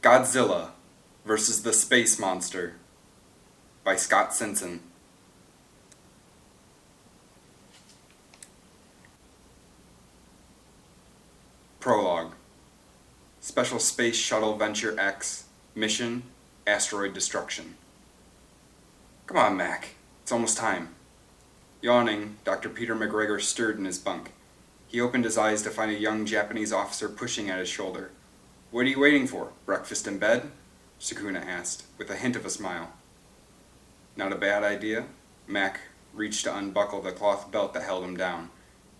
Godzilla vs. the Space Monster by Scott Ciencin. Prologue. Special Space Shuttle Venture X. Mission, Asteroid Destruction. Come on, Mac. It's almost time. Yawning, Dr. Peter McGregor stirred in his bunk. He opened his eyes to find a young Japanese officer pushing at his shoulder. "What are you waiting for? Breakfast in bed?" Sukuna asked, with a hint of a smile. Not a bad idea. Mac reached to unbuckle the cloth belt that held him down.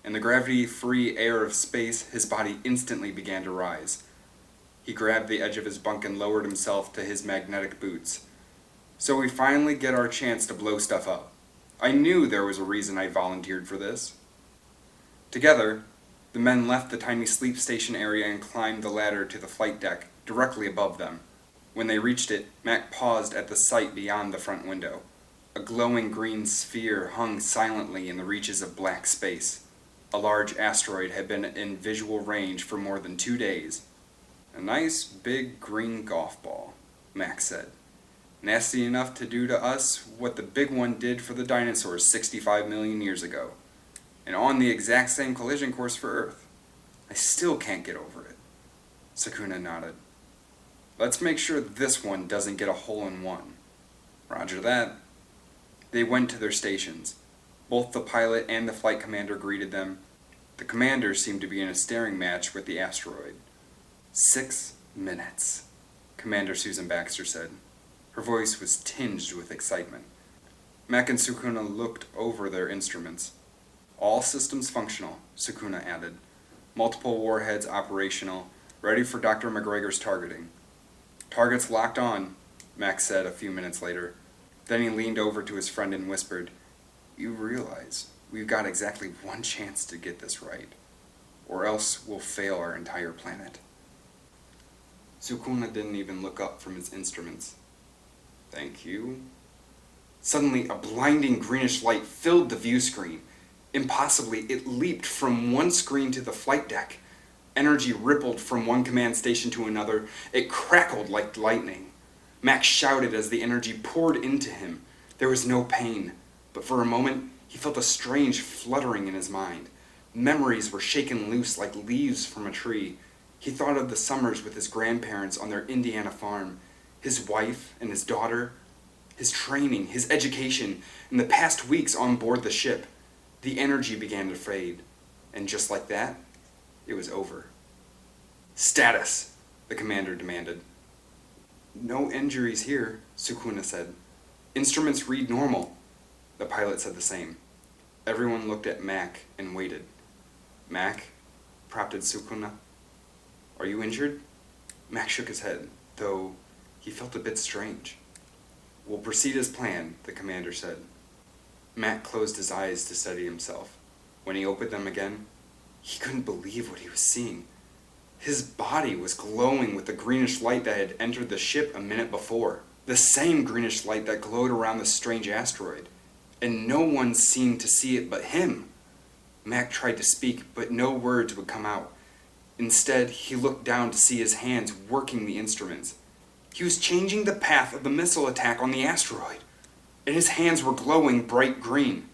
In the gravity-free air of space, his body instantly began to rise. He grabbed the edge of his bunk and lowered himself to his magnetic boots. So we finally get our chance to blow stuff up. I knew there was a reason I volunteered for this. Together, the men left the tiny sleep station area and climbed the ladder to the flight deck, directly above them. When they reached it, Mac paused at the sight beyond the front window. A glowing green sphere hung silently in the reaches of black space. A large asteroid had been in visual range for more than 2 days. "A nice big green golf ball," Mac said. "Nasty enough to do to us what the big one did for the dinosaurs 65 million years ago. And on the exact same collision course for Earth. I still can't get over it." Sukuna nodded. "Let's make sure this one doesn't get a hole-in-one." "Roger that." They went to their stations. Both the pilot and the flight commander greeted them. The commander seemed to be in a staring match with the asteroid. 6 minutes, Commander Susan Baxter said. Her voice was tinged with excitement. Mac and Sukuna looked over their instruments. "All systems functional," Sukuna added. "Multiple warheads operational, ready for Dr. McGregor's targeting." "Targets locked on," Mac said a few minutes later. Then he leaned over to his friend and whispered, "You realize we've got exactly one chance to get this right, or else we'll fail our entire planet." Sukuna didn't even look up from his instruments. "Thank you." Suddenly, a blinding greenish light filled the view screen. Impossibly, it leaped from one screen to the flight deck. Energy rippled from one command station to another. It crackled like lightning. Max shouted as the energy poured into him. There was no pain, but for a moment, he felt a strange fluttering in his mind. Memories were shaken loose like leaves from a tree. He thought of the summers with his grandparents on their Indiana farm, his wife and his daughter, his training, his education, and the past weeks on board the ship. The energy began to fade, and just like that, it was over. "Status," the commander demanded. "No injuries here," Sukuna said. "Instruments read normal." The pilot said the same. Everyone looked at Mac and waited. "Mac," prompted Sukuna. "Are you injured?" Mac shook his head, though he felt a bit strange. "We'll proceed as planned," the commander said. Mac closed his eyes to steady himself. When he opened them again, he couldn't believe what he was seeing. His body was glowing with the greenish light that had entered the ship a minute before. The same greenish light that glowed around the strange asteroid. And no one seemed to see it but him. Mac tried to speak, but no words would come out. Instead, he looked down to see his hands working the instruments. He was changing the path of the missile attack on the asteroid, and his hands were glowing bright green.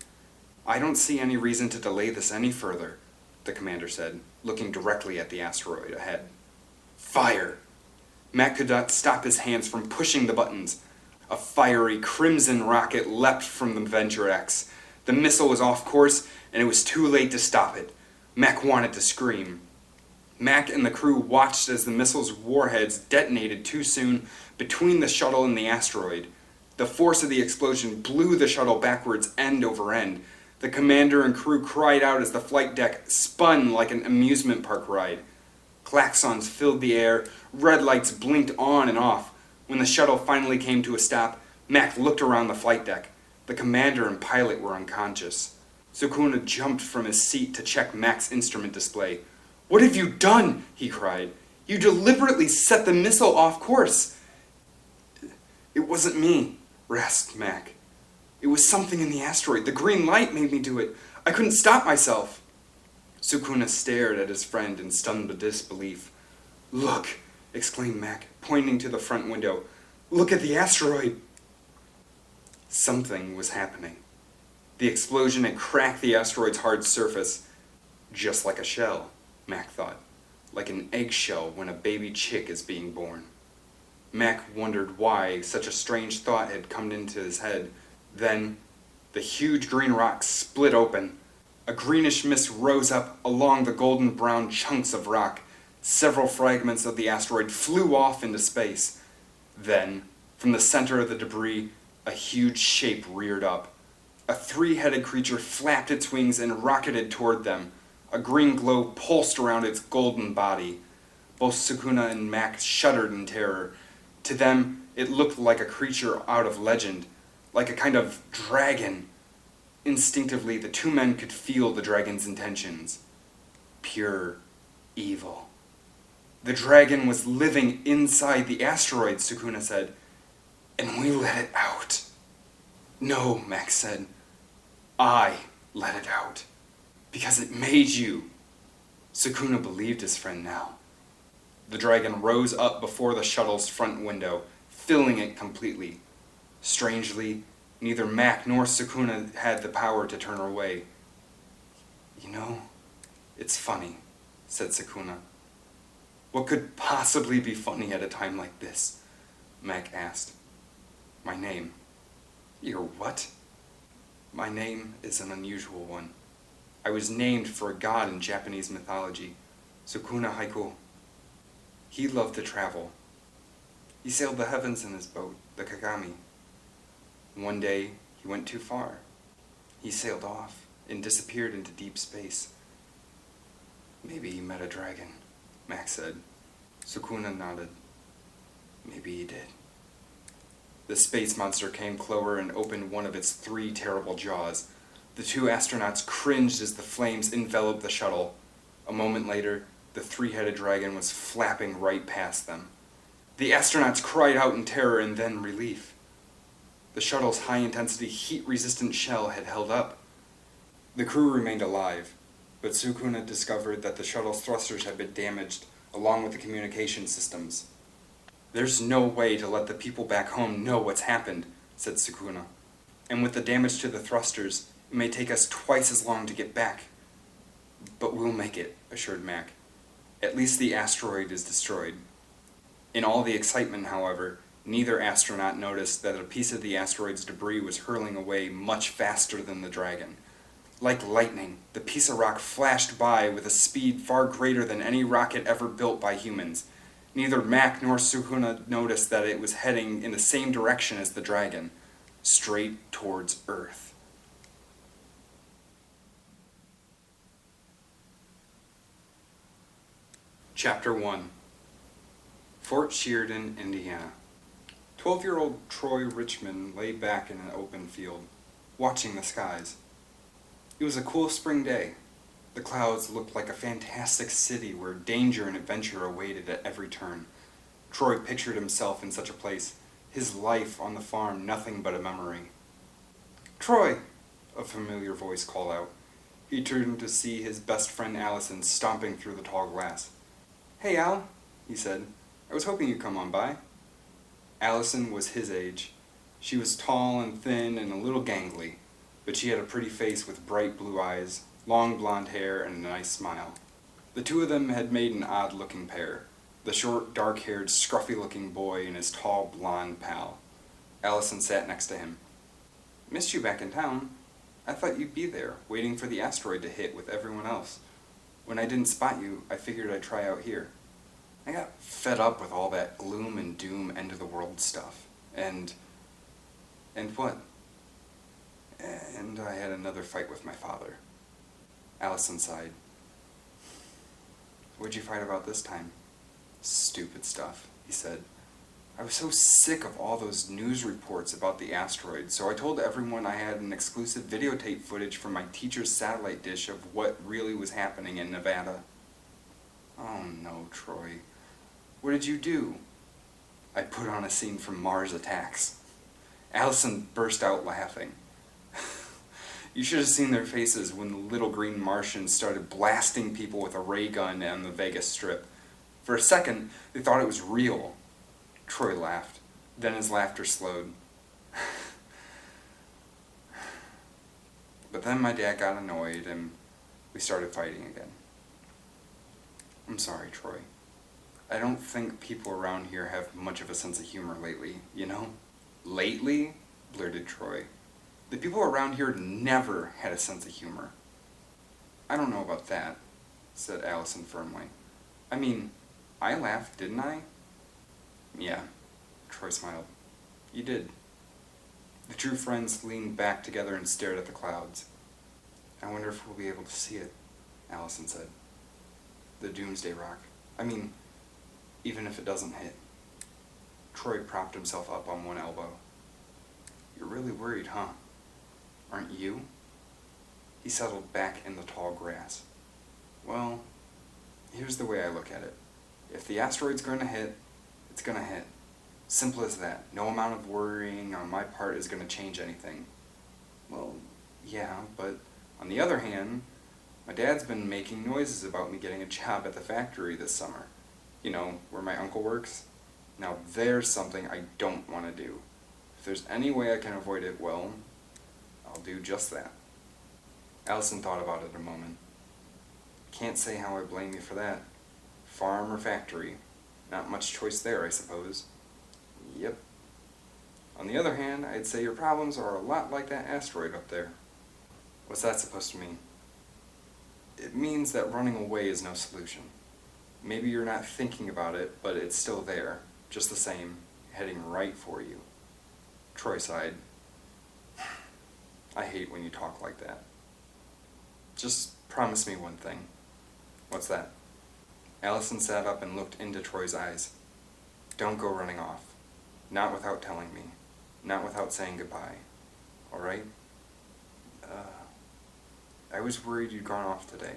"I don't see any reason to delay this any further," the commander said, looking directly at the asteroid ahead. "Fire!" Mac could not stop his hands from pushing the buttons. A fiery crimson rocket leapt from the Venture X. The missile was off course, and it was too late to stop it. Mac wanted to scream. Mac and the crew watched as the missile's warheads detonated too soon between the shuttle and the asteroid. The force of the explosion blew the shuttle backwards end over end. The commander and crew cried out as the flight deck spun like an amusement park ride. Klaxons filled the air, red lights blinked on and off. When the shuttle finally came to a stop, Mac looked around the flight deck. The commander and pilot were unconscious. Sukuna jumped from his seat to check Mac's instrument display. "What have you done?" he cried. "You deliberately set the missile off course." "It wasn't me," rasped Mac. "It was something in the asteroid. The green light made me do it. I couldn't stop myself." Sukuna stared at his friend in stunned disbelief. "Look," exclaimed Mac, pointing to the front window. "Look at the asteroid!" Something was happening. The explosion had cracked the asteroid's hard surface, just like a shell, Mac thought, like an eggshell when a baby chick is being born. Mac wondered why such a strange thought had come into his head. Then, the huge green rock split open. A greenish mist rose up along the golden-brown chunks of rock. Several fragments of the asteroid flew off into space. Then, from the center of the debris, a huge shape reared up. A three-headed creature flapped its wings and rocketed toward them. A green glow pulsed around its golden body. Both Sukuna and Mac shuddered in terror. To them, it looked like a creature out of legend, like a kind of dragon. Instinctively, the two men could feel the dragon's intentions. Pure evil. The dragon was living inside the asteroid, Sukuna said, and we let it out. No, Max said. I let it out. Because it made you. Sukuna believed his friend now. The dragon rose up before the shuttle's front window, filling it completely. Strangely, neither Mac nor Sukuna had the power to turn her away. You know, it's funny, said Sukuna. What could possibly be funny at a time like this? Mac asked. My name. Your what? My name is an unusual one. I was named for a god in Japanese mythology, Sukuna Haiku. He loved to travel. He sailed the heavens in his boat, the Kagami. One day, he went too far. He sailed off and disappeared into deep space. Maybe he met a dragon, Max said. Sukuna nodded. Maybe he did. The space monster came closer and opened one of its three terrible jaws. The two astronauts cringed as the flames enveloped the shuttle. A moment later, the three-headed dragon was flapping right past them. The astronauts cried out in terror and then relief. The shuttle's high-intensity, heat-resistant shell had held up. The crew remained alive, but Sukuna discovered that the shuttle's thrusters had been damaged, along with the communication systems. There's no way to let the people back home know what's happened, said Sukuna. And with the damage to the thrusters, it may take us twice as long to get back. But we'll make it, assured Mac. At least the asteroid is destroyed. In all the excitement, however, neither astronaut noticed that a piece of the asteroid's debris was hurling away much faster than the dragon. Like lightning, the piece of rock flashed by with a speed far greater than any rocket ever built by humans. Neither Mac nor Sukuna noticed that it was heading in the same direction as the dragon, straight towards Earth. Chapter 1. Fort Sheridan, Indiana. 12-year-old Troy Richmond lay back in an open field, watching the skies. It was a cool spring day. The clouds looked like a fantastic city where danger and adventure awaited at every turn. Troy pictured himself in such a place, his life on the farm nothing but a memory. "Troy!" a familiar voice called out. He turned to see his best friend Allison stomping through the tall grass. "Hey, Al," he said. "I was hoping you'd come on by." Allison was his age. She was tall and thin and a little gangly, but she had a pretty face with bright blue eyes, long blonde hair, and a nice smile. The two of them had made an odd-looking pair, the short, dark-haired, scruffy-looking boy and his tall, blonde pal. Allison sat next to him. "Missed you back in town. I thought you'd be there, waiting for the asteroid to hit with everyone else. When I didn't spot you, I figured I'd try out here. I got fed up with all that gloom and doom end-of-the-world stuff. And what? And I had another fight with my father." Allison sighed. "What'd you fight about this time?" "Stupid stuff," he said. "I was so sick of all those news reports about the asteroid, so I told everyone I had an exclusive videotape footage from my teacher's satellite dish of what really was happening in Nevada." "Oh no, Troy. What did you do?" "I put on a scene from Mars Attacks." Allison burst out laughing. You should have seen their faces when the little green Martians started blasting people with a ray gun on the Vegas Strip. For a second, they thought it was real. Troy laughed. Then his laughter slowed. But then my dad got annoyed and we started fighting again. I'm sorry, Troy. I don't think people around here have much of a sense of humor lately, you know? Lately? Blurted Troy. The people around here never had a sense of humor. I don't know about that, said Allison firmly. I mean, I laughed, didn't I? Yeah, Troy smiled. You did. The two friends leaned back together and stared at the clouds. I wonder if we'll be able to see it, Allison said. The Doomsday Rock. I mean, even if it doesn't hit. Troy propped himself up on one elbow. You're really worried, huh? Aren't you? He settled back in the tall grass. Well, here's the way I look at it. If the asteroid's going to hit, it's going to hit. Simple as that. No amount of worrying on my part is going to change anything. Well, yeah, but on the other hand, my dad's been making noises about me getting a job at the factory this summer. You know, where my uncle works. Now there's something I don't want to do. If there's any way I can avoid it, well, I'll do just that. Allison thought about it a moment. Can't say how I blame you for that. Farm or factory. Not much choice there, I suppose. Yep. On the other hand, I'd say your problems are a lot like that asteroid up there. What's that supposed to mean? It means that running away is no solution. Maybe you're not thinking about it, but it's still there, just the same, heading right for you. Troy sighed. I hate when you talk like that. Just promise me one thing. What's that? Allison sat up and looked into Troy's eyes. Don't go running off. Not without telling me. Not without saying goodbye. All right? I was worried you'd gone off today.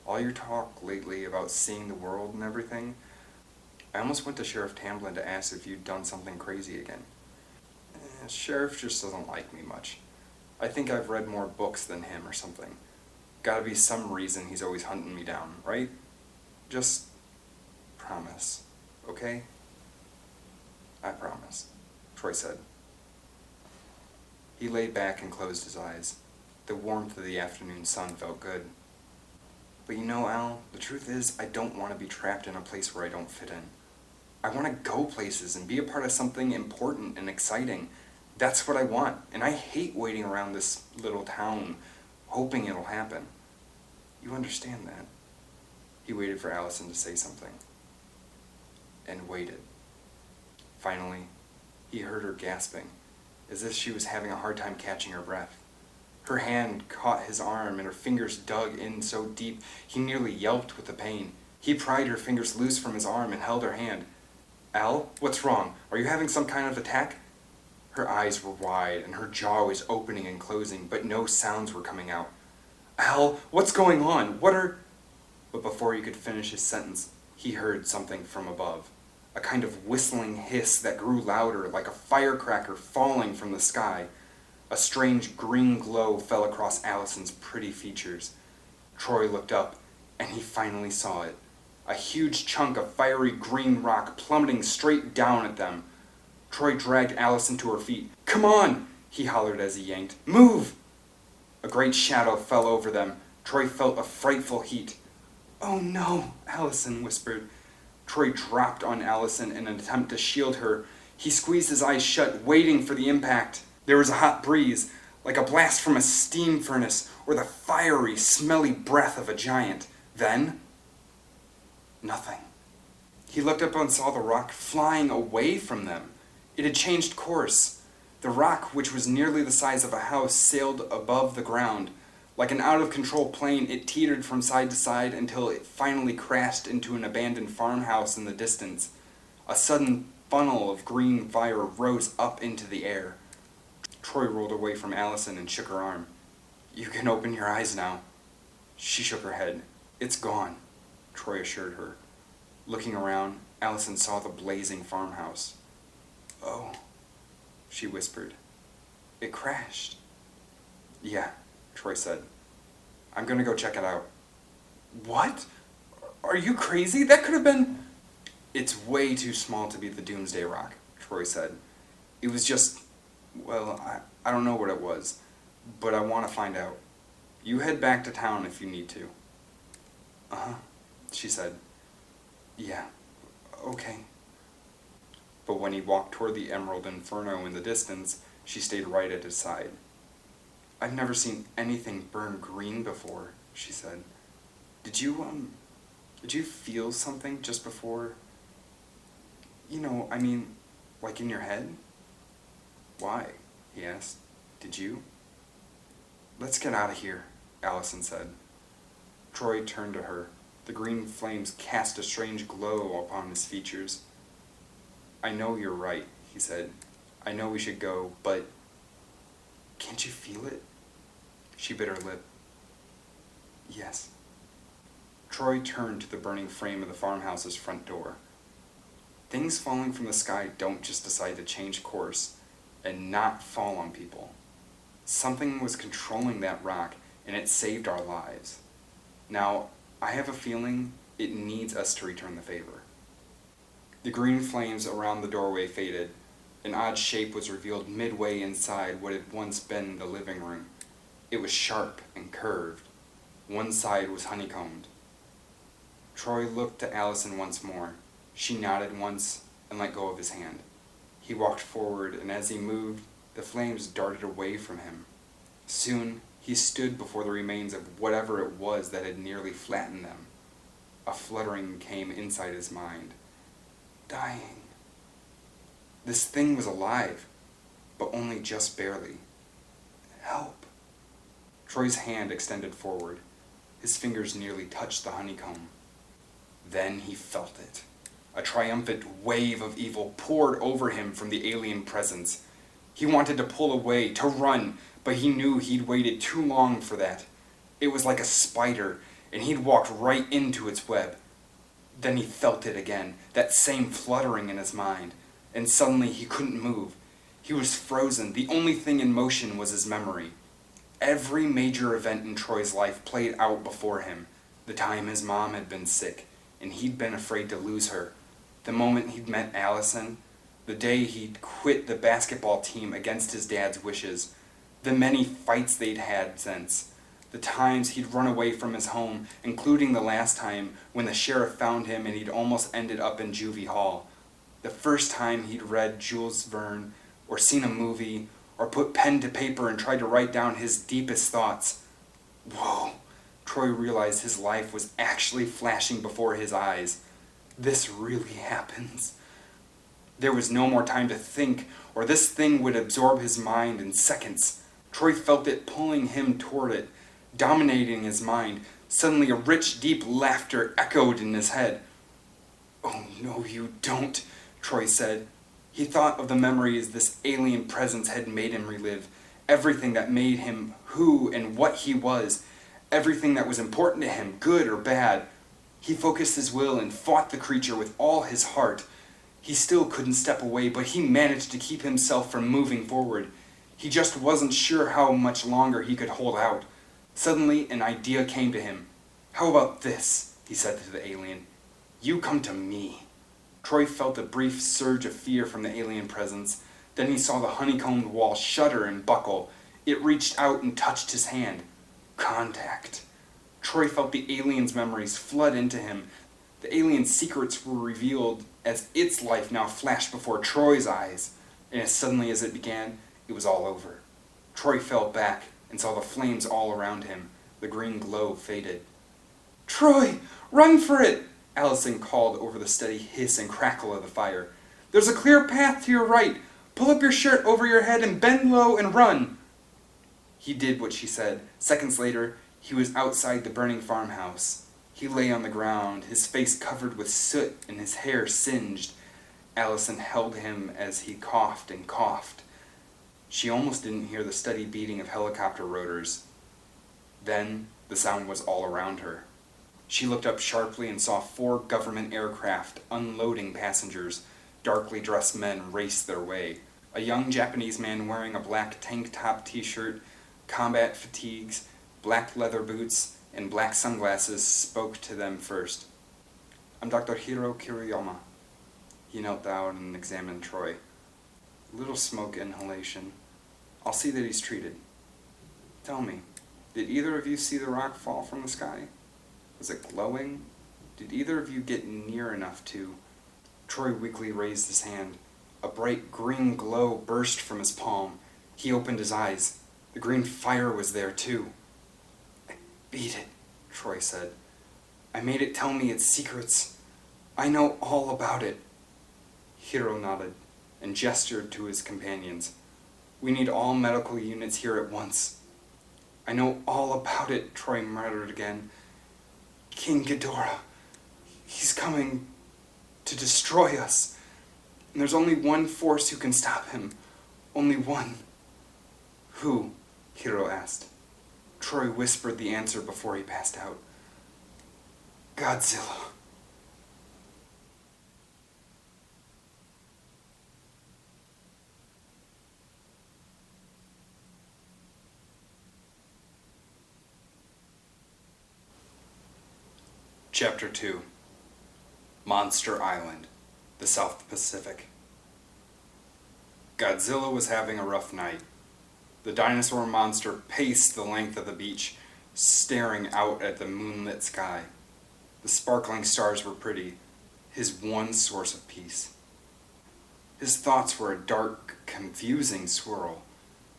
All your talk lately about seeing the world and everything, I almost went to Sheriff Tamblyn to ask if you'd done something crazy again. Sheriff just doesn't like me much. I think I've read more books than him or something. Gotta be some reason he's always hunting me down, right? Just promise, okay? I promise, Troy said. He lay back and closed his eyes. The warmth of the afternoon sun felt good. But you know, Al, the truth is, I don't want to be trapped in a place where I don't fit in. I want to go places and be a part of something important and exciting. That's what I want, and I hate waiting around this little town, hoping it'll happen. You understand that? He waited for Allison to say something. And waited. Finally, he heard her gasping, as if she was having a hard time catching her breath. Her hand caught his arm and her fingers dug in so deep he nearly yelped with the pain. He pried her fingers loose from his arm and held her hand. Al, what's wrong? Are you having some kind of attack? Her eyes were wide and her jaw was opening and closing, but no sounds were coming out. Al, what's going on? But before he could finish his sentence, he heard something from above. A kind of whistling hiss that grew louder, like a firecracker falling from the sky. A strange green glow fell across Allison's pretty features. Troy looked up, and he finally saw it. A huge chunk of fiery green rock plummeting straight down at them. Troy dragged Allison to her feet. Come on, he hollered as he yanked. Move! A great shadow fell over them. Troy felt a frightful heat. Oh no, Allison whispered. Troy dropped on Allison in an attempt to shield her. He squeezed his eyes shut, waiting for the impact. There was a hot breeze, like a blast from a steam furnace, or the fiery, smelly breath of a giant. Then, nothing. He looked up and saw the rock flying away from them. It had changed course. The rock, which was nearly the size of a house, sailed above the ground. Like an out-of-control plane, it teetered from side to side until it finally crashed into an abandoned farmhouse in the distance. A sudden funnel of green fire rose up into the air. Troy rolled away from Allison and shook her arm. You can open your eyes now. She shook her head. It's gone, Troy assured her. Looking around, Allison saw the blazing farmhouse. Oh, she whispered. It crashed. Yeah, Troy said. I'm going to go check it out. What? Are you crazy? That could have been... It's way too small to be the Doomsday Rock, Troy said. It was just... Well, I don't know what it was, but I want to find out. You head back to town if you need to. Uh-huh, she said. Yeah, okay. But when he walked toward the Emerald Inferno in the distance, she stayed right at his side. I've never seen anything burn green before, she said. Did you feel something just before? Like in your head? Why? He asked. Did you? Let's get out of here, Allison said. Troy turned to her. The green flames cast a strange glow upon his features. I know you're right, he said. I know we should go, but... Can't you feel it? She bit her lip. Yes. Troy turned to the burning frame of the farmhouse's front door. Things falling from the sky don't just decide to change course and not fall on people. Something was controlling that rock, and it saved our lives. Now, I have a feeling it needs us to return the favor. The green flames around the doorway faded. An odd shape was revealed midway inside what had once been the living room. It was sharp and curved. One side was honeycombed. Troy looked to Allison once more. She nodded once and let go of his hand. He walked forward, and as he moved, the flames darted away from him. Soon, he stood before the remains of whatever it was that had nearly flattened them. A fluttering came inside his mind. Dying. This thing was alive, but only just barely. Help. Troy's hand extended forward. His fingers nearly touched the honeycomb. Then he felt it. A triumphant wave of evil poured over him from the alien presence. He wanted to pull away, to run, but he knew he'd waited too long for that. It was like a spider, and he'd walked right into its web. Then he felt it again, that same fluttering in his mind, and suddenly he couldn't move. He was frozen. The only thing in motion was his memory. Every major event in Troy's life played out before him. The time his mom had been sick, and he'd been afraid to lose her. The moment he'd met Allison. The day he'd quit the basketball team against his dad's wishes. The many fights they'd had since. The times he'd run away from his home, including the last time when the sheriff found him and he'd almost ended up in juvie hall. The first time he'd read Jules Verne, or seen a movie, or put pen to paper and tried to write down his deepest thoughts. Whoa! Troy realized his life was actually flashing before his eyes. This really happens. There was no more time to think, or this thing would absorb his mind in seconds. Troy felt it pulling him toward it, dominating his mind. Suddenly a rich, deep laughter echoed in his head. Oh, no, you don't, Troy said. He thought of the memories this alien presence had made him relive, everything that made him who and what he was, everything that was important to him, good or bad. He focused his will and fought the creature with all his heart. He still couldn't step away, but he managed to keep himself from moving forward. He just wasn't sure how much longer he could hold out. Suddenly, an idea came to him. How about this? He said to the alien. You come to me. Troy felt a brief surge of fear from the alien presence. Then he saw the honeycombed wall shudder and buckle. It reached out and touched his hand. Contact. Troy felt the alien's memories flood into him. The alien's secrets were revealed as its life now flashed before Troy's eyes. And as suddenly as it began, it was all over. Troy fell back and saw the flames all around him. The green glow faded. Troy, run for it! Allison called over the steady hiss and crackle of the fire. There's a clear path to your right. Pull up your shirt over your head and bend low and run. He did what she said. Seconds later, he was outside the burning farmhouse. He lay on the ground, his face covered with soot and his hair singed. Allison held him as he coughed and coughed. She almost didn't hear the steady beating of helicopter rotors. Then the sound was all around her. She looked up sharply and saw 4 government aircraft unloading passengers. Darkly dressed men raced their way. A young Japanese man wearing a black tank top t-shirt, combat fatigues, black leather boots, and black sunglasses spoke to them first. I'm Dr. Hiro Kiriyama. He knelt down and examined Troy. A little smoke inhalation. I'll see that he's treated. Tell me, did either of you see the rock fall from the sky? Was it glowing? Did either of you get near enough to... Troy weakly raised his hand. A bright green glow burst from his palm. He opened his eyes. The green fire was there too. I beat it, Troy said. I made it tell me its secrets. I know all about it. Hiro nodded and gestured to his companions. We need all medical units here at once. I know all about it, Troy muttered again. King Ghidorah. He's coming to destroy us. And there's only one force who can stop him. Only one. Who? Hiro asked. Troy whispered the answer before he passed out. Godzilla. Chapter 2. Monster Island, the South Pacific. Godzilla was having a rough night. The dinosaur monster paced the length of the beach, staring out at the moonlit sky. The sparkling stars were pretty, his one source of peace. His thoughts were a dark, confusing swirl.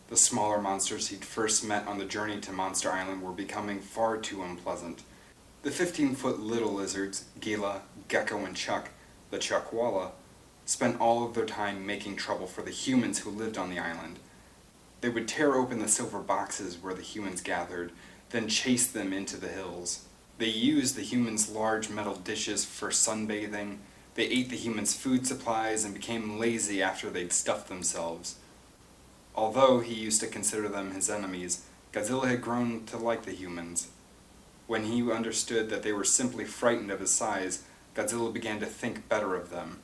The smaller monsters he'd first met on the journey to Monster Island were becoming far too unpleasant. The 15-foot little lizards, Gila, Gecko, and Chuck, the Chuckwalla, spent all of their time making trouble for the humans who lived on the island. They would tear open the silver boxes where the humans gathered, then chase them into the hills. They used the humans' large metal dishes for sunbathing. They ate the humans' food supplies and became lazy after they'd stuffed themselves. Although he used to consider them his enemies, Godzilla had grown to like the humans. When he understood that they were simply frightened of his size, Godzilla began to think better of them.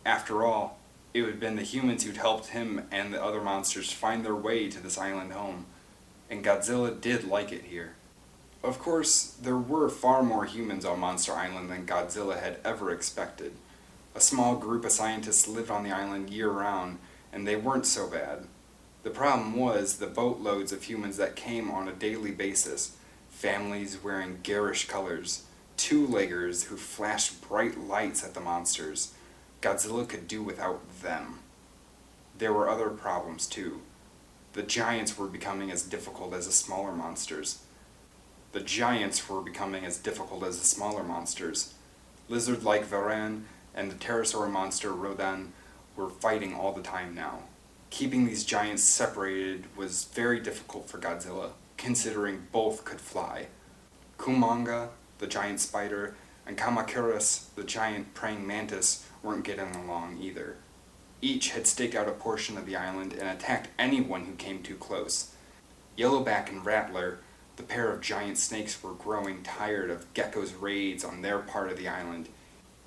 After all, it had been the humans who'd helped him and the other monsters find their way to this island home, and Godzilla did like it here. Of course, there were far more humans on Monster Island than Godzilla had ever expected. A small group of scientists lived on the island year-round, and they weren't so bad. The problem was the boatloads of humans that came on a daily basis. Families wearing garish colors, two-leggers who flashed bright lights at the monsters. Godzilla could do without them. There were other problems too. The giants were becoming as difficult as the smaller monsters. Lizard-like Varan and the pterosaur monster Rodan were fighting all the time now. Keeping these giants separated was very difficult for Godzilla, considering both could fly. Kumonga, the giant spider, and Kamacuras, the giant praying mantis, weren't getting along either. Each had staked out a portion of the island and attacked anyone who came too close. Yellowback and Rattler, the pair of giant snakes, were growing tired of Gecko's raids on their part of the island.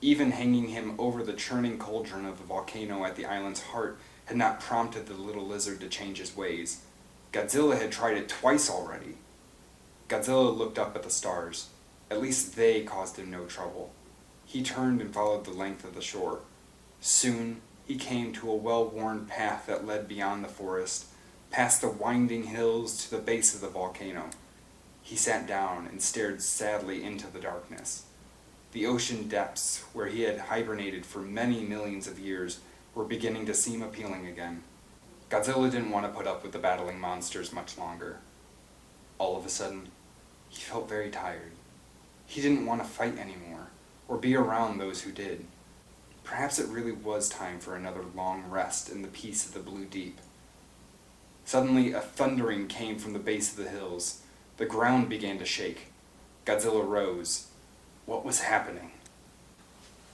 Even hanging him over the churning cauldron of the volcano at the island's heart had not prompted the little lizard to change his ways. Godzilla had tried it twice already. Godzilla looked up at the stars. At least they caused him no trouble. He turned and followed the length of the shore. Soon, he came to a well-worn path that led beyond the forest, past the winding hills to the base of the volcano. He sat down and stared sadly into the darkness. The ocean depths, where he had hibernated for many millions of years, were beginning to seem appealing again. Godzilla didn't want to put up with the battling monsters much longer. All of a sudden, he felt very tired. He didn't want to fight anymore, or be around those who did. Perhaps it really was time for another long rest in the peace of the blue deep. Suddenly, a thundering came from the base of the hills. The ground began to shake. Godzilla rose. What was happening?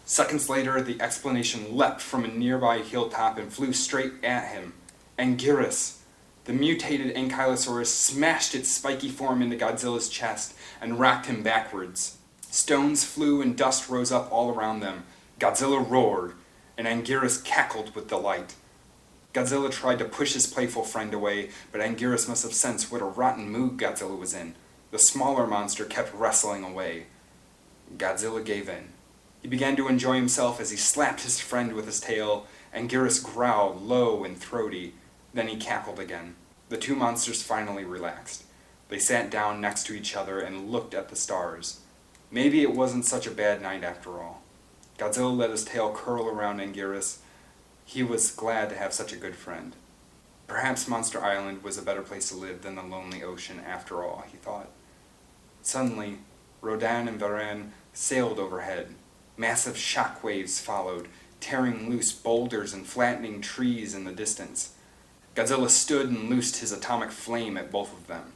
Seconds later, the explanation leapt from a nearby hilltop and flew straight at him. Anguirus! The mutated Ankylosaurus smashed its spiky form into Godzilla's chest and rocked him backwards. Stones flew and dust rose up all around them. Godzilla roared, and Anguirus cackled with delight. Godzilla tried to push his playful friend away, but Anguirus must have sensed what a rotten mood Godzilla was in. The smaller monster kept wrestling away. Godzilla gave in. He began to enjoy himself as he slapped his friend with his tail. Anguirus growled, low and throaty. Then he cackled again. The two monsters finally relaxed. They sat down next to each other and looked at the stars. Maybe it wasn't such a bad night after all. Godzilla let his tail curl around Anguirus. He was glad to have such a good friend. Perhaps Monster Island was a better place to live than the lonely ocean after all, he thought. Suddenly, Rodan and Varan sailed overhead. Massive shock waves followed, tearing loose boulders and flattening trees in the distance. Godzilla stood and loosed his atomic flame at both of them.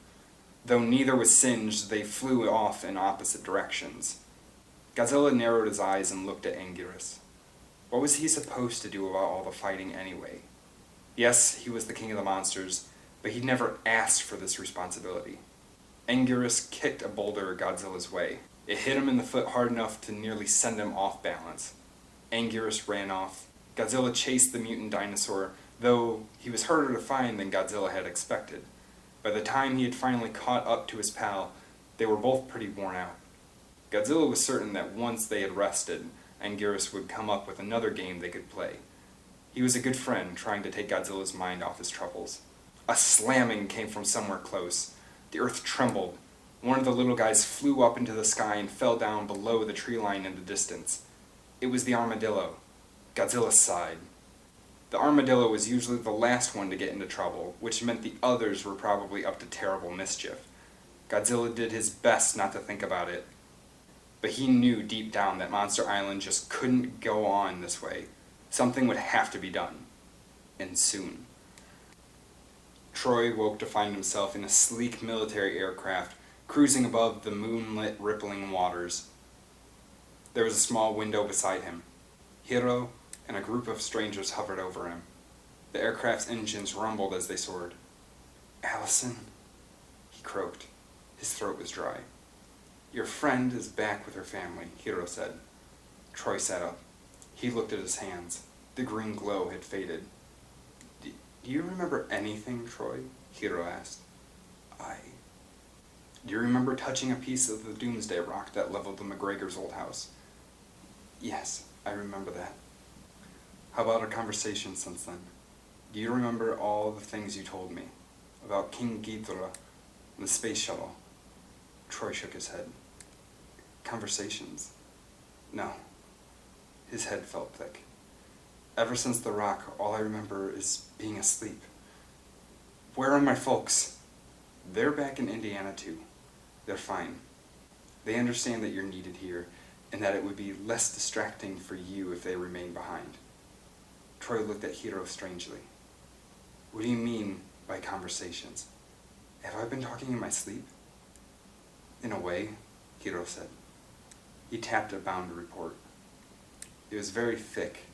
Though neither was singed, they flew off in opposite directions. Godzilla narrowed his eyes and looked at Anguirus. What was he supposed to do about all the fighting anyway? Yes, he was the king of the monsters, but he'd never asked for this responsibility. Anguirus kicked a boulder Godzilla's way. It hit him in the foot hard enough to nearly send him off balance. Anguirus ran off. Godzilla chased the mutant dinosaur, though he was harder to find than Godzilla had expected. By the time he had finally caught up to his pal, they were both pretty worn out. Godzilla was certain that once they had rested, Anguirus would come up with another game they could play. He was a good friend, trying to take Godzilla's mind off his troubles. A slamming came from somewhere close. The earth trembled. One of the little guys flew up into the sky and fell down below the tree line in the distance. It was the armadillo. Godzilla sighed. The armadillo was usually the last one to get into trouble, which meant the others were probably up to terrible mischief. Godzilla did his best not to think about it. But he knew deep down that Monster Island just couldn't go on this way. Something would have to be done. And soon. Troy woke to find himself in a sleek military aircraft cruising above the moonlit rippling waters. There was a small window beside him. Hiro and a group of strangers hovered over him. The aircraft's engines rumbled as they soared. "Allison," he croaked. His throat was dry. "Your friend is back with her family," Hiro said. Troy sat up. He looked at his hands. The green glow had faded. Do you remember anything, Troy?" Hiro asked. Do you remember touching a piece of the Doomsday Rock that leveled the McGregor's old house?" "Yes, I remember that." "How about our conversation since then? Do you remember all the things you told me? About King Ghidorah and the space shuttle?" Troy shook his head. "Conversations? No." His head felt thick. "Ever since the rock, all I remember is being asleep." "Where are my folks?" "They're back in Indiana too. They're fine. They understand that you're needed here, and that it would be less distracting for you if they remain behind." Troy looked at Hiro strangely. "What do you mean by conversations? Have I been talking in my sleep?" "In a way," Hiro said. He tapped a bound report. It was very thick,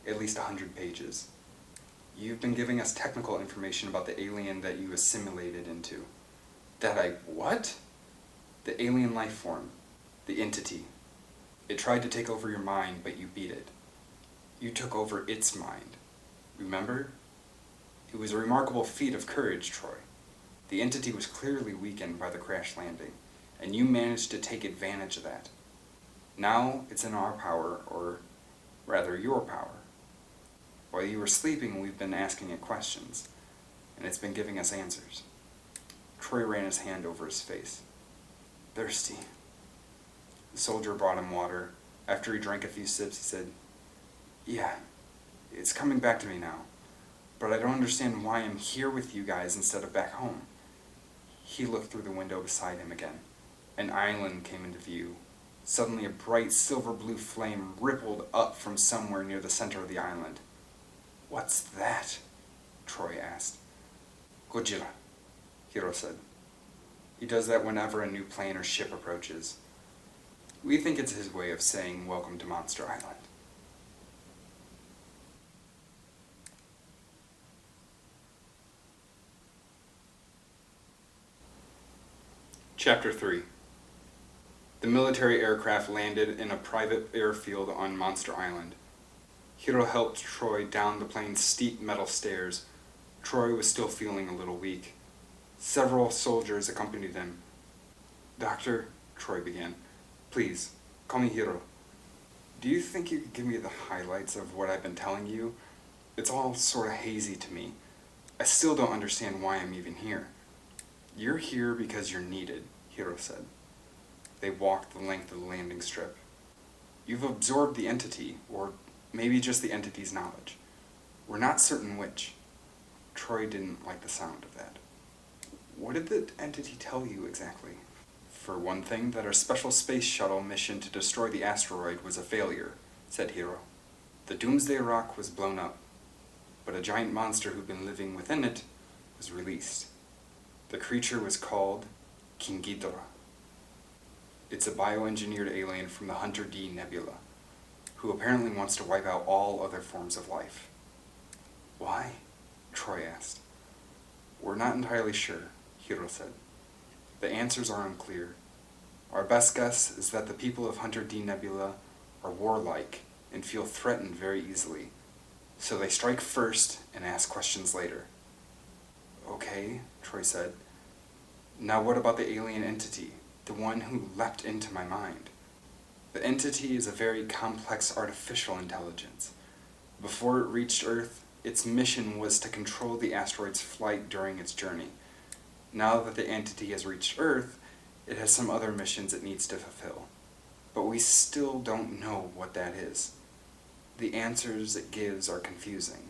at least 100 pages. "You've been giving us technical information about the alien that you assimilated into." "That I what?" "The alien life form. The entity. It tried to take over your mind, but you beat it. You took over its mind. Remember? It was a remarkable feat of courage, Troy. The entity was clearly weakened by the crash landing, and you managed to take advantage of that. Now it's in our power, or rather your power. While you were sleeping, we've been asking it questions, and it's been giving us answers." Troy ran his hand over his face. "Thirsty." The soldier brought him water. After he drank a few sips, he said, "Yeah, it's coming back to me now, but I don't understand why I'm here with you guys instead of back home." He looked through the window beside him again. An island came into view. Suddenly a bright silver-blue flame rippled up from somewhere near the center of the island. "What's that?" Troy asked. "Godzilla," Hiro said. "He does that whenever a new plane or ship approaches. We think it's his way of saying welcome to Monster Island." Chapter 3. The military aircraft landed in a private airfield on Monster Island. Hiro helped Troy down the plane's steep metal stairs. Troy was still feeling a little weak. Several soldiers accompanied him. "Doctor," Troy began. "Please, call me Hiro." Do you think you could give me the highlights of what I've been telling you? It's all sort of hazy to me. I still don't understand why I'm even here. You're here because you're needed, Hiro said. They walked the length of the landing strip. You've absorbed the entity, or maybe just the entity's knowledge. We're not certain which. Troy didn't like the sound of that. What did the entity tell you exactly? For one thing, that our special space shuttle mission to destroy the asteroid was a failure, said Hiro. The Doomsday Rock was blown up, but a giant monster who'd been living within it was released. The creature was called King Ghidorah. It's a bioengineered alien from the Hunter D Nebula, who apparently wants to wipe out all other forms of life. Why? Troy asked. We're not entirely sure, Hiro said. The answers are unclear. Our best guess is that the people of Hunter D Nebula are warlike and feel threatened very easily, so they strike first and ask questions later. Okay, Troy said. Now what about the alien entity, the one who leapt into my mind? The entity is a very complex artificial intelligence. Before it reached Earth, its mission was to control the asteroid's flight during its journey. Now that the entity has reached Earth, it has some other missions it needs to fulfill. But we still don't know what that is. The answers it gives are confusing.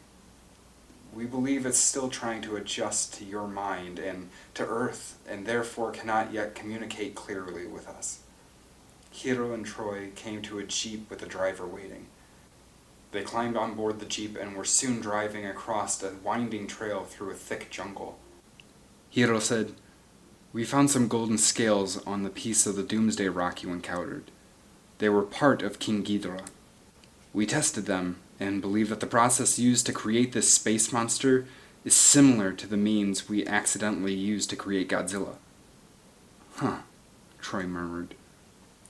We believe it's still trying to adjust to your mind and to Earth, and therefore cannot yet communicate clearly with us. Hiro and Troy came to a jeep with a driver waiting. They climbed on board the jeep and were soon driving across a winding trail through a thick jungle. Hiro said, We found some golden scales on the piece of the Doomsday Rock you encountered. They were part of King Ghidorah. We tested them, and believe that the process used to create this space monster is similar to the means we accidentally used to create Godzilla. Huh, Troy murmured.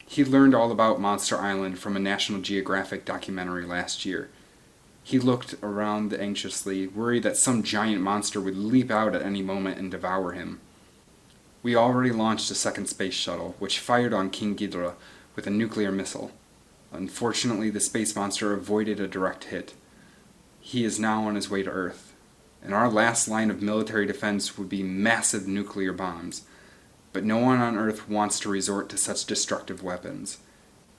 He learned all about Monster Island from a National Geographic documentary last year. He looked around anxiously, worried that some giant monster would leap out at any moment and devour him. We already launched a second space shuttle, which fired on King Ghidorah with a nuclear missile. Unfortunately, the space monster avoided a direct hit. He is now on his way to Earth, and our last line of military defense would be massive nuclear bombs. But no one on Earth wants to resort to such destructive weapons.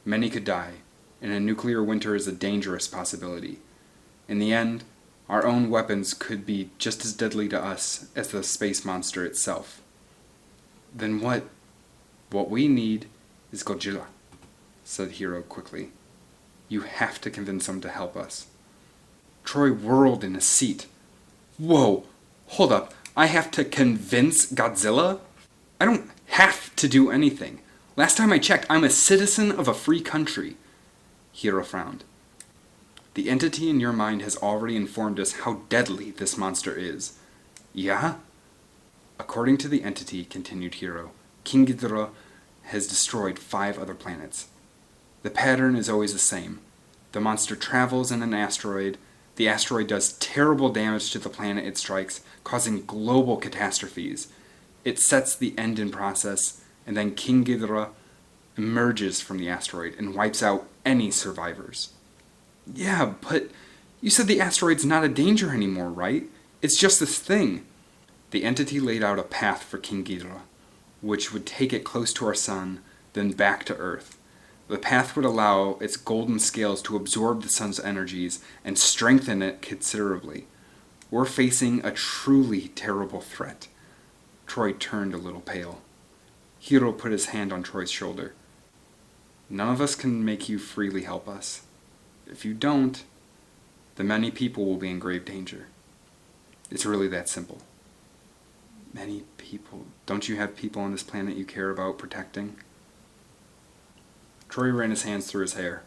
Many could die, and a nuclear winter is a dangerous possibility. In the end, our own weapons could be just as deadly to us as the space monster itself. Then what we need is Godzilla, said Hiro quickly. You have to convince him to help us. Troy whirled in his seat. Whoa, hold up, I have to convince Godzilla? I don't have to do anything. Last time I checked, I'm a citizen of a free country. Hiro frowned. The entity in your mind has already informed us how deadly this monster is. Yeah? According to the entity, continued Hiro, King Ghidorah has destroyed 5 other planets. The pattern is always the same. The monster travels in an asteroid. The asteroid does terrible damage to the planet it strikes, causing global catastrophes. It sets the end in process, and then King Ghidorah emerges from the asteroid and wipes out any survivors. Yeah, but you said the asteroid's not a danger anymore, right? It's just this thing. The entity laid out a path for King Ghidorah, which would take it close to our sun, then back to Earth. The path would allow its golden scales to absorb the sun's energies and strengthen it considerably. We're facing a truly terrible threat. Troy turned a little pale. Hiro put his hand on Troy's shoulder. None of us can make you freely help us. If you don't, then many people will be in grave danger. It's really that simple. Many people? Don't you have people on this planet you care about protecting? Troy ran his hands through his hair.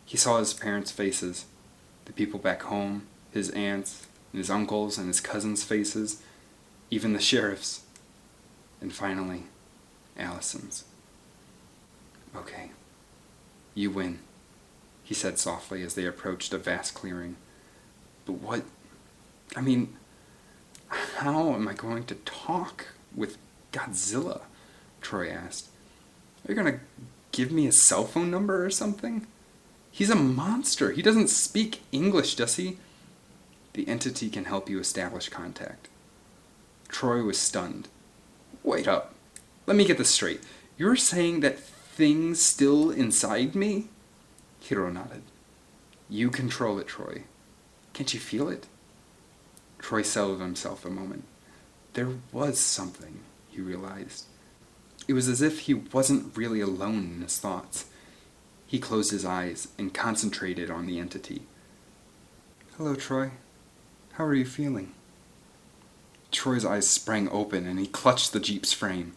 He saw his parents' faces, the people back home, his aunts, and his uncles, and his cousins' faces, even the sheriff's, and finally, Allison's. Okay, you win, he said softly as they approached a vast clearing. But how am I going to talk with Godzilla? Troy asked. Are you going to give me a cell phone number or something? He's a monster. He doesn't speak English, does he? The entity can help you establish contact. Troy was stunned. Wait up. Let me get this straight. You're saying that thing's still inside me? Hiro nodded. You control it, Troy. Can't you feel it? Troy settled himself a moment. There was something, he realized. It was as if he wasn't really alone in his thoughts. He closed his eyes and concentrated on the entity. Hello, Troy. How are you feeling? Troy's eyes sprang open and he clutched the Jeep's frame.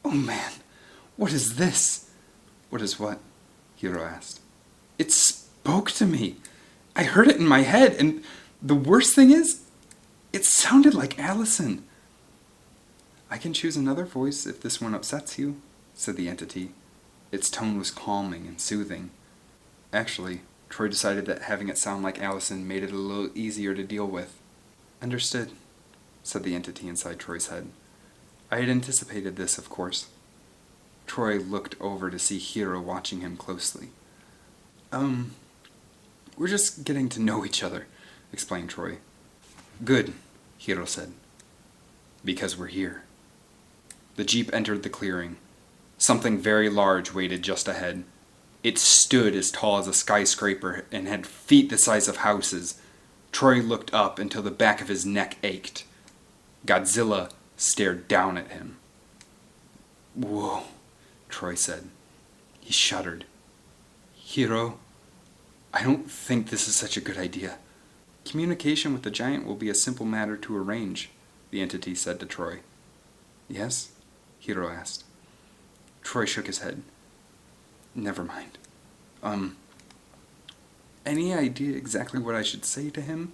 Oh man, what is this? What is what? Hiro asked. It spoke to me. I heard it in my head, and the worst thing is, it sounded like Allison. I can choose another voice if this one upsets you, said the entity. Its tone was calming and soothing. Actually, Troy decided that having it sound like Allison made it a little easier to deal with. Understood, said the entity inside Troy's head. I had anticipated this, of course. Troy looked over to see Hiro watching him closely. We're just getting to know each other, explained Troy. Good, Hiro said. Because we're here. The Jeep entered the clearing. Something very large waited just ahead. It stood as tall as a skyscraper and had feet the size of houses. Troy looked up until the back of his neck ached. Godzilla stared down at him. Whoa, Troy said. He shuddered. Hiro, I don't think this is such a good idea. Communication with the giant will be a simple matter to arrange, the entity said to Troy. Yes? Hiro asked. Troy shook his head. Never mind. Any idea exactly what I should say to him?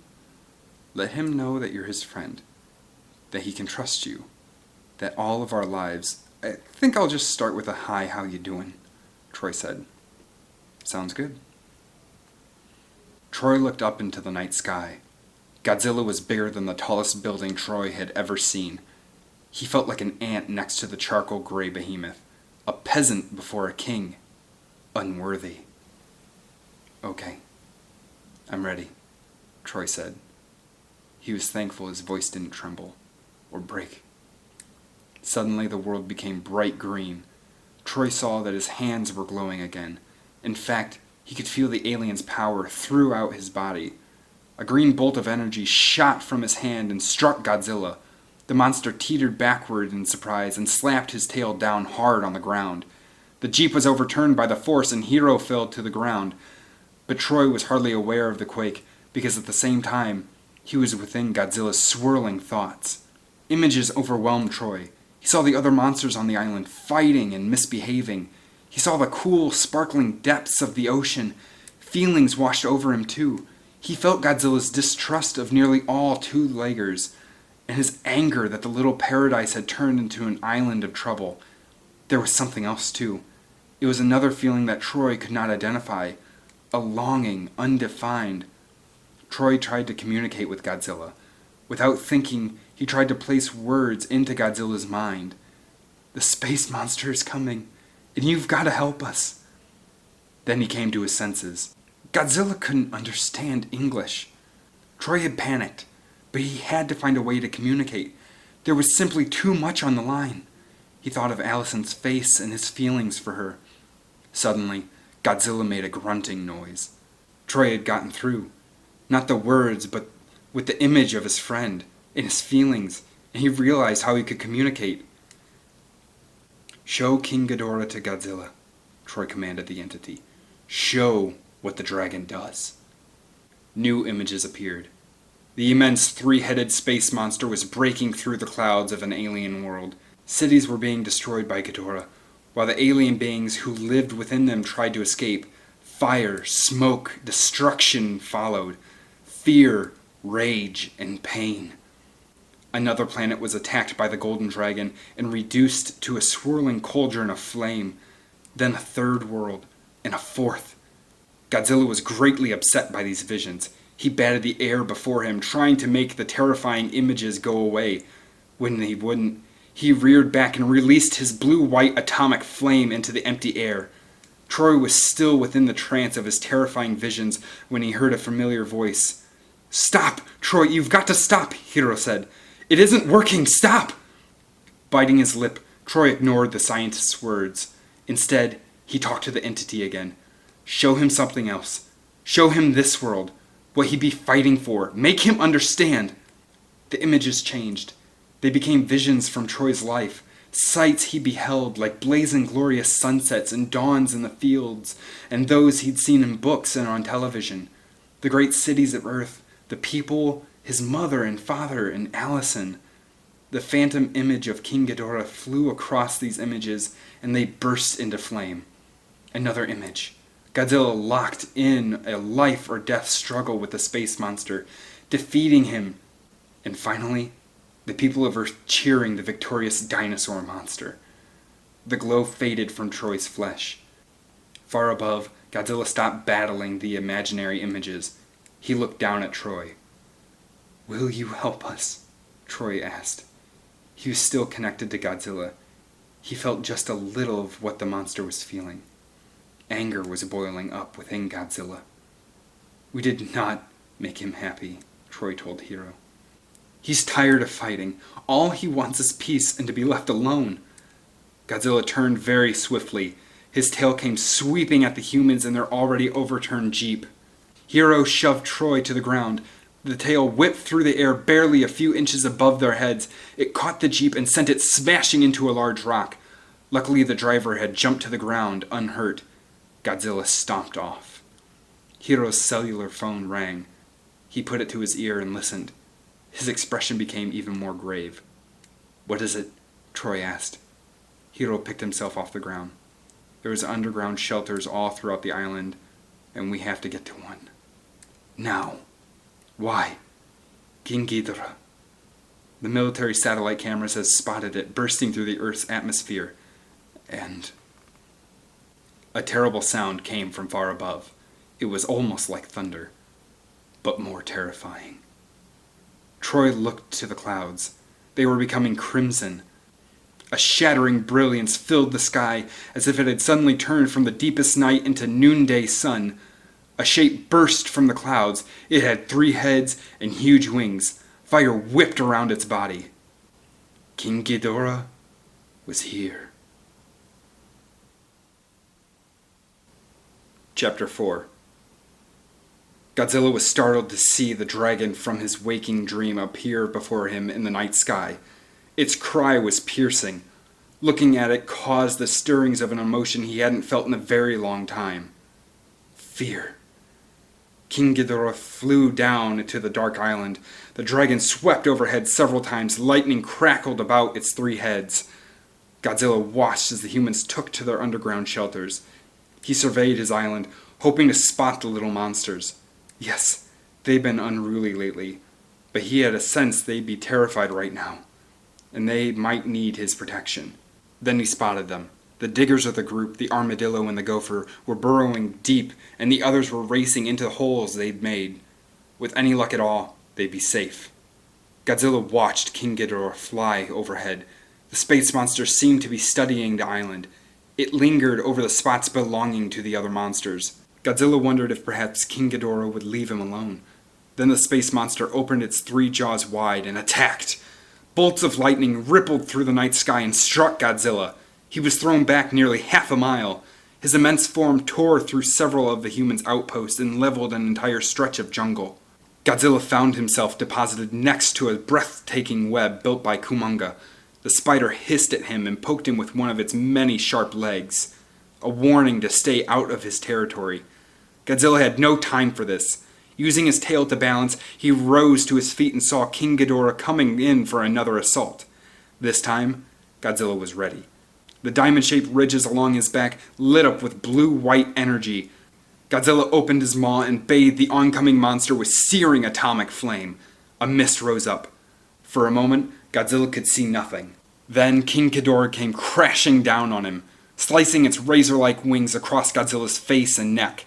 Let him know that you're his friend, that he can trust you, that all of our lives... I think I'll just start with a hi, how you doing? Troy said. Sounds good. Troy looked up into the night sky. Godzilla was bigger than the tallest building Troy had ever seen. He felt like an ant next to the charcoal gray behemoth, a peasant before a king. Unworthy. Okay. I'm ready, Troy said. He was thankful his voice didn't tremble or break. Suddenly the world became bright green. Troy saw that his hands were glowing again. In fact, he could feel the alien's power throughout his body. A green bolt of energy shot from his hand and struck Godzilla. The monster teetered backward in surprise and slapped his tail down hard on the ground. The Jeep was overturned by the force and Hiro fell to the ground. But Troy was hardly aware of the quake, because at the same time, he was within Godzilla's swirling thoughts. Images overwhelmed Troy. He saw the other monsters on the island fighting and misbehaving. He saw the cool, sparkling depths of the ocean. Feelings washed over him too. He felt Godzilla's distrust of nearly all two-leggers, and his anger that the little paradise had turned into an island of trouble. There was something else too. It was another feeling that Troy could not identify, a longing, undefined. Troy tried to communicate with Godzilla. Without thinking, he tried to place words into Godzilla's mind. The space monster is coming, and you've got to help us. Then he came to his senses. Godzilla couldn't understand English. Troy had panicked, but he had to find a way to communicate. There was simply too much on the line. He thought of Allison's face and his feelings for her. Suddenly, Godzilla made a grunting noise. Troy had gotten through. Not the words, but with the image of his friend and his feelings, and he realized how he could communicate. Show King Ghidorah to Godzilla, Troy commanded the entity. Show what the dragon does. New images appeared. The immense three-headed space monster was breaking through the clouds of an alien world. Cities were being destroyed by Ghidorah, while the alien beings who lived within them tried to escape. Fire, smoke, destruction followed. Fear, rage, and pain. Another planet was attacked by the golden dragon and reduced to a swirling cauldron of flame. Then a third world, and a fourth. Godzilla was greatly upset by these visions. He batted the air before him, trying to make the terrifying images go away. When he wouldn't, he reared back and released his blue-white atomic flame into the empty air. Troy was still within the trance of his terrifying visions when he heard a familiar voice. "Stop! Troy, you've got to stop," Hiro said. "It isn't working! Stop!" Biting his lip, Troy ignored the scientist's words. Instead, he talked to the entity again. Show him something else. Show him this world. What he'd be fighting for. Make him understand. The images changed. They became visions from Troy's life. Sights he beheld like blazing glorious sunsets and dawns in the fields, and those he'd seen in books and on television. The great cities of Earth, the people, his mother and father and Allison. The phantom image of King Ghidorah flew across these images, and they burst into flame. Another image. Godzilla locked in a life-or-death struggle with the space monster, defeating him. And finally, the people of Earth cheering the victorious dinosaur monster. The glow faded from Troy's flesh. Far above, Godzilla stopped battling the imaginary images. He looked down at Troy. "Will you help us?" Troy asked. He was still connected to Godzilla. He felt just a little of what the monster was feeling. Anger was boiling up within Godzilla. "We did not make him happy," Troy told Hiro. "He's tired of fighting. All he wants is peace and to be left alone." Godzilla turned very swiftly. His tail came sweeping at the humans in their already overturned jeep. Hiro shoved Troy to the ground. The tail whipped through the air barely a few inches above their heads. It caught the jeep and sent it smashing into a large rock. Luckily, the driver had jumped to the ground, unhurt. Godzilla stomped off. Hiro's cellular phone rang. He put it to his ear and listened. His expression became even more grave. "What is it?" Troy asked. Hiro picked himself off the ground. "There was underground shelters all throughout the island, and we have to get to one. Now." "Why?" "King Ghidorah. The military satellite cameras has spotted it bursting through the Earth's atmosphere. And..." A terrible sound came from far above. It was almost like thunder, but more terrifying. Troy looked to the clouds. They were becoming crimson. A shattering brilliance filled the sky as if it had suddenly turned from the deepest night into noonday sun. A shape burst from the clouds. It had 3 heads and huge wings. Fire whipped around its body. King Ghidorah was here. Chapter 4. Godzilla was startled to see the dragon from his waking dream appear before him in the night sky. Its cry was piercing. Looking at it caused the stirrings of an emotion he hadn't felt in a very long time. Fear. King Ghidorah flew down to the dark island. The dragon swept overhead several times. Lightning crackled about its 3 heads. Godzilla watched as the humans took to their underground shelters. He surveyed his island, hoping to spot the little monsters. Yes, they'd been unruly lately, but he had a sense they'd be terrified right now, and they might need his protection. Then he spotted them. The diggers of the group, the armadillo and the gopher, were burrowing deep, and the others were racing into the holes they'd made. With any luck at all, they'd be safe. Godzilla watched King Ghidorah fly overhead. The space monster seemed to be studying the island. It lingered over the spots belonging to the other monsters. Godzilla wondered if perhaps King Ghidorah would leave him alone. Then the space monster opened its 3 jaws wide and attacked. Bolts of lightning rippled through the night sky and struck Godzilla. He was thrown back nearly half a mile. His immense form tore through several of the humans' outposts and leveled an entire stretch of jungle. Godzilla found himself deposited next to a breathtaking web built by Kumonga. The spider hissed at him and poked him with one of its many sharp legs, a warning to stay out of his territory. Godzilla had no time for this. Using his tail to balance, he rose to his feet and saw King Ghidorah coming in for another assault. This time, Godzilla was ready. The diamond-shaped ridges along his back lit up with blue-white energy. Godzilla opened his maw and bathed the oncoming monster with searing atomic flame. A mist rose up. For a moment, Godzilla could see nothing. Then King Ghidorah came crashing down on him, slicing its razor-like wings across Godzilla's face and neck.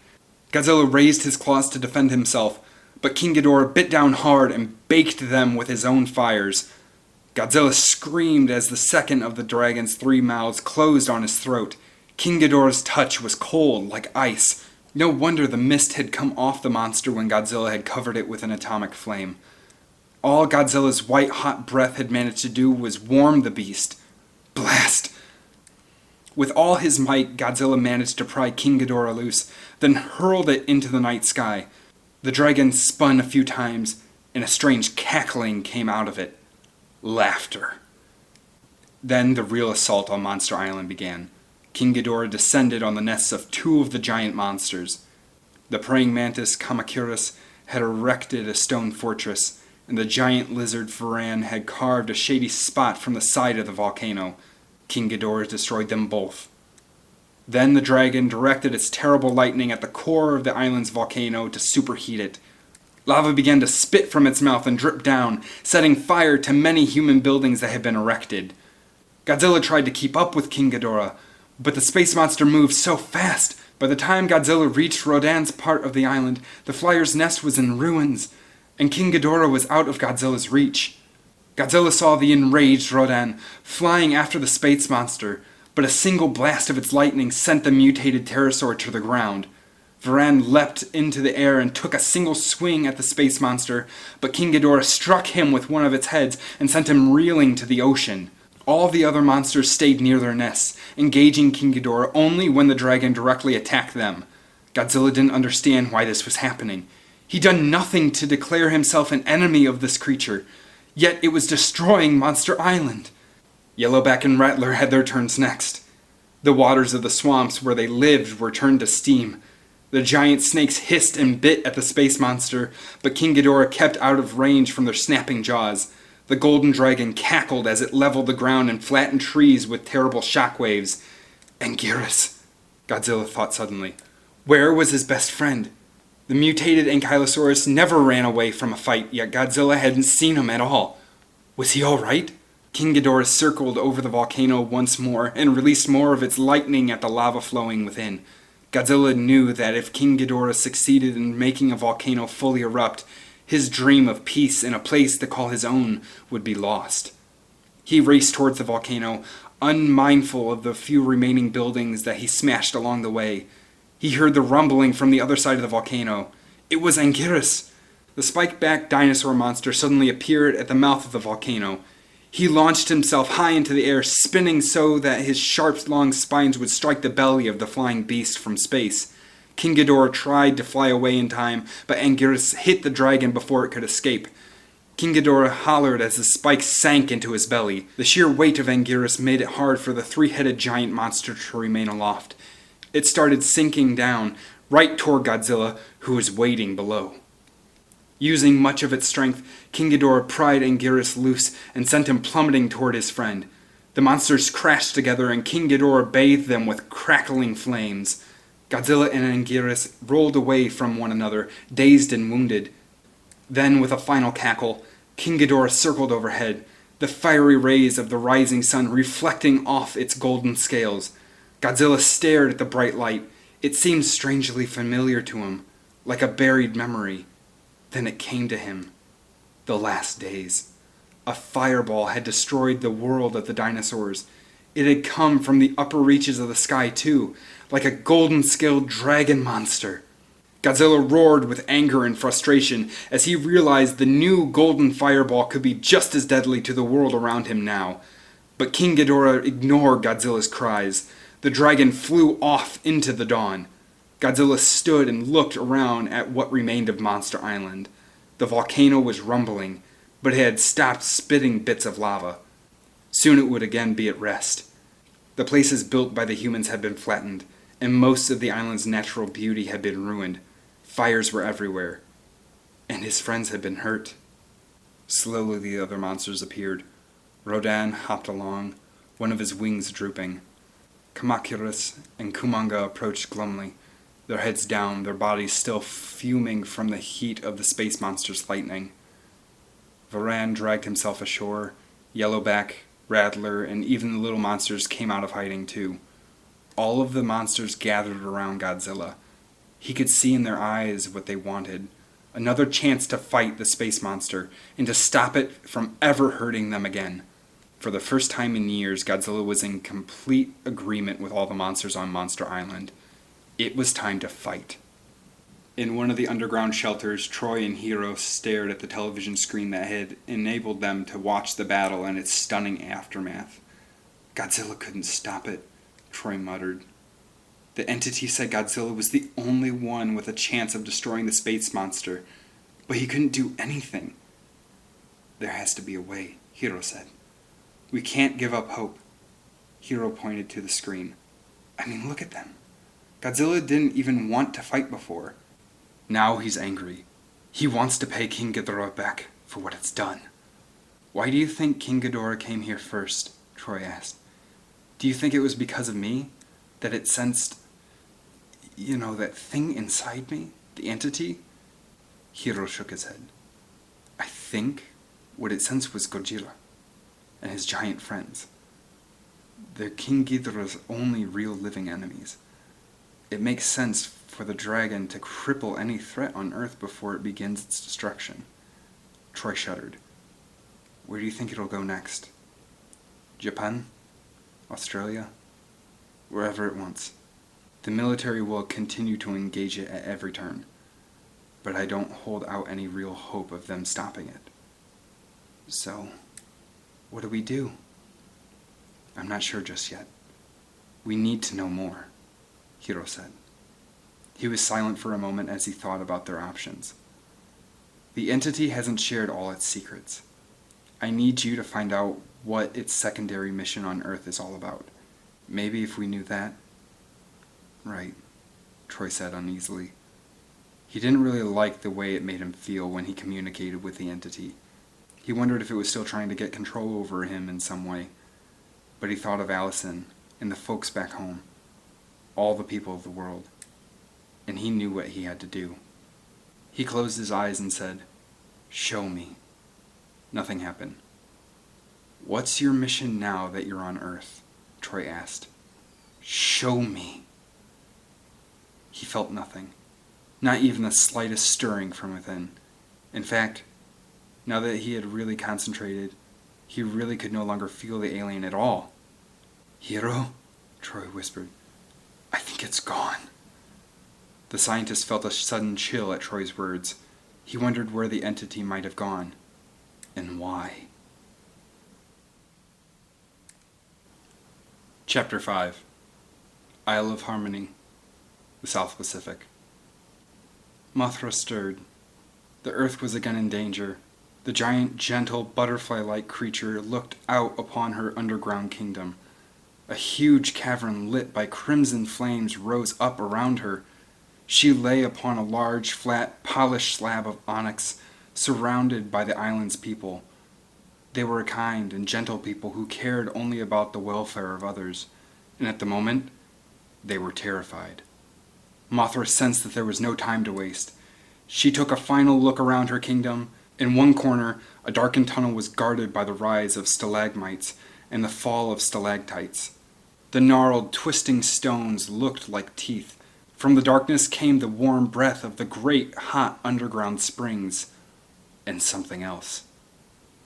Godzilla raised his claws to defend himself, but King Ghidorah bit down hard and baked them with his own fires. Godzilla screamed as the second of the dragon's 3 mouths closed on his throat. King Ghidorah's touch was cold, like ice. No wonder the mist had come off the monster when Godzilla had covered it with an atomic flame. All Godzilla's white-hot breath had managed to do was warm the beast. Blast! With all his might, Godzilla managed to pry King Ghidorah loose, then hurled it into the night sky. The dragon spun a few times, and a strange cackling came out of it. Laughter. Then the real assault on Monster Island began. King Ghidorah descended on the nests of two of the giant monsters. The praying mantis Kamacuras had erected a stone fortress, and the giant lizard Varan had carved a shady spot from the side of the volcano. King Ghidorah destroyed them both. Then the dragon directed its terrible lightning at the core of the island's volcano to superheat it. Lava began to spit from its mouth and drip down, setting fire to many human buildings that had been erected. Godzilla tried to keep up with King Ghidorah, but the space monster moved so fast. By the time Godzilla reached Rodan's part of the island, the flyer's nest was in ruins, and King Ghidorah was out of Godzilla's reach. Godzilla saw the enraged Rodan flying after the space monster, but a single blast of its lightning sent the mutated pterosaur to the ground. Varan leapt into the air and took a single swing at the space monster, but King Ghidorah struck him with one of its heads and sent him reeling to the ocean. All the other monsters stayed near their nests, engaging King Ghidorah only when the dragon directly attacked them. Godzilla didn't understand why this was happening. He'd done nothing to declare himself an enemy of this creature, yet it was destroying Monster Island. Yellowback and Rattler had their turns next. The waters of the swamps where they lived were turned to steam. The giant snakes hissed and bit at the space monster, but King Ghidorah kept out of range from their snapping jaws. The golden dragon cackled as it leveled the ground and flattened trees with terrible shockwaves. Anguirus, Godzilla thought suddenly. Where was his best friend? The mutated Ankylosaurus never ran away from a fight, yet Godzilla hadn't seen him at all. Was he all right? King Ghidorah circled over the volcano once more and released more of its lightning at the lava flowing within. Godzilla knew that if King Ghidorah succeeded in making a volcano fully erupt, his dream of peace and a place to call his own would be lost. He raced towards the volcano, unmindful of the few remaining buildings that he smashed along the way. He heard the rumbling from the other side of the volcano. It was Anguirus. The spike-backed dinosaur monster suddenly appeared at the mouth of the volcano. He launched himself high into the air, spinning so that his sharp, long spines would strike the belly of the flying beast from space. King Ghidorah tried to fly away in time, but Anguirus hit the dragon before it could escape. King Ghidorah hollered as the spikes sank into his belly. The sheer weight of Anguirus made it hard for the three-headed giant monster to remain aloft. It started sinking down, right toward Godzilla, who was waiting below. Using much of its strength, King Ghidorah pried Anguirus loose and sent him plummeting toward his friend. The monsters crashed together, and King Ghidorah bathed them with crackling flames. Godzilla and Anguirus rolled away from one another, dazed and wounded. Then, with a final cackle, King Ghidorah circled overhead, the fiery rays of the rising sun reflecting off its golden scales. Godzilla stared at the bright light. It seemed strangely familiar to him, like a buried memory. Then it came to him. The last days. A fireball had destroyed the world of the dinosaurs. It had come from the upper reaches of the sky too, like a golden-scaled dragon monster. Godzilla roared with anger and frustration as he realized the new golden fireball could be just as deadly to the world around him now. But King Ghidorah ignored Godzilla's cries. The dragon flew off into the dawn. Godzilla stood and looked around at what remained of Monster Island. The volcano was rumbling, but it had stopped spitting bits of lava. Soon it would again be at rest. The places built by the humans had been flattened, and most of the island's natural beauty had been ruined. Fires were everywhere, and his friends had been hurt. Slowly the other monsters appeared. Rodan hopped along, one of his wings drooping. Kamacuras and Kumonga approached glumly, their heads down, their bodies still fuming from the heat of the space monster's lightning. Varan dragged himself ashore. Yellowback, Rattler, and even the little monsters came out of hiding too. All of the monsters gathered around Godzilla. He could see in their eyes what they wanted. Another chance to fight the space monster, and to stop it from ever hurting them again. For the first time in years, Godzilla was in complete agreement with all the monsters on Monster Island. It was time to fight. In one of the underground shelters, Troy and Hiro stared at the television screen that had enabled them to watch the battle and its stunning aftermath. Godzilla couldn't stop it, Troy muttered. The entity said Godzilla was the only one with a chance of destroying the space monster, but he couldn't do anything. There has to be a way, Hiro said. We can't give up hope. Hiro pointed to the screen. I mean, look at them. Godzilla didn't even want to fight before. Now he's angry. He wants to pay King Ghidorah back for what it's done. Why do you think King Ghidorah came here first? Troy asked. Do you think it was because of me? That it sensed, that thing inside me? The entity? Hiro shook his head. I think what it sensed was Godzilla and his giant friends. They're King Ghidorah's only real living enemies. It makes sense for the dragon to cripple any threat on Earth before it begins its destruction. Troy shuddered. Where do you think it'll go next? Japan? Australia? Wherever it wants. The military will continue to engage it at every turn, but I don't hold out any real hope of them stopping it. So, what do we do? I'm not sure just yet. We need to know more, Hiro said. He was silent for a moment as he thought about their options. The entity hasn't shared all its secrets. I need you to find out what its secondary mission on Earth is all about. Maybe if we knew that. Right, Troy said uneasily. He didn't really like the way it made him feel when he communicated with the entity. He wondered if it was still trying to get control over him in some way. But he thought of Allison and the folks back home, all the people of the world, and he knew what he had to do. He closed his eyes and said, Show me. Nothing happened. What's your mission now that you're on Earth? Troy asked. Show me. He felt nothing, not even the slightest stirring from within. In fact, now that he had really concentrated, he really could no longer feel the alien at all. Hiro? Troy whispered. I think it's gone. The scientist felt a sudden chill at Troy's words. He wondered where the entity might have gone, and why. Chapter 5. Isle of Harmony, the South Pacific. Mothra stirred. The Earth was again in danger. The giant, gentle, butterfly-like creature looked out upon her underground kingdom. A huge cavern lit by crimson flames rose up around her. She lay upon a large, flat, polished slab of onyx, surrounded by the island's people. They were a kind and gentle people who cared only about the welfare of others, and at the moment, they were terrified. Mothra sensed that there was no time to waste. She took a final look around her kingdom. In one corner, a darkened tunnel was guarded by the rise of stalagmites and the fall of stalactites. The gnarled, twisting stones looked like teeth. From the darkness came the warm breath of the great, hot underground springs. And something else.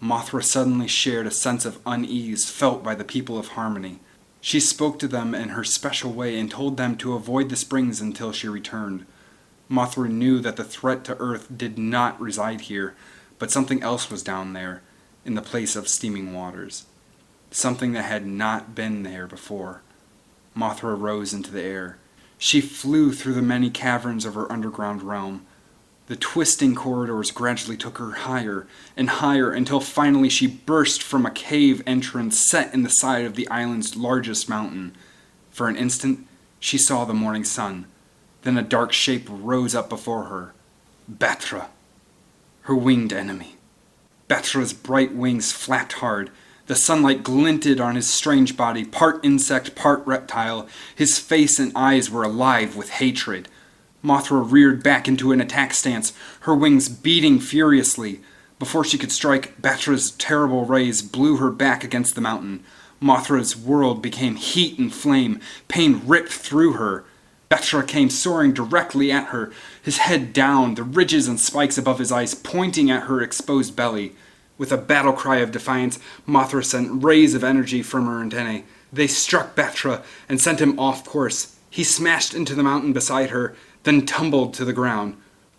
Mothra suddenly shared a sense of unease felt by the people of Harmony. She spoke to them in her special way and told them to avoid the springs until she returned. Mothra knew that the threat to Earth did not reside here, but something else was down there, in the place of steaming waters. Something that had not been there before. Mothra rose into the air. She flew through the many caverns of her underground realm. The twisting corridors gradually took her higher and higher until finally she burst from a cave entrance set in the side of the island's largest mountain. For an instant, she saw the morning sun. Then a dark shape rose up before her. Battra, her winged enemy. Batra's bright wings flapped hard. The sunlight glinted on his strange body, part insect, part reptile. His face and eyes were alive with hatred. Mothra reared back into an attack stance, her wings beating furiously. Before she could strike, Batra's terrible rays blew her back against the mountain. Mothra's world became heat and flame. Pain ripped through her. Batra came soaring directly at her, his head down, the ridges and spikes above his eyes pointing at her exposed belly. With a battle cry of defiance, Mothra sent rays of energy from her antennae. They struck Battra and sent him off course. He smashed into the mountain beside her, then tumbled to the ground.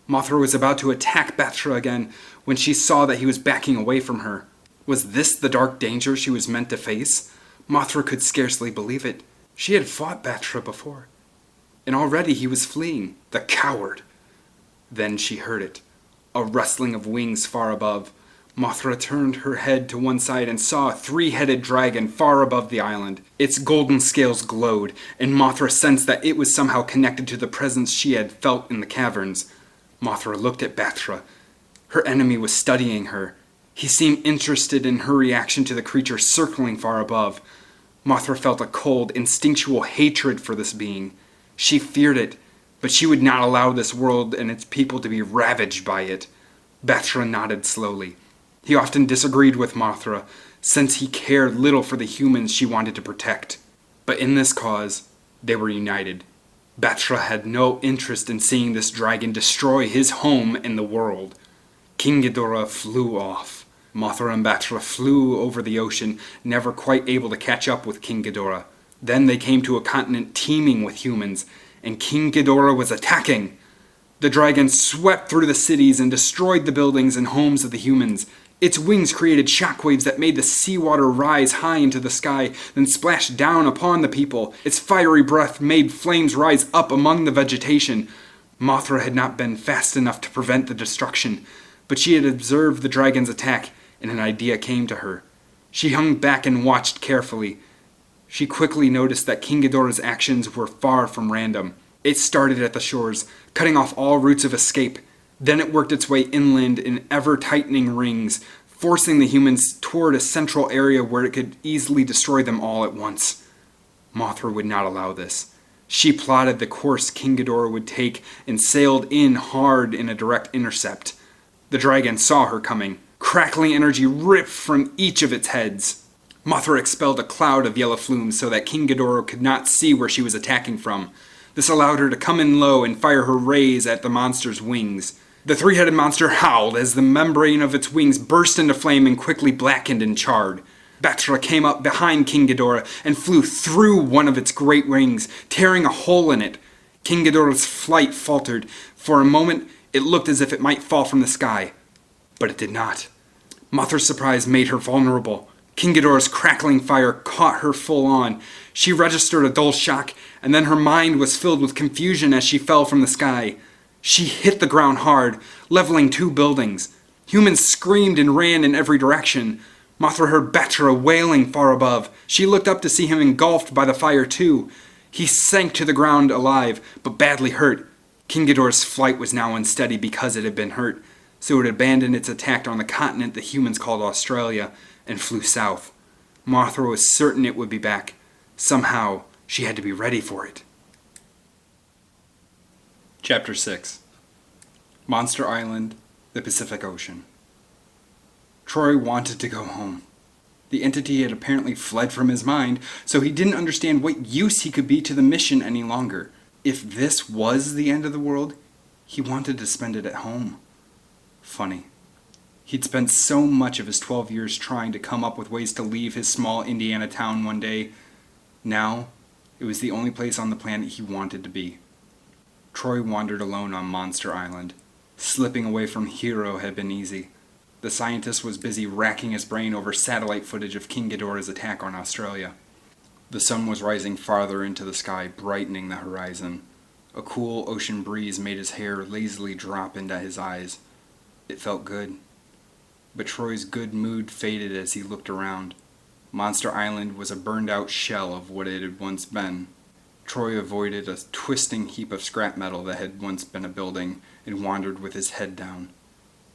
Mothra was about to attack Battra again when she saw that he was backing away from her. Was this the dark danger she was meant to face? Mothra could scarcely believe it. She had fought Battra before, and already he was fleeing. The coward! Then she heard it, a rustling of wings far above. Mothra turned her head to one side and saw a three-headed dragon far above the island. Its golden scales glowed, and Mothra sensed that it was somehow connected to the presence she had felt in the caverns. Mothra looked at Battra. Her enemy was studying her. He seemed interested in her reaction to the creature circling far above. Mothra felt a cold, instinctual hatred for this being. She feared it, but she would not allow this world and its people to be ravaged by it. Battra nodded slowly. He often disagreed with Mothra, since he cared little for the humans she wanted to protect. But in this cause, they were united. Battra had no interest in seeing this dragon destroy his home in the world. King Ghidorah flew off. Mothra and Batra flew over the ocean, never quite able to catch up with King Ghidorah. Then they came to a continent teeming with humans, and King Ghidorah was attacking. The dragon swept through the cities and destroyed the buildings and homes of the humans. Its wings created shockwaves that made the seawater rise high into the sky, then splash down upon the people. Its fiery breath made flames rise up among the vegetation. Mothra had not been fast enough to prevent the destruction, but she had observed the dragon's attack, and an idea came to her. She hung back and watched carefully. She quickly noticed that King Ghidorah's actions were far from random. It started at the shores, cutting off all routes of escape. Then it worked its way inland in ever-tightening rings, forcing the humans toward a central area where it could easily destroy them all at once. Mothra would not allow this. She plotted the course King Ghidorah would take and sailed in hard in a direct intercept. The dragon saw her coming. Crackling energy ripped from each of its heads. Mothra expelled a cloud of yellow flumes so that King Ghidorah could not see where she was attacking from. This allowed her to come in low and fire her rays at the monster's wings. The three-headed monster howled as the membrane of its wings burst into flame and quickly blackened and charred. Battra came up behind King Ghidorah and flew through one of its great wings, tearing a hole in it. King Ghidorah's flight faltered. For a moment, it looked as if it might fall from the sky, but it did not. Mothra's surprise made her vulnerable. King Ghidorah's crackling fire caught her full on. She registered a dull shock, and then her mind was filled with confusion as she fell from the sky. She hit the ground hard, leveling two buildings. Humans screamed and ran in every direction. Mothra heard Battra wailing far above. She looked up to see him engulfed by the fire too. He sank to the ground alive, but badly hurt. King Ghidorah's flight was now unsteady because it had been hurt, so it abandoned its attack on the continent the humans called Australia and flew south. Mothra was certain it would be back. Somehow, she had to be ready for it. Chapter 6. Monster Island, the Pacific Ocean. Troy wanted to go home. The entity had apparently fled from his mind, so he didn't understand what use he could be to the mission any longer. If this was the end of the world, he wanted to spend it at home. Funny. He'd spent so much of his 12 years trying to come up with ways to leave his small Indiana town one day. Now, it was the only place on the planet he wanted to be. Troy wandered alone on Monster Island. Slipping away from Hero had been easy. The scientist was busy racking his brain over satellite footage of King Ghidorah's attack on Australia. The sun was rising farther into the sky, brightening the horizon. A cool ocean breeze made his hair lazily drop into his eyes. It felt good. But Troy's good mood faded as he looked around. Monster Island was a burned-out shell of what it had once been. Troy avoided a twisting heap of scrap metal that had once been a building and wandered with his head down.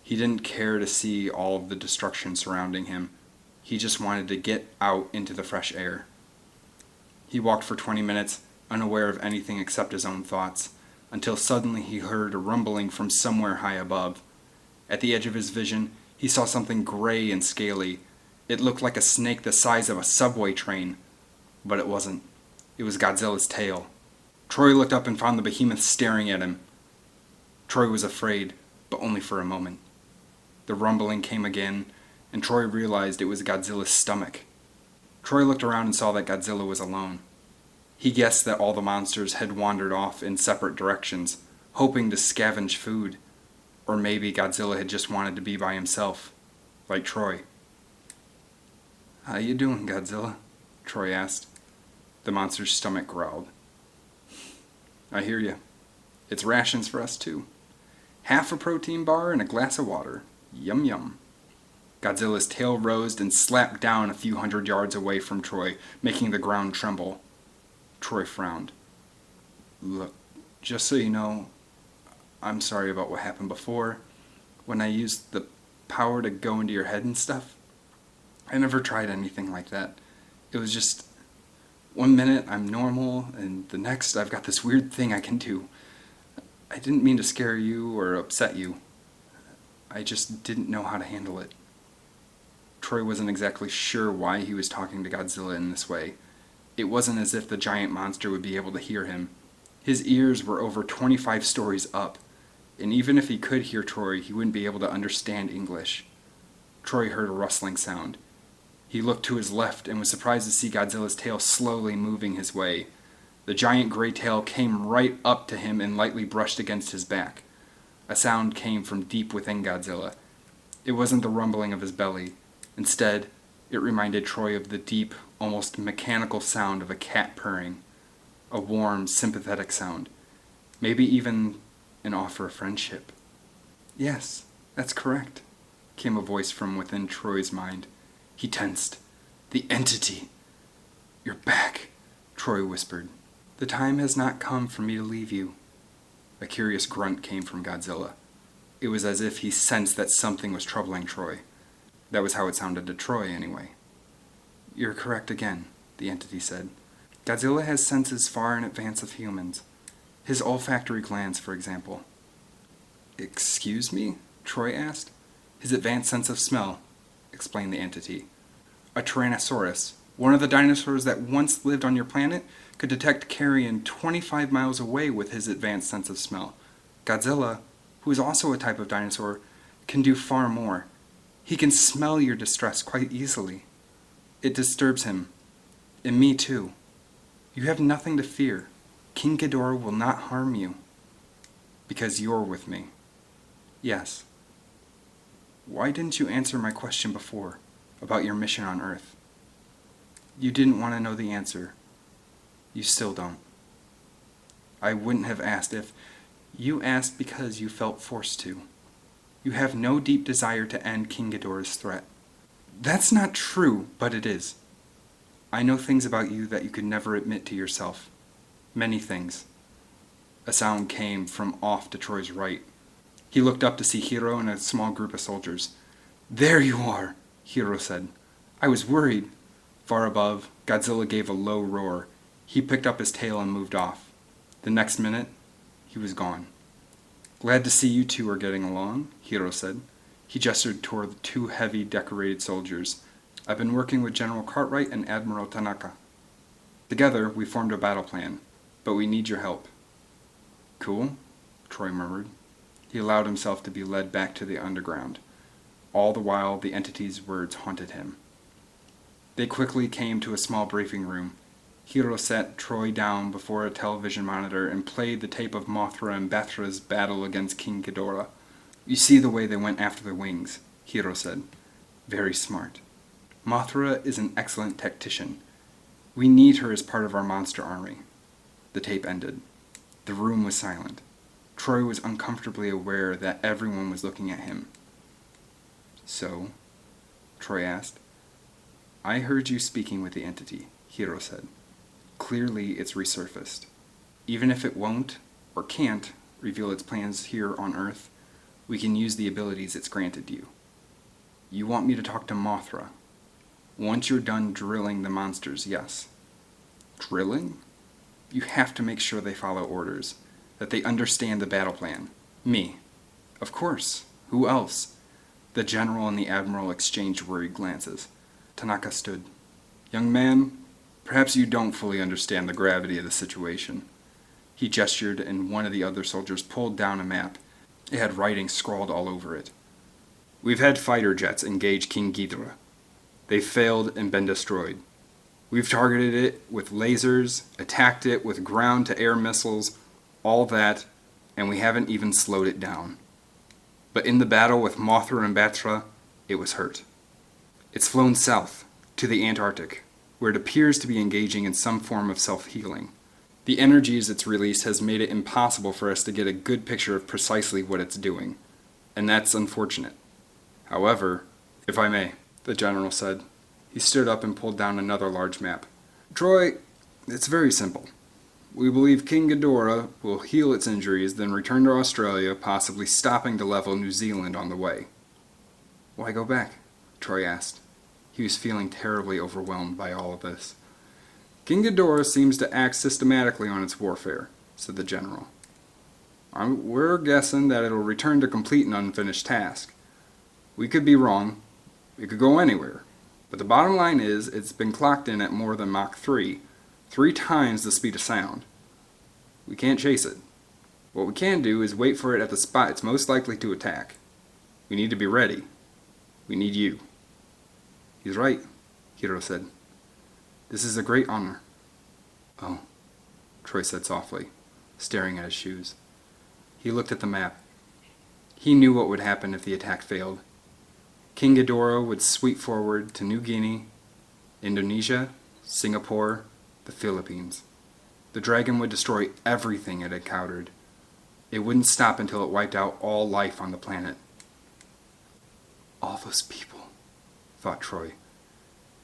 He didn't care to see all of the destruction surrounding him. He just wanted to get out into the fresh air. He walked for 20 minutes, unaware of anything except his own thoughts, until suddenly he heard a rumbling from somewhere high above. At the edge of his vision, he saw something gray and scaly. It looked like a snake the size of a subway train, but it wasn't. It was Godzilla's tail. Troy looked up and found the behemoth staring at him. Troy was afraid, but only for a moment. The rumbling came again, and Troy realized it was Godzilla's stomach. Troy looked around and saw that Godzilla was alone. He guessed that all the monsters had wandered off in separate directions, hoping to scavenge food. Or maybe Godzilla had just wanted to be by himself, like Troy. "How you doing, Godzilla?" Troy asked. The monster's stomach growled. "I hear you. It's rations for us too. Half a protein bar and a glass of water. Yum yum." Godzilla's tail rose and slapped down a few hundred yards away from Troy, making the ground tremble. Troy frowned. "Look, just so you know, I'm sorry about what happened before. When I used the power to go into your head and stuff, I never tried anything like that. It was just, one minute I'm normal, and the next I've got this weird thing I can do. I didn't mean to scare you or upset you. I just didn't know how to handle it." Troy wasn't exactly sure why he was talking to Godzilla in this way. It wasn't as if the giant monster would be able to hear him. His ears were over 25 stories up, and even if he could hear Troy, he wouldn't be able to understand English. Troy heard a rustling sound. He looked to his left and was surprised to see Godzilla's tail slowly moving his way. The giant gray tail came right up to him and lightly brushed against his back. A sound came from deep within Godzilla. It wasn't the rumbling of his belly. Instead, it reminded Troy of the deep, almost mechanical sound of a cat purring. A warm, sympathetic sound. Maybe even an offer of friendship. "Yes, that's correct," came a voice from within Troy's mind. He tensed. "The entity!" "You're back," Troy whispered. "The time has not come for me to leave you." A curious grunt came from Godzilla. It was as if he sensed that something was troubling Troy. That was how it sounded to Troy, anyway. "You're correct again," the entity said. "Godzilla has senses far in advance of humans. His olfactory glands, for example." "Excuse me?" Troy asked. "His advanced sense of smell," explained the entity. "A Tyrannosaurus, one of the dinosaurs that once lived on your planet, could detect carrion 25 miles away with his advanced sense of smell. Godzilla, who is also a type of dinosaur, can do far more. He can smell your distress quite easily. It disturbs him. And me too. You have nothing to fear. King Ghidorah will not harm you. Because you're with me." "Yes." "Why didn't you answer my question before, about your mission on Earth?" "You didn't want to know the answer. You still don't." "I wouldn't have asked if you asked because you felt forced to. You have no deep desire to end King Ghidorah's threat." "That's not true, but it is. I know things about you that you could never admit to yourself. Many things." A sound came from off to Troy's right. He looked up to see Hiro and a small group of soldiers. "There you are," Hiro said. "I was worried." Far above, Godzilla gave a low roar. He picked up his tail and moved off. The next minute, he was gone. "Glad to see you two are getting along," Hiro said. He gestured toward the two heavy, decorated soldiers. "I've been working with General Cartwright and Admiral Tanaka. Together, we formed a battle plan, but we need your help." "Cool," Troy murmured. He allowed himself to be led back to the underground. All the while, the entity's words haunted him. They quickly came to a small briefing room. Hiro sat Troy down before a television monitor and played the tape of Mothra and Batra's battle against King Ghidorah. "You see the way they went after the wings," Hiro said. "Very smart. Mothra is an excellent tactician. We need her as part of our monster army." The tape ended. The room was silent. Troy was uncomfortably aware that everyone was looking at him. "So?" Troy asked. "I heard you speaking with the entity," Hiro said. "Clearly it's resurfaced. Even if it won't, or can't, reveal its plans here on Earth, we can use the abilities it's granted you. You want me to talk to Mothra. Once you're done drilling the monsters, yes." "Drilling?" "You have to make sure they follow orders, that they understand the battle plan. Me." "Of course. Who else?" The general and the admiral exchanged worried glances. Tanaka stood. "Young man, perhaps you don't fully understand the gravity of the situation." He gestured, and one of the other soldiers pulled down a map. It had writing scrawled all over it. We've had fighter jets engage King Ghidorah. They've failed and been destroyed. We've targeted it with lasers, attacked it with ground-to-air missiles, all that, and we haven't even slowed it down. But in the battle with Mothra and Batra, it was hurt. It's flown south, to the Antarctic, where it appears to be engaging in some form of self-healing. The energies it's released has made it impossible for us to get a good picture of precisely what it's doing, and that's unfortunate. However, if I may, the general said. He stood up and pulled down another large map. Troy, it's very simple. We believe King Ghidorah will heal its injuries, then return to Australia, possibly stopping to level New Zealand on the way. Why go back? Troy asked. He was feeling terribly overwhelmed by all of this. King Ghidorah seems to act systematically on its warfare, said the general. We're guessing that it'll return to complete an unfinished task. We could be wrong. It could go anywhere. But the bottom line is, it's been clocked in at more than Mach 3, 3 times the speed of sound. We can't chase it. What we can do is wait for it at the spot it's most likely to attack. We need to be ready. We need you. He's right, Hiro said. This is a great honor. Oh, Troy said softly, staring at his shoes. He looked at the map. He knew what would happen if the attack failed. King Ghidorah would sweep forward to New Guinea, Indonesia, Singapore, the Philippines. The dragon would destroy everything it encountered. It wouldn't stop until it wiped out all life on the planet. All those people, thought Troy,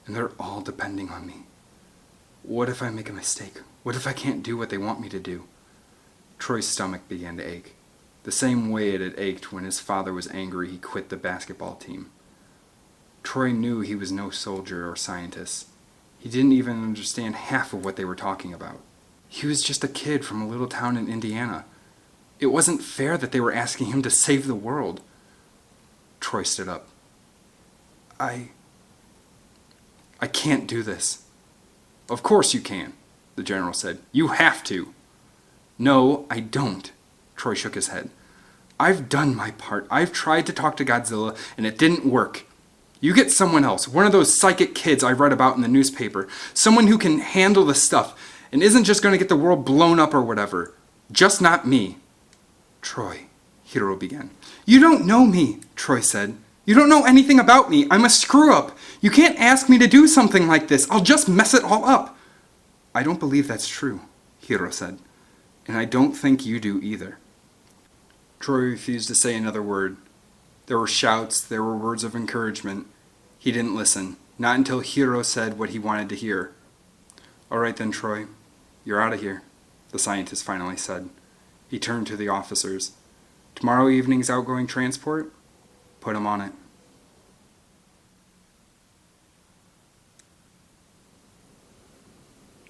and they're all depending on me. What if I make a mistake? What if I can't do what they want me to do? Troy's stomach began to ache, the same way it had ached when his father was angry he quit the basketball team. Troy knew he was no soldier or scientist. He didn't even understand half of what they were talking about. He was just a kid from a little town in Indiana. It wasn't fair that they were asking him to save the world. Troy stood up. I can't do this. Of course you can, the general said. You have to. No, I don't. Troy shook his head. I've done my part. I've tried to talk to Godzilla, and it didn't work. You get someone else, one of those psychic kids I read about in the newspaper, someone who can handle the stuff, and isn't just going to get the world blown up or whatever. Just not me. Troy, Hiro began. You don't know me, Troy said. You don't know anything about me. I'm a screw-up. You can't ask me to do something like this. I'll just mess it all up. I don't believe that's true, Hiro said. And I don't think you do either. Troy refused to say another word. There were shouts, there were words of encouragement. He didn't listen, not until Hiro said what he wanted to hear. All right then, Troy. You're out of here, the scientist finally said. He turned to the officers. Tomorrow evening's outgoing transport? Put him on it.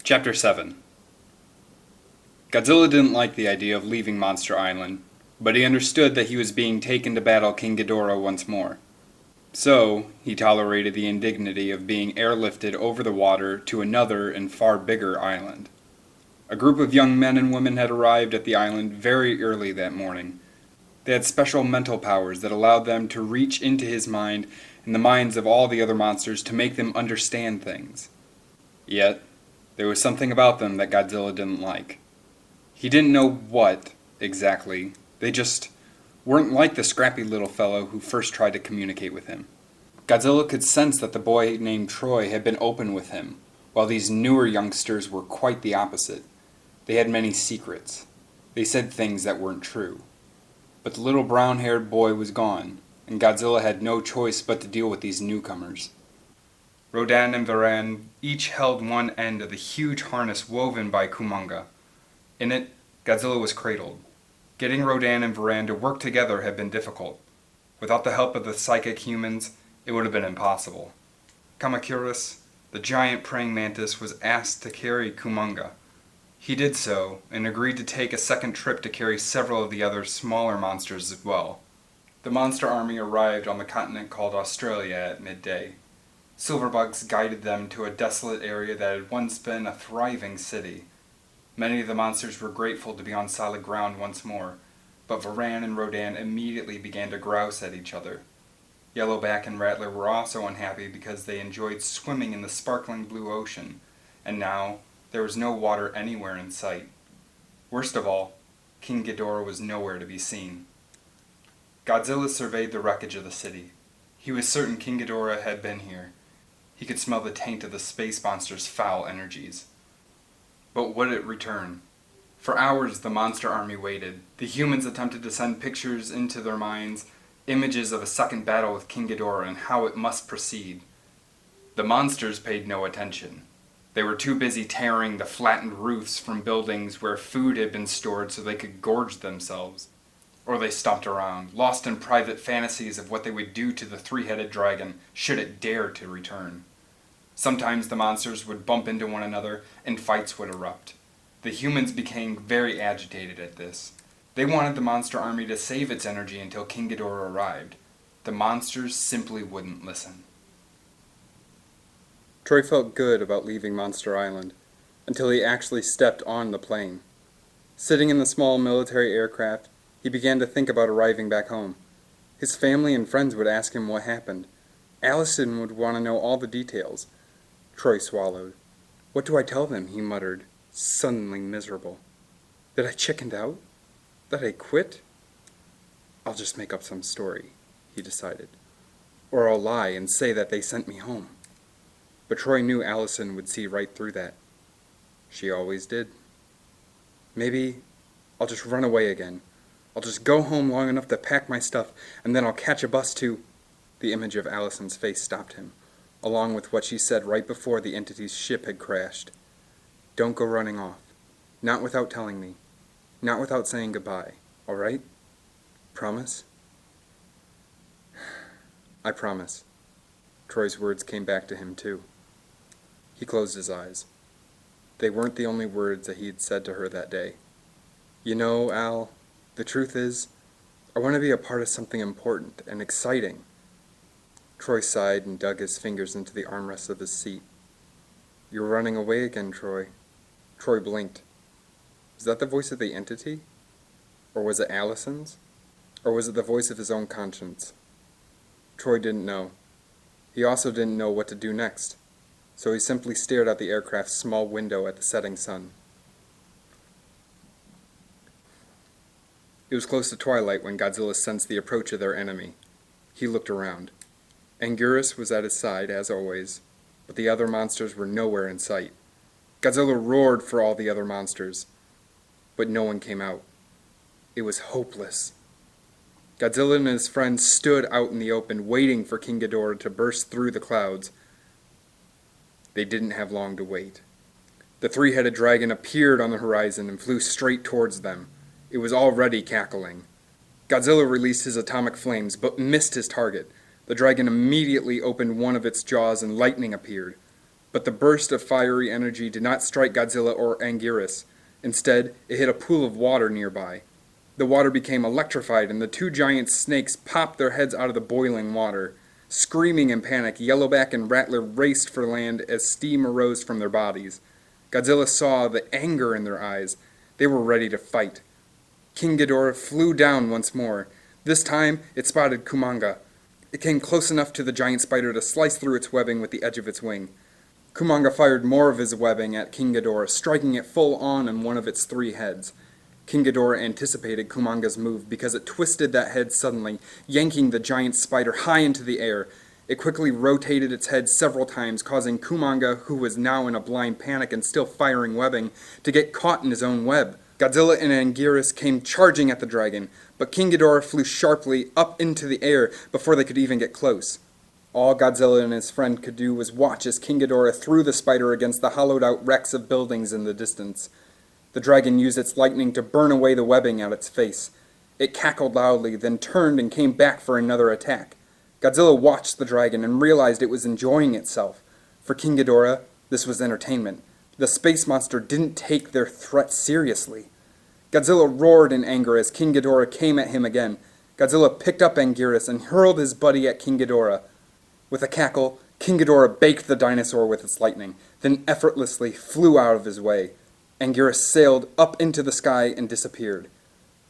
Chapter 7. Godzilla didn't like the idea of leaving Monster Island, but he understood that he was being taken to battle King Ghidorah once more. So, he tolerated the indignity of being airlifted over the water to another and far bigger island. A group of young men and women had arrived at the island very early that morning. They had special mental powers that allowed them to reach into his mind and the minds of all the other monsters to make them understand things. Yet, there was something about them that Godzilla didn't like. He didn't know what, exactly. They just weren't like the scrappy little fellow who first tried to communicate with him. Godzilla could sense that the boy named Troy had been open with him, while these newer youngsters were quite the opposite. They had many secrets. They said things that weren't true. But the little brown-haired boy was gone, and Godzilla had no choice but to deal with these newcomers. Rodan and Varan each held one end of the huge harness woven by Kumonga. In it, Godzilla was cradled. Getting Rodan and Varan to work together had been difficult. Without the help of the psychic humans, it would have been impossible. Kamacuras, the giant praying mantis, was asked to carry Kumonga. He did so, and agreed to take a second trip to carry several of the other smaller monsters as well. The monster army arrived on the continent called Australia at midday. Silverbugs guided them to a desolate area that had once been a thriving city. Many of the monsters were grateful to be on solid ground once more, but Varan and Rodan immediately began to grouse at each other. Yellowback and Rattler were also unhappy because they enjoyed swimming in the sparkling blue ocean, and now there was no water anywhere in sight. Worst of all, King Ghidorah was nowhere to be seen. Godzilla surveyed the wreckage of the city. He was certain King Ghidorah had been here. He could smell the taint of the space monster's foul energies. But would it return? For hours the monster army waited. The humans attempted to send pictures into their minds, images of a second battle with King Ghidorah and how it must proceed. The monsters paid no attention. They were too busy tearing the flattened roofs from buildings where food had been stored so they could gorge themselves. Or they stomped around, lost in private fantasies of what they would do to the three-headed dragon should it dare to return. Sometimes the monsters would bump into one another and fights would erupt. The humans became very agitated at this. They wanted the monster army to save its energy until King Ghidorah arrived. The monsters simply wouldn't listen. Troy felt good about leaving Monster Island, until he actually stepped on the plane. Sitting in the small military aircraft, he began to think about arriving back home. His family and friends would ask him what happened. Allison would want to know all the details. Troy swallowed. "What do I tell them?" he muttered, suddenly miserable. "That I chickened out? That I quit? I'll just make up some story," he decided. "Or I'll lie and say that they sent me home." But Troy knew Allison would see right through that. She always did. "Maybe I'll just run away again. I'll just go home long enough to pack my stuff, and then I'll catch a bus to—" The image of Allison's face stopped him, along with what she said right before the entity's ship had crashed. "Don't go running off. Not without telling me. Not without saying goodbye. All right? Promise?" "I promise." Troy's words came back to him, too. He closed his eyes. They weren't the only words that he had said to her that day. "You know, Al, the truth is, I want to be a part of something important and exciting." Troy sighed and dug his fingers into the armrests of his seat. "You're running away again, Troy." Troy blinked. Was that the voice of the entity? Or was it Allison's? Or was it the voice of his own conscience? Troy didn't know. He also didn't know what to do next, so he simply stared out the aircraft's small window at the setting sun. It was close to twilight when Godzilla sensed the approach of their enemy. He looked around. Anguirus was at his side, as always, but the other monsters were nowhere in sight. Godzilla roared for all the other monsters, but no one came out. It was hopeless. Godzilla and his friends stood out in the open, waiting for King Ghidorah to burst through the clouds. They didn't have long to wait. The three-headed dragon appeared on the horizon and flew straight towards them. It was already cackling. Godzilla released his atomic flames, but missed his target. The dragon immediately opened one of its jaws and lightning appeared. But the burst of fiery energy did not strike Godzilla or Anguirus. Instead, it hit a pool of water nearby. The water became electrified, and the two giant snakes popped their heads out of the boiling water. Screaming in panic, Yellowback and Rattler raced for land as steam arose from their bodies. Godzilla saw the anger in their eyes. They were ready to fight. King Ghidorah flew down once more. This time, it spotted Kumonga. It came close enough to the giant spider to slice through its webbing with the edge of its wing. Kumonga fired more of his webbing at King Ghidorah, striking it full on one of its three heads. King Ghidorah anticipated Kumonga's move because it twisted that head suddenly, yanking the giant spider high into the air. It quickly rotated its head several times, causing Kumonga, who was now in a blind panic and still firing webbing, to get caught in his own web. Godzilla and Anguirus came charging at the dragon, but King Ghidorah flew sharply up into the air before they could even get close. All Godzilla and his friend could do was watch as King Ghidorah threw the spider against the hollowed-out wrecks of buildings in the distance. The dragon used its lightning to burn away the webbing at its face. It cackled loudly, then turned and came back for another attack. Godzilla watched the dragon and realized it was enjoying itself. For King Ghidorah, this was entertainment. The space monster didn't take their threat seriously. Godzilla roared in anger as King Ghidorah came at him again. Godzilla picked up Anguirus and hurled his buddy at King Ghidorah. With a cackle, King Ghidorah baked the dinosaur with its lightning, then effortlessly flew out of his way. Anguirus sailed up into the sky and disappeared.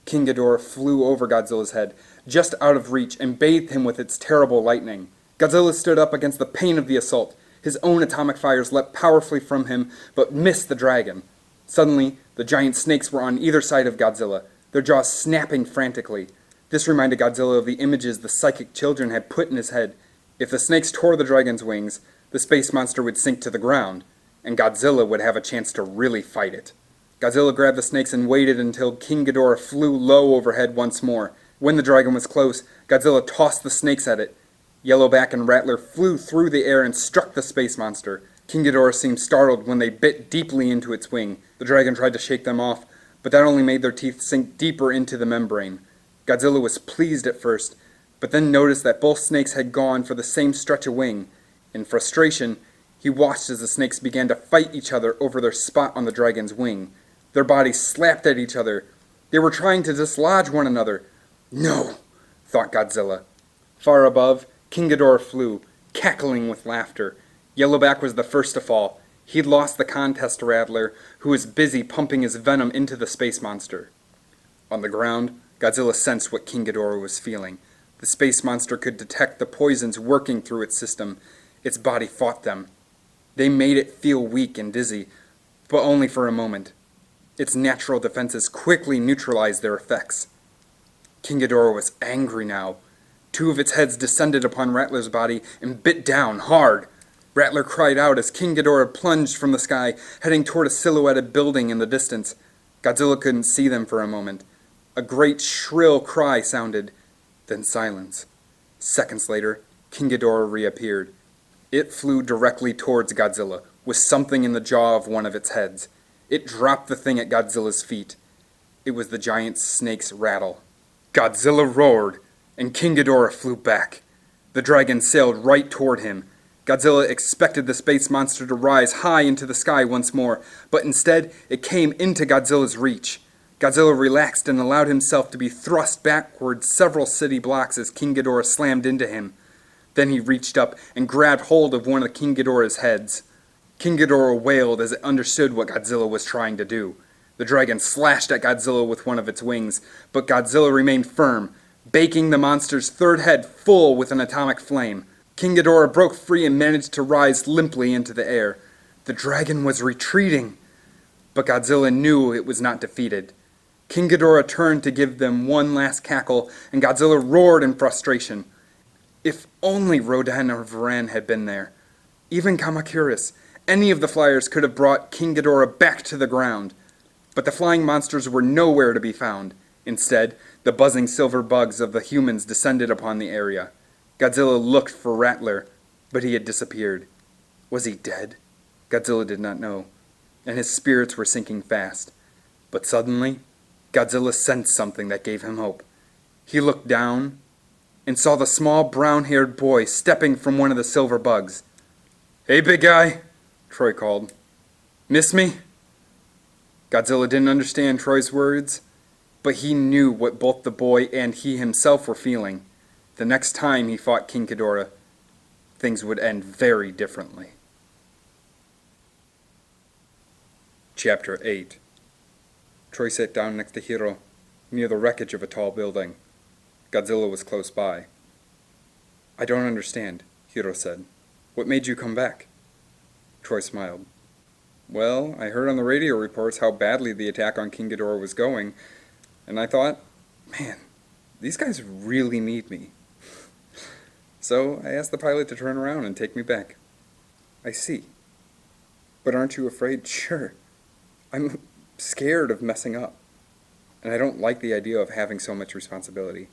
King Ghidorah flew over Godzilla's head, just out of reach, and bathed him with its terrible lightning. Godzilla stood up against the pain of the assault. His own atomic fires leapt powerfully from him, but missed the dragon. Suddenly, the giant snakes were on either side of Godzilla, their jaws snapping frantically. This reminded Godzilla of the images the psychic children had put in his head. If the snakes tore the dragon's wings, the space monster would sink to the ground, and Godzilla would have a chance to really fight it. Godzilla grabbed the snakes and waited until King Ghidorah flew low overhead once more. When the dragon was close, Godzilla tossed the snakes at it. Yellowback and Rattler flew through the air and struck the space monster. King Ghidorah seemed startled when they bit deeply into its wing. The dragon tried to shake them off, but that only made their teeth sink deeper into the membrane. Godzilla was pleased at first, but then noticed that both snakes had gone for the same stretch of wing. In frustration, he watched as the snakes began to fight each other over their spot on the dragon's wing. Their bodies slapped at each other. They were trying to dislodge one another. No, thought Godzilla. Far above, King Ghidorah flew, cackling with laughter. Yellowback was the first to fall. He'd lost the contest to Rattler, who was busy pumping his venom into the space monster. On the ground, Godzilla sensed what King Ghidorah was feeling. The space monster could detect the poisons working through its system. Its body fought them. They made it feel weak and dizzy, but only for a moment. Its natural defenses quickly neutralized their effects. King Ghidorah was angry now. Two of its heads descended upon Rattler's body and bit down hard. Rattler cried out as King Ghidorah plunged from the sky, heading toward a silhouetted building in the distance. Godzilla couldn't see them for a moment. A great shrill cry sounded, then silence. Seconds later, King Ghidorah reappeared. It flew directly towards Godzilla, with something in the jaw of one of its heads. It dropped the thing at Godzilla's feet. It was the giant snake's rattle. Godzilla roared, and King Ghidorah flew back. The dragon sailed right toward him. Godzilla expected the space monster to rise high into the sky once more, but instead it came into Godzilla's reach. Godzilla relaxed and allowed himself to be thrust backward several city blocks as King Ghidorah slammed into him. Then he reached up and grabbed hold of one of King Ghidorah's heads. King Ghidorah wailed as it understood what Godzilla was trying to do. The dragon slashed at Godzilla with one of its wings, but Godzilla remained firm, baking the monster's third head full with an atomic flame. King Ghidorah broke free and managed to rise limply into the air. The dragon was retreating, but Godzilla knew it was not defeated. King Ghidorah turned to give them one last cackle, and Godzilla roared in frustration. If only Rodan or Varan had been there. Even Kamacuras. Any of the flyers could have brought King Ghidorah back to the ground. But the flying monsters were nowhere to be found. Instead, the buzzing silver bugs of the humans descended upon the area. Godzilla looked for Rattler, but he had disappeared. Was he dead? Godzilla did not know, and his spirits were sinking fast. But suddenly, Godzilla sensed something that gave him hope. He looked down and saw the small brown-haired boy stepping from one of the silver bugs. "Hey, big guy," Troy called. "Miss me?" Godzilla didn't understand Troy's words, but he knew what both the boy and he himself were feeling. The next time he fought King Ghidorah, things would end very differently. Chapter 8. Troy sat down next to Hiro, near the wreckage of a tall building. Godzilla was close by. "I don't understand," Hiro said. "What made you come back?" Troy smiled. "Well, I heard on the radio reports how badly the attack on King Ghidorah was going, and I thought, man, these guys really need me. So I asked the pilot to turn around and take me back." "I see. But aren't you afraid?" "Sure. I'm scared of messing up. And I don't like the idea of having so much responsibility.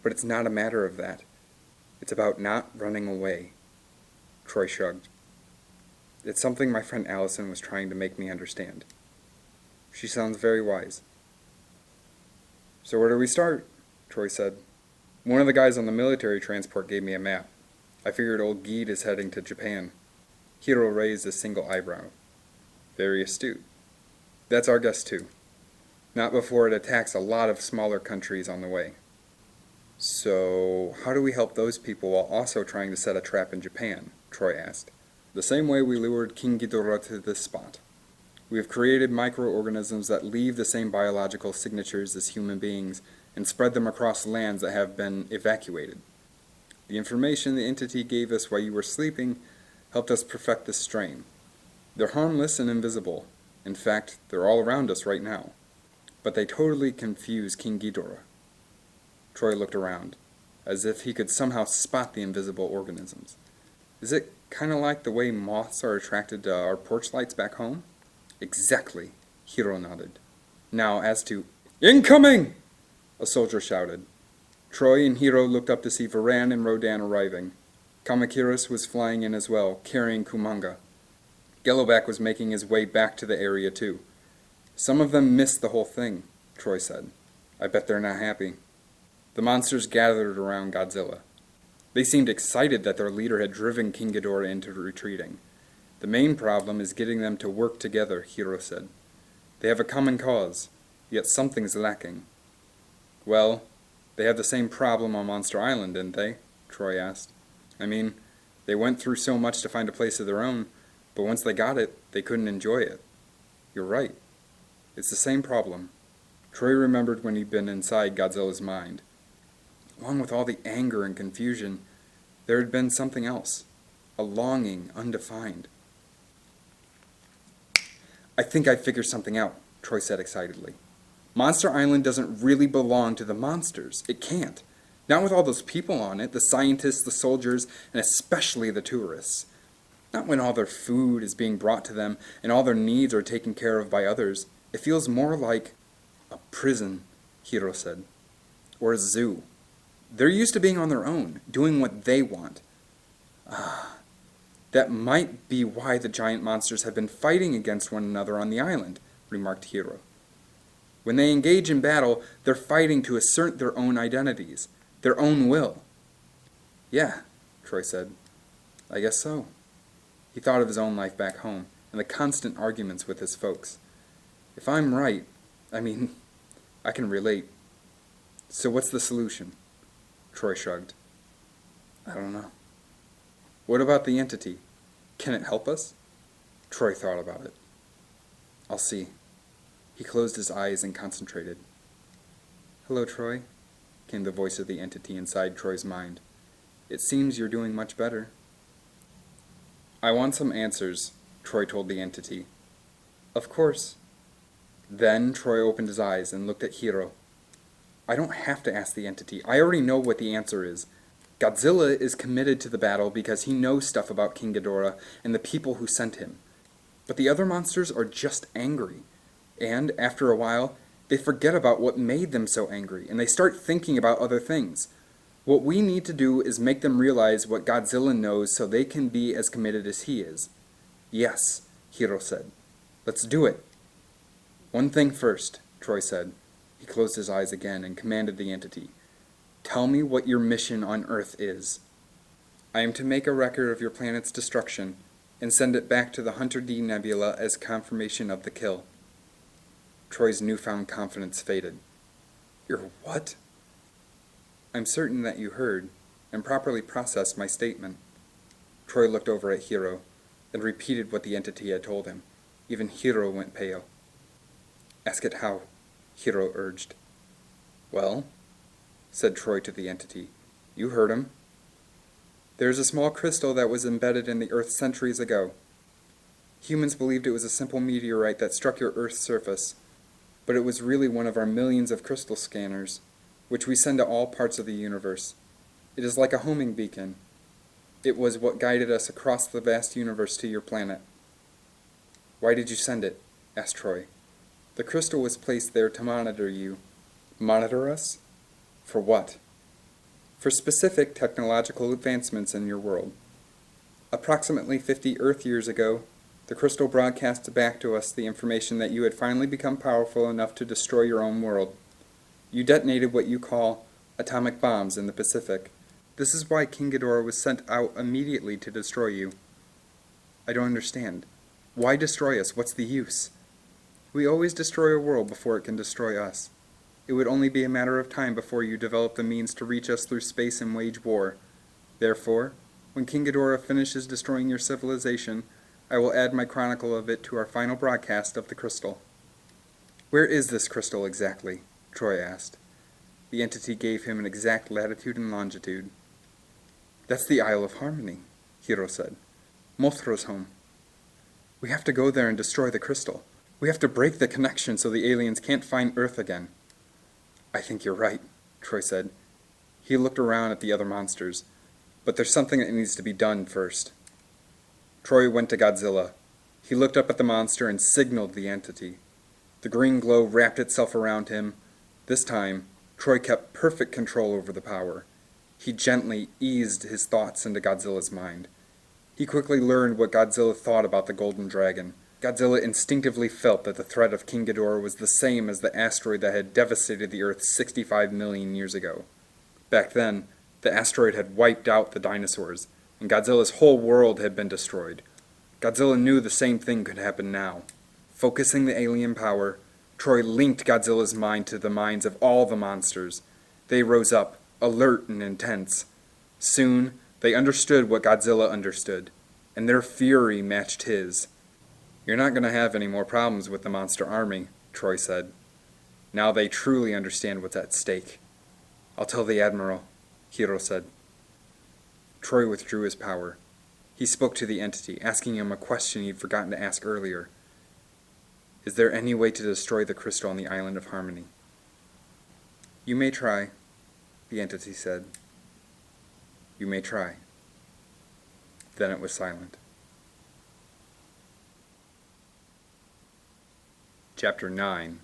But it's not a matter of that. It's about not running away." Troy shrugged. "It's something my friend Allison was trying to make me understand. She sounds very wise." "So where do we start?" Troy said. "One of the guys on the military transport gave me a map. I figured old Geed is heading to Japan." Hiro raised a single eyebrow. "Very astute. That's our guess too. Not before it attacks a lot of smaller countries on the way." "So how do we help those people while also trying to set a trap in Japan?" Troy asked. "The same way we lured King Ghidorah to this spot. We have created microorganisms that leave the same biological signatures as human beings and spread them across lands that have been evacuated. The information the entity gave us while you were sleeping helped us perfect this strain. They're harmless and invisible. In fact, they're all around us right now. But they totally confuse King Ghidorah. Troy looked around, as if he could somehow spot the invisible organisms. Is it kind of like the way moths are attracted to our porch lights back home? Exactly, Hiro nodded. Now, as to... Incoming! A soldier shouted. Troy and Hiro looked up to see Varan and Rodan arriving. Kamacuras was flying in as well, carrying Kumonga. Yellowback was making his way back to the area too. Some of them missed the whole thing, Troy said. I bet they're not happy. The monsters gathered around Godzilla. They seemed excited that their leader had driven King Ghidorah into retreating. The main problem is getting them to work together, Hiro said. They have a common cause, yet something's lacking. Well, they have the same problem on Monster Island, didn't they? Troy asked. I mean, they went through so much to find a place of their own, but once they got it, they couldn't enjoy it. You're right. It's the same problem. Troy remembered when he'd been inside Godzilla's mind. Along with all the anger and confusion, there had been something else. A longing, undefined. I think I figured something out, Troy said excitedly. Monster Island doesn't really belong to the monsters. It can't. Not with all those people on it, the scientists, the soldiers, and especially the tourists. Not when all their food is being brought to them and all their needs are taken care of by others. It feels more like a prison, Hiro said. Or a zoo. They're used to being on their own, doing what they want. That might be why the giant monsters have been fighting against one another on the island, remarked Hiro. When they engage in battle, they're fighting to assert their own identities, their own will. Yeah, Troy said. I guess so. He thought of his own life back home, and the constant arguments with his folks. If I'm right, I can relate. So what's the solution? Troy shrugged. I don't know. What about the entity? Can it help us? Troy thought about it. I'll see. He closed his eyes and concentrated. Hello, Troy, came the voice of the entity inside Troy's mind. It seems you're doing much better. I want some answers, Troy told the entity. Of course. Then Troy opened his eyes and looked at Hiro. I don't have to ask the entity. I already know what the answer is. Godzilla is committed to the battle because he knows stuff about King Ghidorah and the people who sent him. But the other monsters are just angry. And, after a while, they forget about what made them so angry, and they start thinking about other things. What we need to do is make them realize what Godzilla knows so they can be as committed as he is. Yes, Hiro said. Let's do it. One thing first, Troy said. He closed his eyes again and commanded the entity. Tell me what your mission on Earth is. I am to make a record of your planet's destruction and send it back to the Hunter D Nebula as confirmation of the kill. Troy's newfound confidence faded. Your what? I'm certain that you heard and properly processed my statement. Troy looked over at Hiro, then repeated what the entity had told him. Even Hiro went pale. Ask it how, Hiro urged. Well, said Troy to the entity, you heard him. There's a small crystal that was embedded in the Earth centuries ago. Humans believed it was a simple meteorite that struck your Earth's surface, but it was really one of our millions of crystal scanners, which we send to all parts of the universe. It is like a homing beacon. It was what guided us across the vast universe to your planet. Why did you send it? Asked Troy. The crystal was placed there to monitor you. Monitor us? For what? For specific technological advancements in your world. Approximately 50 Earth years ago, the crystal broadcast back to us the information that you had finally become powerful enough to destroy your own world. You detonated what you call atomic bombs in the Pacific. This is why King Ghidorah was sent out immediately to destroy you. I don't understand. Why destroy us? What's the use? We always destroy a world before it can destroy us. It would only be a matter of time before you develop the means to reach us through space and wage war. Therefore, when King Ghidorah finishes destroying your civilization, I will add my chronicle of it to our final broadcast of the crystal. Where is this crystal exactly? Troy asked. The entity gave him an exact latitude and longitude. That's the Isle of Harmony, Hiro said. Mothra's home. We have to go there and destroy the crystal. We have to break the connection so the aliens can't find Earth again. I think you're right, Troy said. He looked around at the other monsters. But there's something that needs to be done first. Troy went to Godzilla. He looked up at the monster and signaled the entity. The green glow wrapped itself around him. This time, Troy kept perfect control over the power. He gently eased his thoughts into Godzilla's mind. He quickly learned what Godzilla thought about the Golden Dragon. Godzilla instinctively felt that the threat of King Ghidorah was the same as the asteroid that had devastated the Earth 65 million years ago. Back then, the asteroid had wiped out the dinosaurs, and Godzilla's whole world had been destroyed. Godzilla knew the same thing could happen now. Focusing the alien power, Troy linked Godzilla's mind to the minds of all the monsters. They rose up, alert and intense. Soon, they understood what Godzilla understood, and their fury matched his. You're not going to have any more problems with the monster army, Troy said. Now they truly understand what's at stake. I'll tell the Admiral, Hiro said. Troy withdrew his power. He spoke to the entity, asking him a question he'd forgotten to ask earlier. Is there any way to destroy the crystal on the Island of Harmony? You may try, the entity said. You may try. Then it was silent. Chapter 9.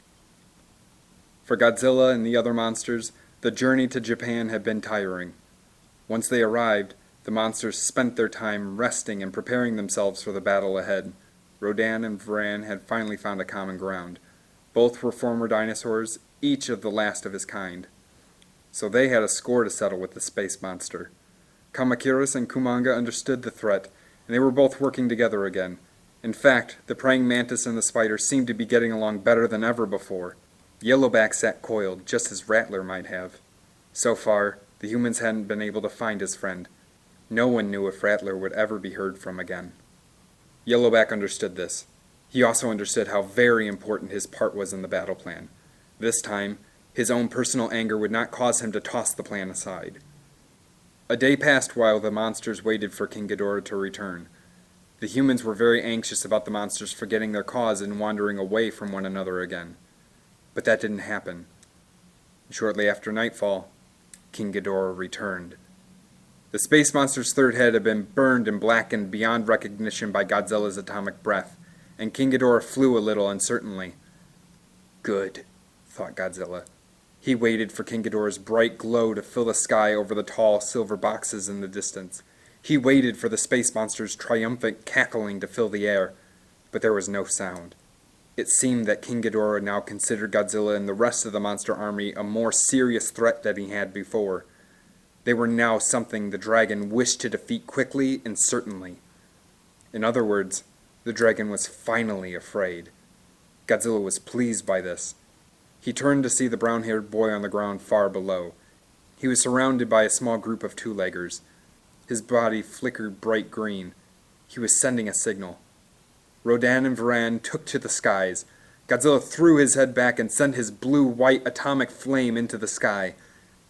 For Godzilla and the other monsters, the journey to Japan had been tiring. Once they arrived, the monsters spent their time resting and preparing themselves for the battle ahead. Rodan and Varan had finally found a common ground. Both were former dinosaurs, each of the last of his kind. So they had a score to settle with the space monster. Kamacuras and Kumonga understood the threat, and they were both working together again. In fact, the praying mantis and the spider seemed to be getting along better than ever before. Yellowback sat coiled, just as Rattler might have. So far, the humans hadn't been able to find his friend. No one knew if Rattler would ever be heard from again. Yellowback understood this. He also understood how very important his part was in the battle plan. This time, his own personal anger would not cause him to toss the plan aside. A day passed while the monsters waited for King Ghidorah to return. The humans were very anxious about the monsters forgetting their cause and wandering away from one another again. But that didn't happen. Shortly after nightfall, King Ghidorah returned. The space monster's third head had been burned and blackened beyond recognition by Godzilla's atomic breath, and King Ghidorah flew a little uncertainly. Good, thought Godzilla. He waited for King Ghidorah's bright glow to fill the sky over the tall silver boxes in the distance. He waited for the space monster's triumphant cackling to fill the air, but there was no sound. It seemed that King Ghidorah now considered Godzilla and the rest of the monster army a more serious threat than he had before. They were now something the dragon wished to defeat quickly and certainly. In other words, the dragon was finally afraid. Godzilla was pleased by this. He turned to see the brown-haired boy on the ground far below. He was surrounded by a small group of two-leggers. His body flickered bright green. He was sending a signal. Rodan and Varan took to the skies. Godzilla threw his head back and sent his blue-white atomic flame into the sky.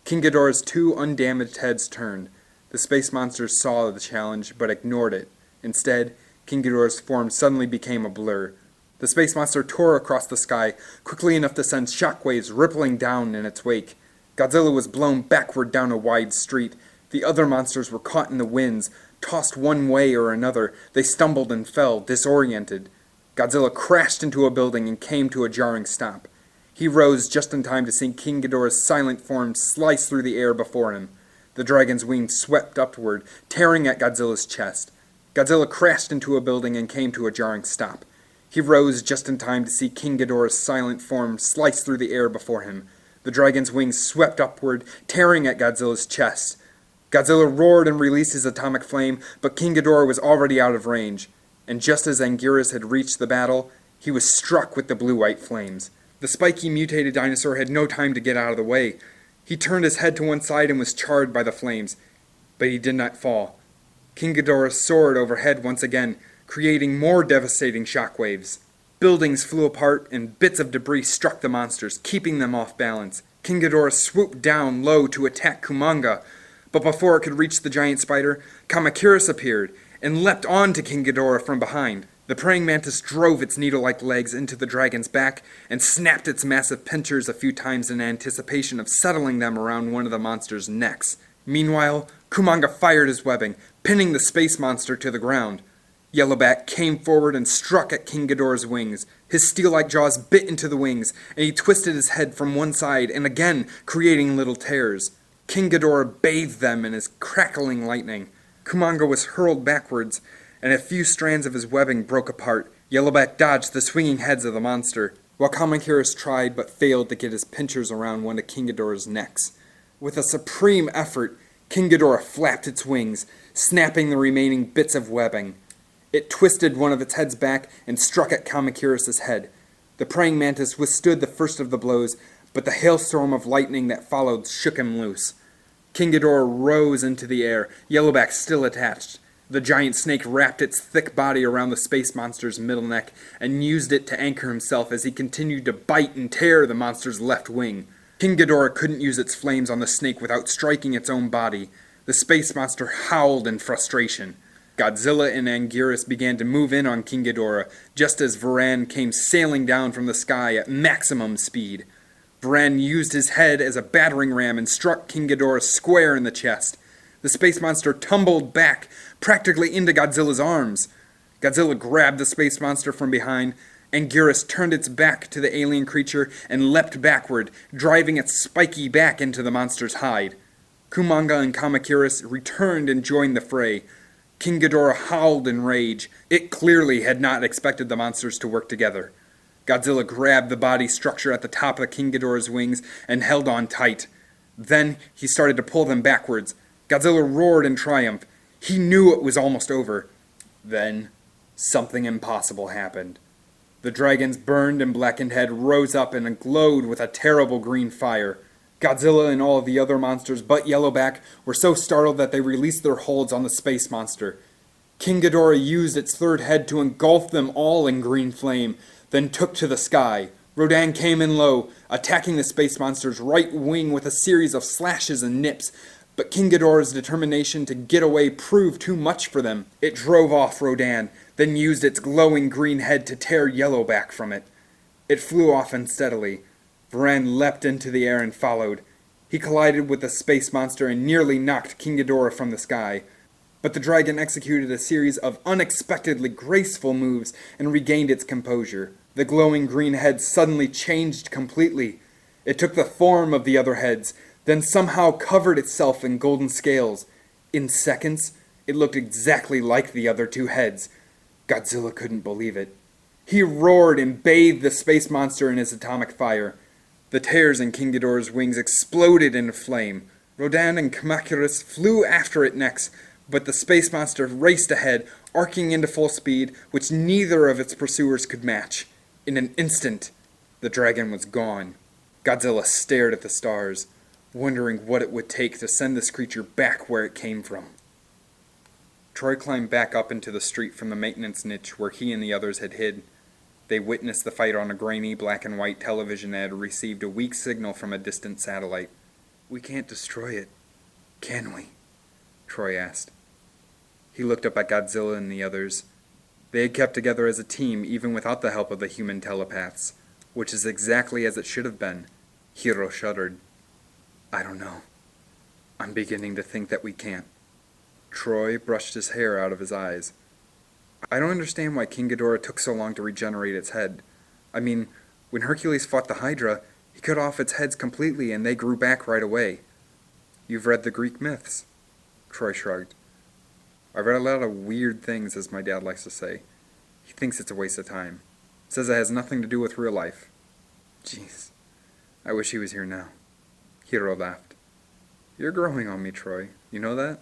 King Ghidorah's two undamaged heads turned. The space monsters saw the challenge, but ignored it. Instead, King Ghidorah's form suddenly became a blur. The space monster tore across the sky, quickly enough to send shockwaves rippling down in its wake. Godzilla was blown backward down a wide street. The other monsters were caught in the winds, tossed one way or another. They stumbled and fell, disoriented. Godzilla crashed into a building and came to a jarring stop. He rose just in time to see King Ghidorah's silent form slice through the air before him. The dragon's wings swept upward, tearing at Godzilla's chest. Godzilla crashed into a building and came to a jarring stop. He rose just in time to see King Ghidorah's silent form slice through the air before him. The dragon's wings swept upward, tearing at Godzilla's chest. Godzilla roared and released his atomic flame, but King Ghidorah was already out of range. And just as Anguirus had reached the battle, he was struck with the blue-white flames. The spiky mutated dinosaur had no time to get out of the way. He turned his head to one side and was charred by the flames. But he did not fall. King Ghidorah soared overhead once again, creating more devastating shockwaves. Buildings flew apart and bits of debris struck the monsters, keeping them off balance. King Ghidorah swooped down low to attack Kumonga, but before it could reach the giant spider, Kamacuras appeared and leapt onto King Ghidorah from behind. The praying mantis drove its needle-like legs into the dragon's back and snapped its massive pincers a few times in anticipation of settling them around one of the monster's necks. Meanwhile, Kumonga fired his webbing, pinning the space monster to the ground. Yellowback came forward and struck at King Ghidorah's wings. His steel-like jaws bit into the wings, and he twisted his head from one side and again, creating little tears. King Ghidorah bathed them in his crackling lightning. Kumonga was hurled backwards, and a few strands of his webbing broke apart. Yellowback dodged the swinging heads of the monster, while Kamacuras tried but failed to get his pincers around one of King Ghidorah's necks. With a supreme effort, King Ghidorah flapped its wings, snapping the remaining bits of webbing. It twisted one of its heads back and struck at Kamacuras' head. The praying mantis withstood the first of the blows, but the hailstorm of lightning that followed shook him loose. King Ghidorah rose into the air, Yellowback still attached. The giant snake wrapped its thick body around the space monster's middle neck and used it to anchor himself as he continued to bite and tear the monster's left wing. King Ghidorah couldn't use its flames on the snake without striking its own body. The space monster howled in frustration. Godzilla and Anguirus began to move in on King Ghidorah, just as Varan came sailing down from the sky at maximum speed. Varan used his head as a battering ram and struck King Ghidorah square in the chest. The space monster tumbled back, practically into Godzilla's arms. Godzilla grabbed the space monster from behind. Anguirus turned its back to the alien creature and leapt backward, driving its spiky back into the monster's hide. Kumonga and Kamacuras returned and joined the fray. King Ghidorah howled in rage. It clearly had not expected the monsters to work together. Godzilla grabbed the body structure at the top of King Ghidorah's wings and held on tight. Then he started to pull them backwards. Godzilla roared in triumph. He knew it was almost over. Then, something impossible happened. The dragon's burned and blackened head rose up and glowed with a terrible green fire. Godzilla and all of the other monsters but Yellowback were so startled that they released their holds on the space monster. King Ghidorah used its third head to engulf them all in green flame, then took to the sky. Rodan came in low, attacking the space monster's right wing with a series of slashes and nips, but King Ghidorah's determination to get away proved too much for them. It drove off Rodan, then used its glowing green head to tear Yellowback from it. It flew off unsteadily. Varan leapt into the air and followed. He collided with the space monster and nearly knocked King Ghidorah from the sky. But the dragon executed a series of unexpectedly graceful moves and regained its composure. The glowing green head suddenly changed completely. It took the form of the other heads, then somehow covered itself in golden scales. In seconds, it looked exactly like the other two heads. Godzilla couldn't believe it. He roared and bathed the space monster in his atomic fire. The tears in King Ghidorah's wings exploded into flame. Rodan and Kamacuras flew after it next, but the space monster raced ahead, arcing into full speed, which neither of its pursuers could match. In an instant, the dragon was gone. Godzilla stared at the stars, wondering what it would take to send this creature back where it came from. Troy climbed back up into the street from the maintenance niche where he and the others had hid. They witnessed the fight on a grainy black and white television that had received a weak signal from a distant satellite. "We can't destroy it, can we?" Troy asked. He looked up at Godzilla and the others. They had kept together as a team even without the help of the human telepaths, which is exactly as it should have been. Hiro shuddered. "I don't know. I'm beginning to think that we can't." Troy brushed his hair out of his eyes. "I don't understand why King Ghidorah took so long to regenerate its head. I mean, when Hercules fought the Hydra, he cut off its heads completely and they grew back right away." "You've read the Greek myths?" Troy shrugged. "I've read a lot of weird things, as my dad likes to say. He thinks it's a waste of time. Says it has nothing to do with real life." "Jeez, I wish he was here now." Hiro laughed. "You're growing on me, Troy. You know that?"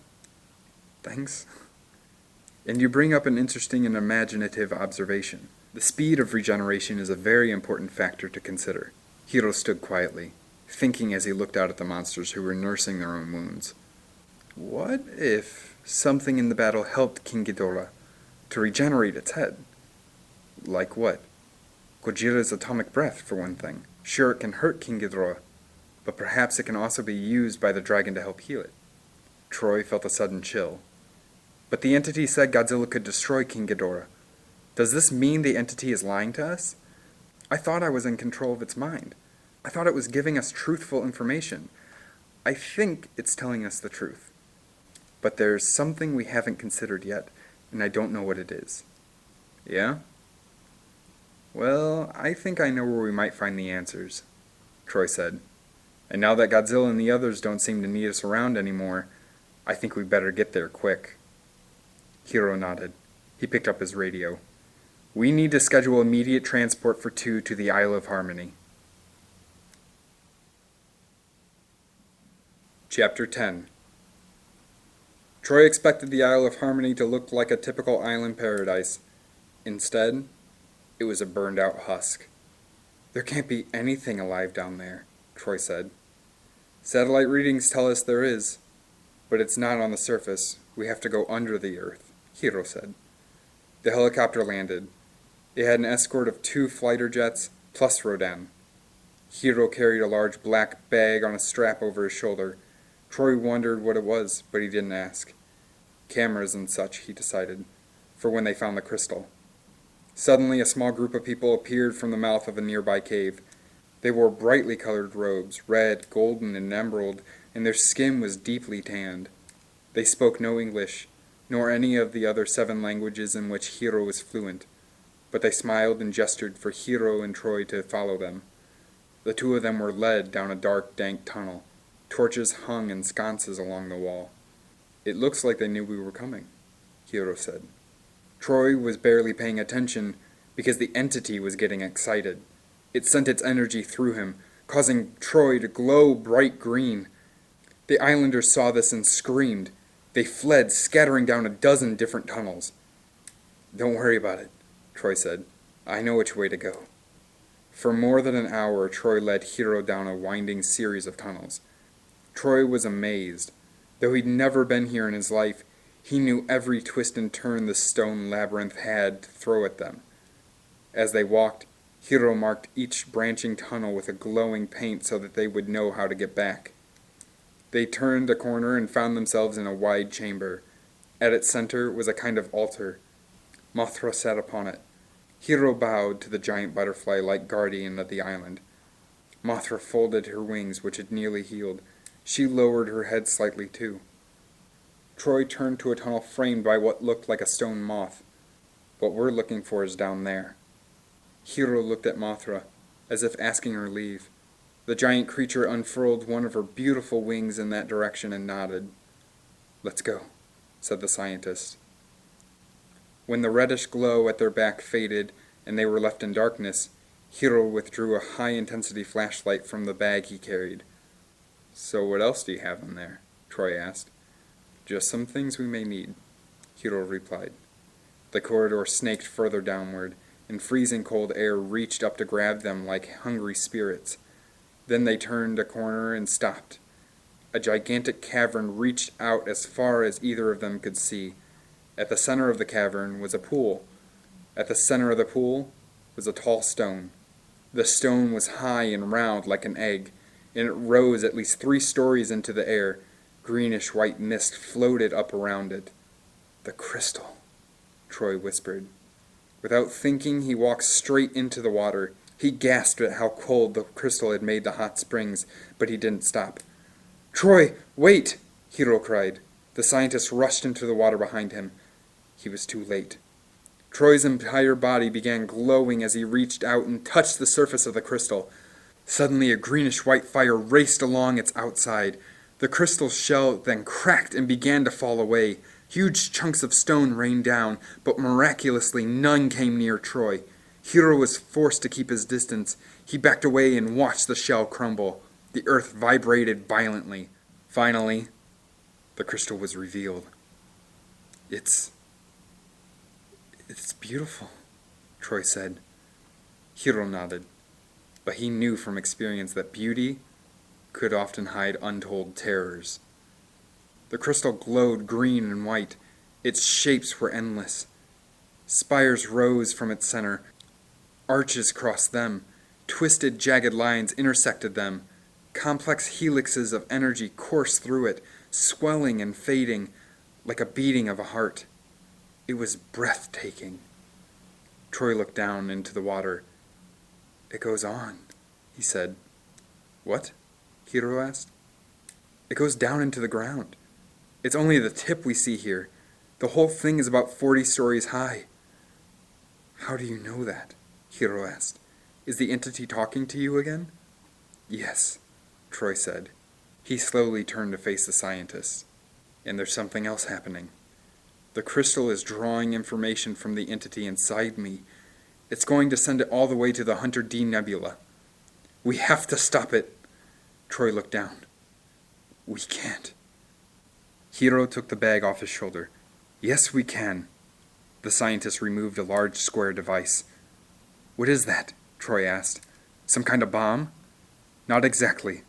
"Thanks." "And you bring up an interesting and imaginative observation. The speed of regeneration is a very important factor to consider." Hiro stood quietly, thinking as he looked out at the monsters who were nursing their own wounds. "What if something in the battle helped King Ghidorah? To regenerate its head. Like what? Godzilla's atomic breath, for one thing. Sure, it can hurt King Ghidorah, but perhaps it can also be used by the dragon to help heal it. Troy felt a sudden chill. But the entity said Godzilla could destroy King Ghidorah. Does this mean the entity is lying to us? I thought I was in control of its mind. I thought it was giving us truthful information. I think it's telling us the truth. But there's something we haven't considered yet, and I don't know what it is. Yeah? Well, I think I know where we might find the answers, Troy said. And now that Godzilla and the others don't seem to need us around anymore, I think we better get there quick. Hiro nodded. He picked up his radio. We need to schedule immediate transport for 2 to the Isle of Harmony. Chapter 10. Troy expected the Isle of Harmony to look like a typical island paradise. Instead, it was a burned-out husk. There can't be anything alive down there, Troy said. Satellite readings tell us there is, but it's not on the surface. We have to go under the earth, Hiro said. The helicopter landed. It had an escort of 2 fighter jets, plus Rodan. Hiro carried a large black bag on a strap over his shoulder. Troy wondered what it was, but he didn't ask. Cameras and such, he decided, for when they found the crystal. Suddenly, a small group of people appeared from the mouth of a nearby cave. They wore brightly colored robes, red, golden, and emerald, and their skin was deeply tanned. They spoke no English, nor any of the other 7 languages in which Hiro was fluent, but they smiled and gestured for Hiro and Troy to follow them. The 2 of them were led down a dark, dank tunnel. Torches hung in sconces along the wall. It looks like they knew we were coming, Hiro said. Troy was barely paying attention because the entity was getting excited. It sent its energy through him, causing Troy to glow bright green. The islanders saw this and screamed. They fled, scattering down a dozen different tunnels. Don't worry about it, Troy said. I know which way to go. For more than an hour, Troy led Hiro down a winding series of tunnels. Troy was amazed. Though he'd never been here in his life, he knew every twist and turn the stone labyrinth had to throw at them. As they walked, Hiro marked each branching tunnel with a glowing paint so that they would know how to get back. They turned a corner and found themselves in a wide chamber. At its center was a kind of altar. Mothra sat upon it. Hiro bowed to the giant butterfly-like guardian of the island. Mothra folded her wings, which had nearly healed. She lowered her head slightly, too. Troy turned to a tunnel framed by what looked like a stone moth. What we're looking for is down there. Hiro looked at Mothra, as if asking her leave. The giant creature unfurled one of her beautiful wings in that direction and nodded. Let's go, said the scientist. When the reddish glow at their back faded and they were left in darkness, Hiro withdrew a high-intensity flashlight from the bag he carried. So what else do you have in there? Troy asked. Just some things we may need, Hiro replied. The corridor snaked further downward, and freezing cold air reached up to grab them like hungry spirits. Then they turned a corner and stopped. A gigantic cavern reached out as far as either of them could see. At the center of the cavern was a pool. At the center of the pool was a tall stone. The stone was high and round like an egg, and it rose at least 3 stories into the air. Greenish-white mist floated up around it. The crystal, Troy whispered. Without thinking, he walked straight into the water. He gasped at how cold the crystal had made the hot springs, but he didn't stop. Troy, wait! Hiro cried. The scientist rushed into the water behind him. He was too late. Troy's entire body began glowing as he reached out and touched the surface of the crystal. Suddenly, a greenish-white fire raced along its outside. The crystal shell then cracked and began to fall away. Huge chunks of stone rained down, but miraculously none came near Troy. Hiro was forced to keep his distance. He backed away and watched the shell crumble. The earth vibrated violently. Finally, the crystal was revealed. It's beautiful, Troy said. Hiro nodded, but he knew from experience that beauty could often hide untold terrors. The crystal glowed green and white. Its shapes were endless. Spires rose from its center. Arches crossed them. Twisted, jagged lines intersected them. Complex helixes of energy coursed through it, swelling and fading like a beating of a heart. It was breathtaking. Troy looked down into the water. "It goes on," he said. "What?" Hiro asked. "It goes down into the ground. It's only the tip we see here. The whole thing is about 40 stories high." "How do you know that?" Hiro asked. "Is the entity talking to you again?" "Yes," Troy said. He slowly turned to face the scientist. "And there's something else happening. The crystal is drawing information from the entity inside me. It's going to send it all the way to the Hunter D Nebula. We have to stop it." Troy looked down. "We can't." Hiro took the bag off his shoulder. "Yes, we can." The scientist removed a large square device. "What is that?" Troy asked. "Some kind of bomb?" "Not exactly."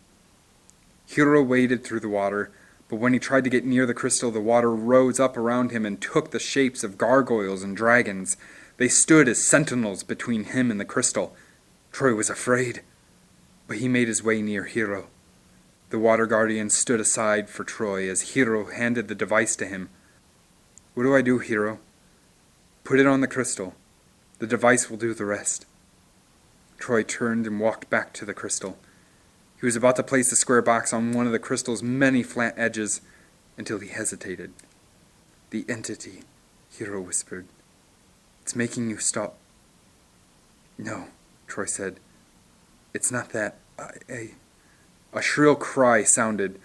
Hiro waded through the water, but when he tried to get near the crystal, the water rose up around him and took the shapes of gargoyles and dragons. They stood as sentinels between him and the crystal. Troy was afraid, but he made his way near Hiro. The water guardian stood aside for Troy as Hiro handed the device to him. "What do I do, Hiro?" "Put it on the crystal. The device will do the rest." Troy turned and walked back to the crystal. He was about to place the square box on one of the crystal's many flat edges until he hesitated. "The entity," Hiro whispered. "It's making you stop." "No," Troy said. "It's not that. A shrill cry sounded.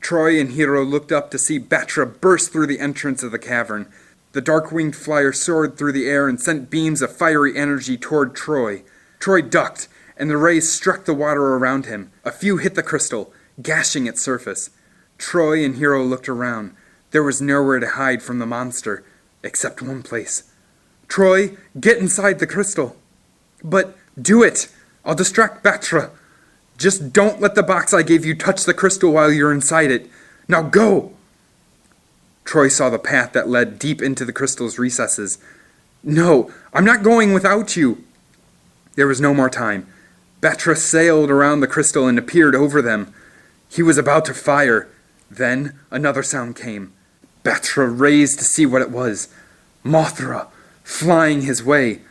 Troy and Hiro looked up to see Battra burst through the entrance of the cavern. The dark-winged flyer soared through the air and sent beams of fiery energy toward Troy. Troy ducked, and the rays struck the water around him. A few hit the crystal, gashing its surface. Troy and Hiro looked around. There was nowhere to hide from the monster, except one place. "Troy, get inside the crystal." "But do it! I'll distract Battra. Just don't let the box I gave you touch the crystal while you're inside it. Now go!" Troy saw the path that led deep into the crystal's recesses. "No, I'm not going without you." There was no more time. Battra sailed around the crystal and appeared over them. He was about to fire. Then another sound came. Battra raised to see what it was. Mothra, flying his way.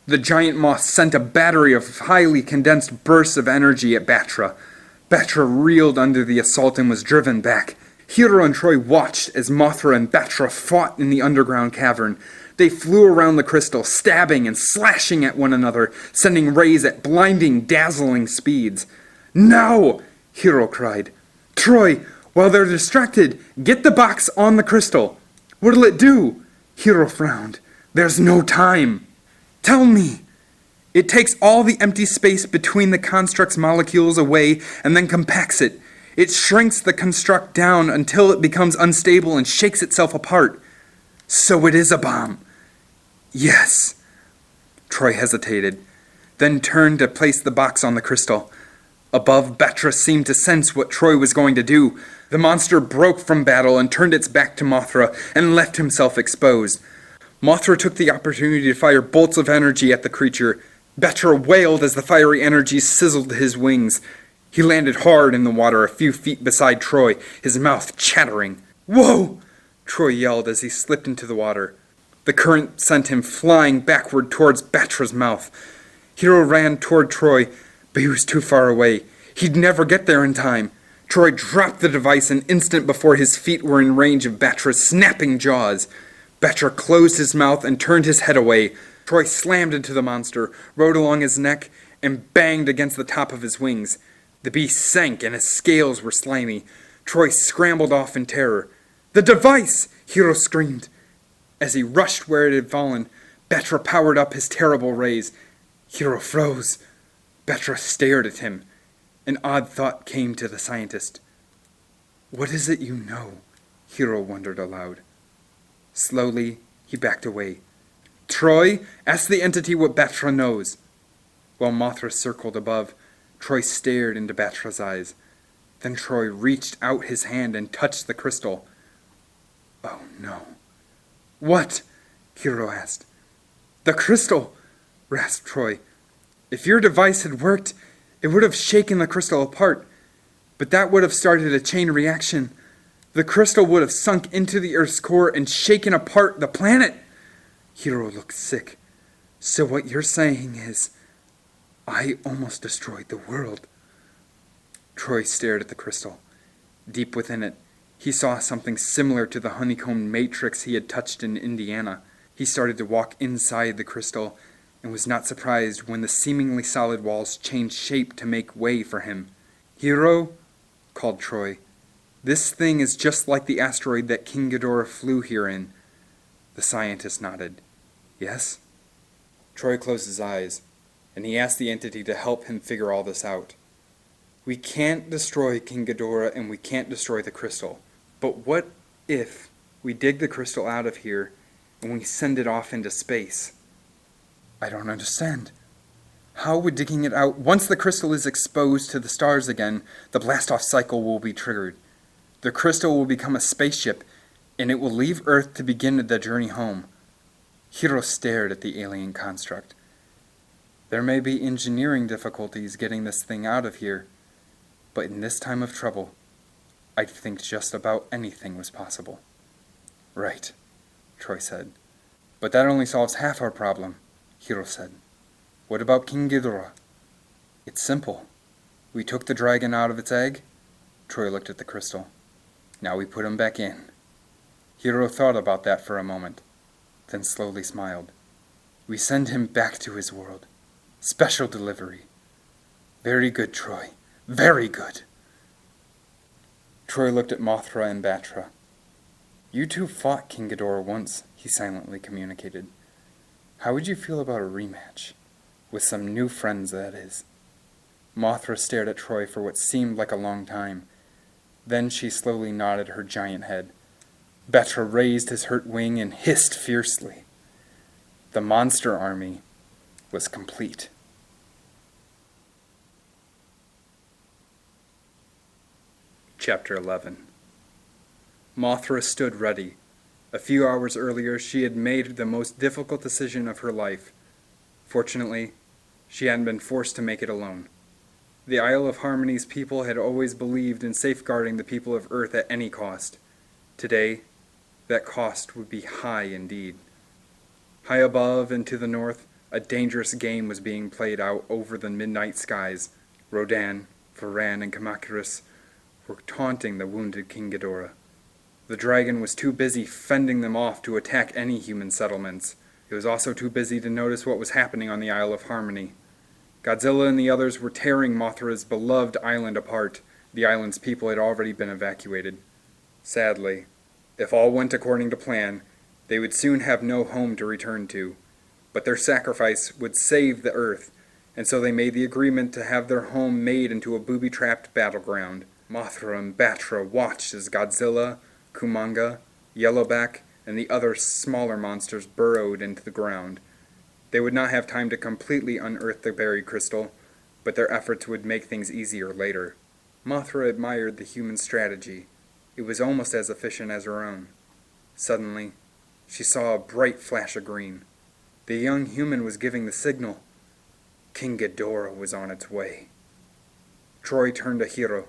The giant moth sent a battery of highly condensed bursts of energy at Battra. Battra reeled under the assault and was driven back. Hiro and Troy watched as Mothra and Batra fought in the underground cavern. They flew around the crystal, stabbing and slashing at one another, sending rays at blinding, dazzling speeds. "Now!" Hiro cried. "Troy, while they're distracted, get the box on the crystal." "What'll it do?" Hiro frowned. "There's no time." "Tell me." "It takes all the empty space between the construct's molecules away and then compacts it. It shrinks the construct down until it becomes unstable and shakes itself apart." "So it is a bomb." "Yes." Troy hesitated, then turned to place the box on the crystal. Above, Battra seemed to sense what Troy was going to do. The monster broke from battle and turned its back to Mothra and left himself exposed. Mothra took the opportunity to fire bolts of energy at the creature. Battra wailed as the fiery energy sizzled his wings. He landed hard in the water a few feet beside Troy, his mouth chattering. "Whoa!" Troy yelled as he slipped into the water. The current sent him flying backward towards Batra's mouth. Hiro ran toward Troy, but he was too far away. He'd never get there in time. Troy dropped the device an instant before his feet were in range of Batra's snapping jaws. Batra closed his mouth and turned his head away. Troy slammed into the monster, rode along his neck, and banged against the top of his wings. The beast sank and his scales were slimy. Troy scrambled off in terror. "The device!" Hiro screamed. As he rushed where it had fallen, Batra powered up his terrible rays. Hiro froze. Batra stared at him. An odd thought came to the scientist. "What is it you know?" Hiro wondered aloud. Slowly, he backed away. "Troy, ask the entity what Batra knows." While Mothra circled above, Troy stared into Batra's eyes. Then Troy reached out his hand and touched the crystal. "Oh no." "What?" Hiro asked. The crystal! Rasped Troy. If your device had worked, it would have shaken the crystal apart. But that would have started a chain reaction. The crystal would have sunk into the Earth's core and shaken apart the planet. Hiro looked sick. So what you're saying is, I almost destroyed the world. Troy stared at the crystal. Deep within it, he saw something similar to the honeycomb matrix he had touched in Indiana. He started to walk inside the crystal and was not surprised when the seemingly solid walls changed shape to make way for him. Hiro, called Troy, this thing is just like the asteroid that King Ghidorah flew here in. The scientist nodded. Yes? Troy closed his eyes, and he asked the entity to help him figure all this out. We can't destroy King Ghidorah and we can't destroy the crystal. But what if we dig the crystal out of here and we send it off into space? I don't understand. How would digging it out, once the crystal is exposed to the stars again, the blast-off cycle will be triggered. The crystal will become a spaceship, and it will leave Earth to begin the journey home. Hiro stared at the alien construct. There may be engineering difficulties getting this thing out of here, but in this time of trouble, I'd think just about anything was possible. Right, Troy said. But that only solves half our problem, Hiro said. What about King Ghidorah? It's simple. We took the dragon out of its egg. Troy looked at the crystal. Now we put him back in. Hiro thought about that for a moment, then slowly smiled. We send him back to his world. Special delivery. Very good, Troy. Very good. Troy looked at Mothra and Batra. You two fought King Ghidorah once, he silently communicated. How would you feel about a rematch? With some new friends, that is. Mothra stared at Troy for what seemed like a long time. Then she slowly nodded her giant head. Battra raised his hurt wing and hissed fiercely. The monster army was complete. Chapter 11. Mothra stood ready. A few hours earlier, she had made the most difficult decision of her life. Fortunately, she hadn't been forced to make it alone. The Isle of Harmony's people had always believed in safeguarding the people of Earth at any cost. Today, that cost would be high indeed. High above and to the north, a dangerous game was being played out over the midnight skies. Rodan, Varan, and Kamacuras were taunting the wounded King Ghidorah. The dragon was too busy fending them off to attack any human settlements. It was also too busy to notice what was happening on the Isle of Harmony. Godzilla and the others were tearing Mothra's beloved island apart. The island's people had already been evacuated. Sadly, if all went according to plan, they would soon have no home to return to. But their sacrifice would save the Earth, and so they made the agreement to have their home made into a booby-trapped battleground. Mothra and Batra watched as Godzilla, Kumonga, Yellowback, and the other smaller monsters burrowed into the ground. They would not have time to completely unearth the buried crystal, but their efforts would make things easier later. Mothra admired the human strategy. It was almost as efficient as her own. Suddenly, she saw a bright flash of green. The young human was giving the signal. King Ghidorah was on its way. Troy turned to Hiro.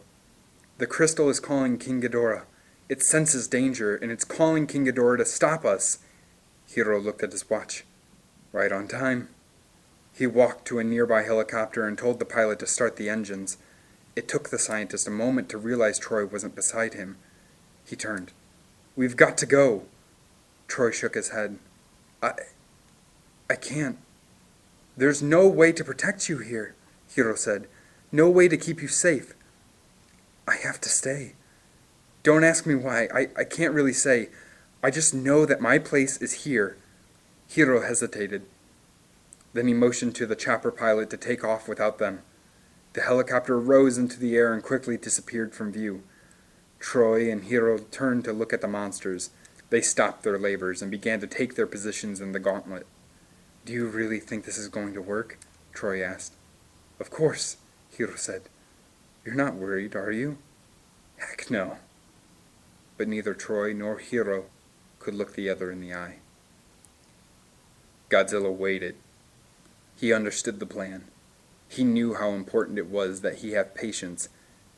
The crystal is calling King Ghidorah. It senses danger, and it's calling King Ghidorah to stop us. Hiro looked at his watch. Right on time. He walked to a nearby helicopter and told the pilot to start the engines. It took the scientist a moment to realize Troy wasn't beside him. He turned. We've got to go. Troy shook his head. I can't. There's no way to protect you here, Hiro said. No way to keep you safe. I have to stay. Don't ask me why. I can't really say. I just know that my place is here. Hiro hesitated. Then he motioned to the chopper pilot to take off without them. The helicopter rose into the air and quickly disappeared from view. Troy and Hiro turned to look at the monsters. They stopped their labors and began to take their positions in the gauntlet. Do you really think this is going to work? Troy asked. Of course, Hiro said. You're not worried, are you? Heck no. But neither Troy nor Hiro could look the other in the eye. Godzilla waited. He understood the plan. He knew how important it was that he have patience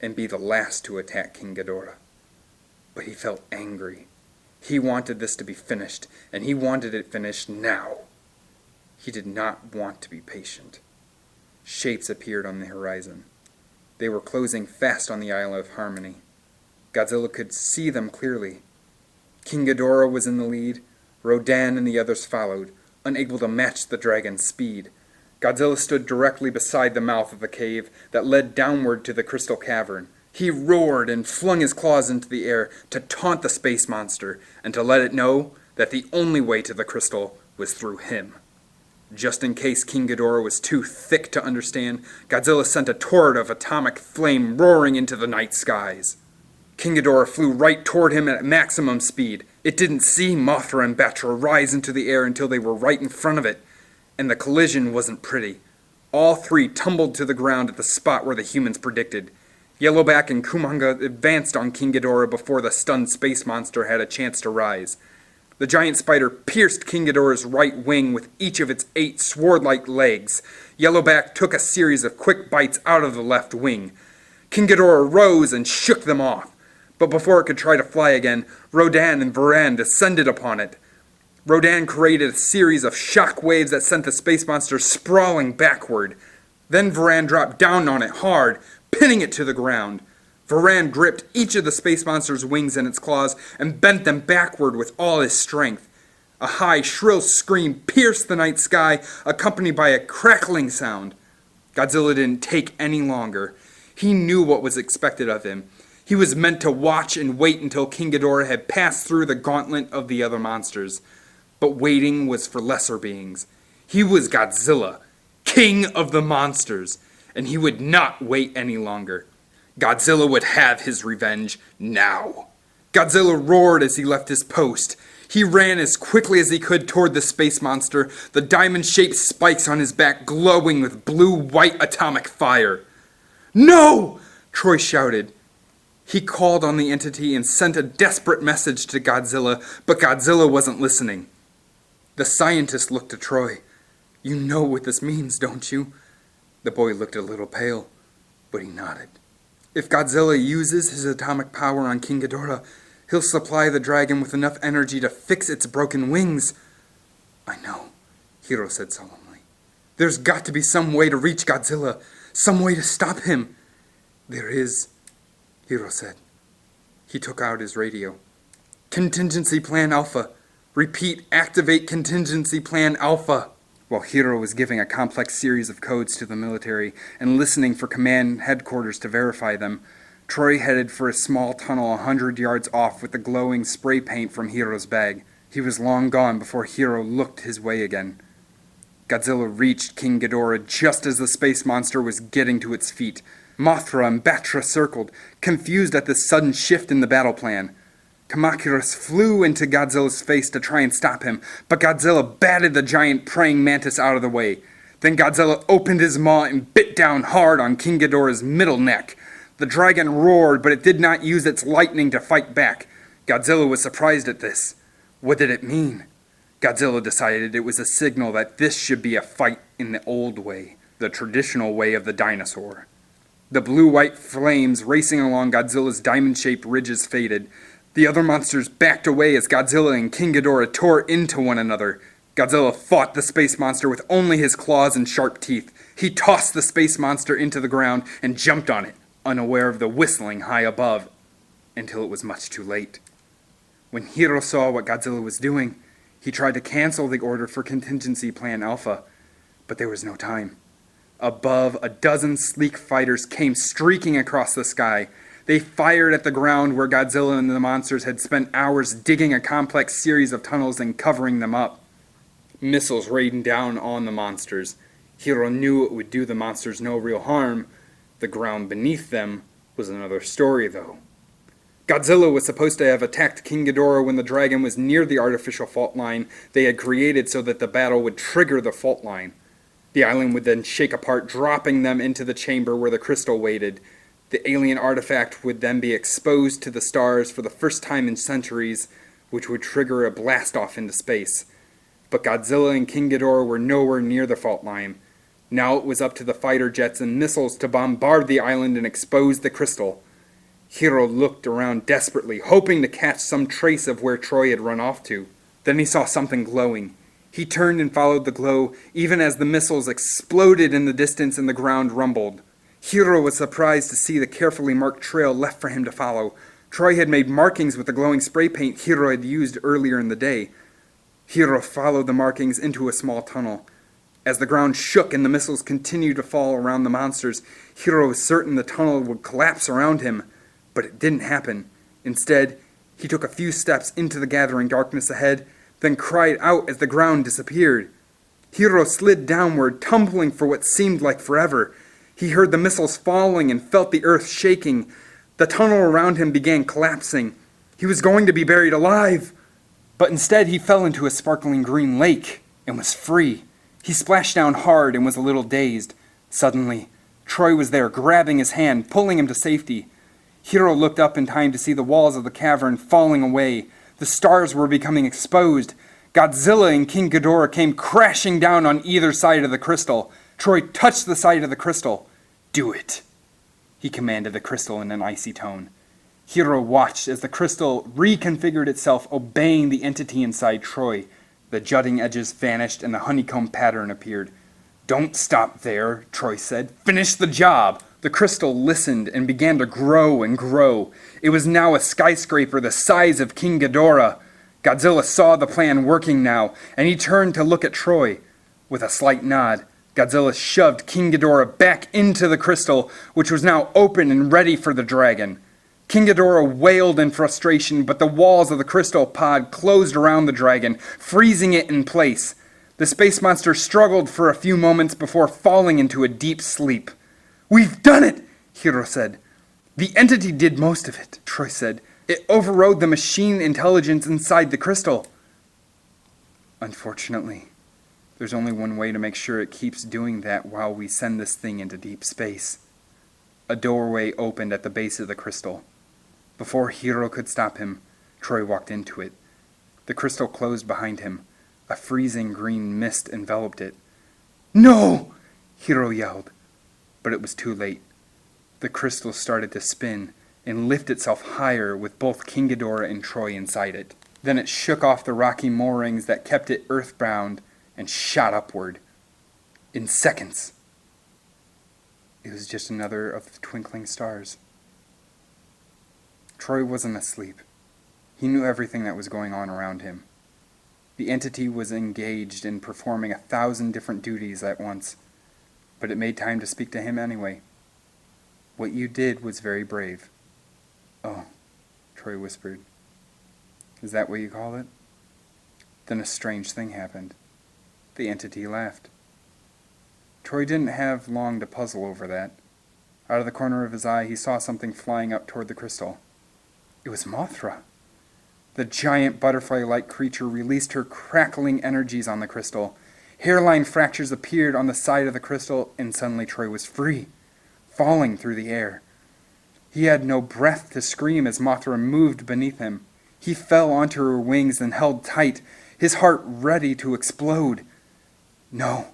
and be the last to attack King Ghidorah. But he felt angry. He wanted this to be finished, and he wanted it finished now. He did not want to be patient. Shapes appeared on the horizon. They were closing fast on the Isle of Harmony. Godzilla could see them clearly. King Ghidorah was in the lead. Rodan and the others followed, unable to match the dragon's speed. Godzilla stood directly beside the mouth of the cave that led downward to the crystal cavern. He roared and flung his claws into the air to taunt the space monster and to let it know that the only way to the crystal was through him. Just in case King Ghidorah was too thick to understand, Godzilla sent a torrent of atomic flame roaring into the night skies. King Ghidorah flew right toward him at maximum speed. It didn't see Mothra and Batra rise into the air until they were right in front of it, and the collision wasn't pretty. All three tumbled to the ground at the spot where the humans predicted. Yellowback and Kumonga advanced on King Ghidorah before the stunned space monster had a chance to rise. The giant spider pierced King Ghidorah's right wing with each of its 8 sword-like legs. Yellowback took a series of quick bites out of the left wing. King Ghidorah rose and shook them off. But before it could try to fly again, Rodan and Varan descended upon it. Rodan created a series of shock waves that sent the space monster sprawling backward. Then Varan dropped down on it hard, pinning it to the ground. Varan gripped each of the space monster's wings in its claws and bent them backward with all his strength. A high, shrill scream pierced the night sky, accompanied by a crackling sound. Godzilla didn't take any longer. He knew what was expected of him. He was meant to watch and wait until King Ghidorah had passed through the gauntlet of the other monsters. But waiting was for lesser beings. He was Godzilla, king of the monsters, and he would not wait any longer. Godzilla would have his revenge now. Godzilla roared as he left his post. He ran as quickly as he could toward the space monster, the diamond-shaped spikes on his back glowing with blue-white atomic fire. "No!" Troy shouted. He called on the entity and sent a desperate message to Godzilla, but Godzilla wasn't listening. The scientist looked to Troy. "You know what this means, don't you?" The boy looked a little pale, but he nodded. "If Godzilla uses his atomic power on King Ghidorah, he'll supply the dragon with enough energy to fix its broken wings." "I know," Hiro said solemnly. "There's got to be some way to reach Godzilla, some way to stop him." "There is," Hiro said. He took out his radio. "Contingency Plan Alpha. Repeat, activate Contingency Plan Alpha." While Hiro was giving a complex series of codes to the military and listening for command headquarters to verify them, Troy headed for a small tunnel 100 yards off with the glowing spray paint from Hiro's bag. He was long gone before Hiro looked his way again. Godzilla reached King Ghidorah just as the space monster was getting to its feet. Mothra and Batra circled, confused at this sudden shift in the battle plan. Kamacuras flew into Godzilla's face to try and stop him, but Godzilla batted the giant praying mantis out of the way. Then Godzilla opened his maw and bit down hard on King Ghidorah's middle neck. The dragon roared, but it did not use its lightning to fight back. Godzilla was surprised at this. What did it mean? Godzilla decided it was a signal that this should be a fight in the old way, the traditional way of the dinosaur. The blue-white flames racing along Godzilla's diamond-shaped ridges faded. The other monsters backed away as Godzilla and King Ghidorah tore into one another. Godzilla fought the space monster with only his claws and sharp teeth. He tossed the space monster into the ground and jumped on it, unaware of the whistling high above, until it was much too late. When Hiro saw what Godzilla was doing, he tried to cancel the order for Contingency Plan Alpha, but there was no time. Above, a dozen sleek fighters came streaking across the sky. They fired at the ground where Godzilla and the monsters had spent hours digging a complex series of tunnels and covering them up. Missiles rained down on the monsters. Hiro knew it would do the monsters no real harm. The ground beneath them was another story, though. Godzilla was supposed to have attacked King Ghidorah when the dragon was near the artificial fault line they had created so that the battle would trigger the fault line. The island would then shake apart, dropping them into the chamber where the crystal waited. The alien artifact would then be exposed to the stars for the first time in centuries, which would trigger a blast-off into space. But Godzilla and King Ghidorah were nowhere near the fault line. Now it was up to the fighter jets and missiles to bombard the island and expose the crystal. Hiro looked around desperately, hoping to catch some trace of where Troy had run off to. Then he saw something glowing. He turned and followed the glow, even as the missiles exploded in the distance and the ground rumbled. Hiro was surprised to see the carefully marked trail left for him to follow. Troy had made markings with the glowing spray paint Hiro had used earlier in the day. Hiro followed the markings into a small tunnel. As the ground shook and the missiles continued to fall around the monsters, Hiro was certain the tunnel would collapse around him. But it didn't happen. Instead, he took a few steps into the gathering darkness ahead, then cried out as the ground disappeared. Hiro slid downward, tumbling for what seemed like forever. He heard the missiles falling and felt the earth shaking. The tunnel around him began collapsing. He was going to be buried alive. But instead he fell into a sparkling green lake and was free. He splashed down hard and was a little dazed. Suddenly, Troy was there, grabbing his hand, pulling him to safety. Hiro looked up in time to see the walls of the cavern falling away. The stars were becoming exposed. Godzilla and King Ghidorah came crashing down on either side of the crystal. Troy touched the side of the crystal. "Do it," he commanded the crystal in an icy tone. Hiro watched as the crystal reconfigured itself, obeying the entity inside Troy. The jutting edges vanished and the honeycomb pattern appeared. "Don't stop there," Troy said. "Finish the job." The crystal listened and began to grow and grow. It was now a skyscraper the size of King Ghidorah. Godzilla saw the plan working now, and he turned to look at Troy. With a slight nod, Godzilla shoved King Ghidorah back into the crystal, which was now open and ready for the dragon. King Ghidorah wailed in frustration, but the walls of the crystal pod closed around the dragon, freezing it in place. The space monster struggled for a few moments before falling into a deep sleep. "We've done it," Hiro said. "The entity did most of it," Troy said. "It overrode the machine intelligence inside the crystal." "Unfortunately, there's only one way to make sure it keeps doing that while we send this thing into deep space." A doorway opened at the base of the crystal. Before Hiro could stop him, Troy walked into it. The crystal closed behind him. A freezing green mist enveloped it. "No!" Hiro yelled. But it was too late. The crystal started to spin and lift itself higher with both King Ghidorah and Troy inside it. Then it shook off the rocky moorings that kept it earthbound and shot upward. In seconds, it was just another of the twinkling stars. Troy wasn't asleep. He knew everything that was going on around him. The entity was engaged in performing 1,000 different duties at once, but it made time to speak to him anyway. "What you did was very brave." "Oh," Troy whispered. "Is that what you call it?" Then a strange thing happened. The entity laughed. Troy didn't have long to puzzle over that. Out of the corner of his eye, he saw something flying up toward the crystal. It was Mothra. The giant butterfly-like creature released her crackling energies on the crystal. Hairline fractures appeared on the side of the crystal, and suddenly Troy was free, falling through the air. He had no breath to scream as Mothra moved beneath him. He fell onto her wings and held tight, his heart ready to explode. "No,"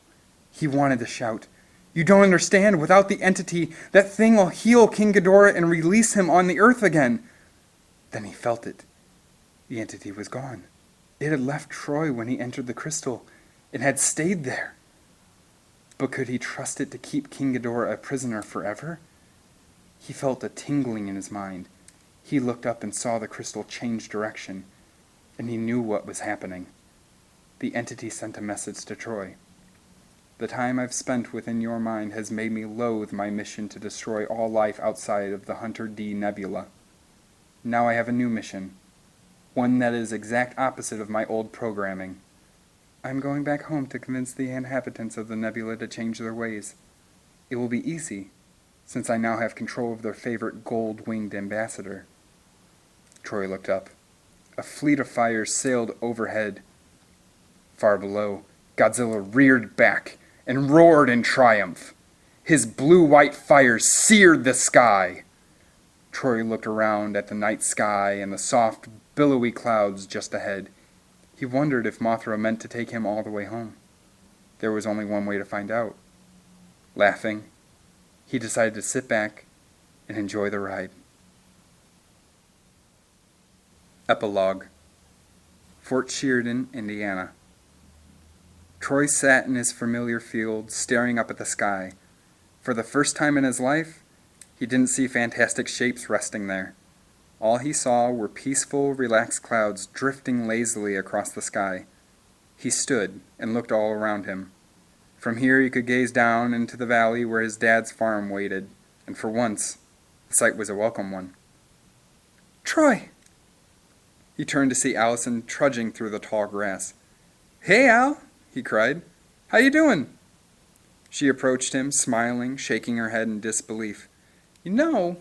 he wanted to shout. "You don't understand. Without the entity, that thing will heal King Ghidorah and release him on the earth again." Then he felt it. The entity was gone. It had left Troy when he entered the crystal. It had stayed there. But could he trust it to keep King Ghidorah a prisoner forever? He felt a tingling in his mind. He looked up and saw the crystal change direction, and he knew what was happening. The entity sent a message to Troy. "The time I've spent within your mind has made me loathe my mission to destroy all life outside of the Hunter D Nebula. Now I have a new mission, one that is exact opposite of my old programming. I'm going back home to convince the inhabitants of the nebula to change their ways. It will be easy, since I now have control of their favorite gold-winged ambassador." Troy looked up. A fleet of fire sailed overhead. Far below, Godzilla reared back and roared in triumph. His blue-white fire seared the sky. Troy looked around at the night sky and the soft, billowy clouds just ahead. He wondered if Mothra meant to take him all the way home. There was only one way to find out. Laughing, he decided to sit back and enjoy the ride. Epilogue. Fort Sheridan, Indiana. Troy sat in his familiar field, staring up at the sky. For the first time in his life, he didn't see fantastic shapes resting there. All he saw were peaceful, relaxed clouds drifting lazily across the sky. He stood and looked all around him. From here he could gaze down into the valley where his dad's farm waited, and for once, the sight was a welcome one. "Troy!" He turned to see Allison trudging through the tall grass. "Hey, Al!" he cried. "How you doing?" She approached him, smiling, shaking her head in disbelief. "You know,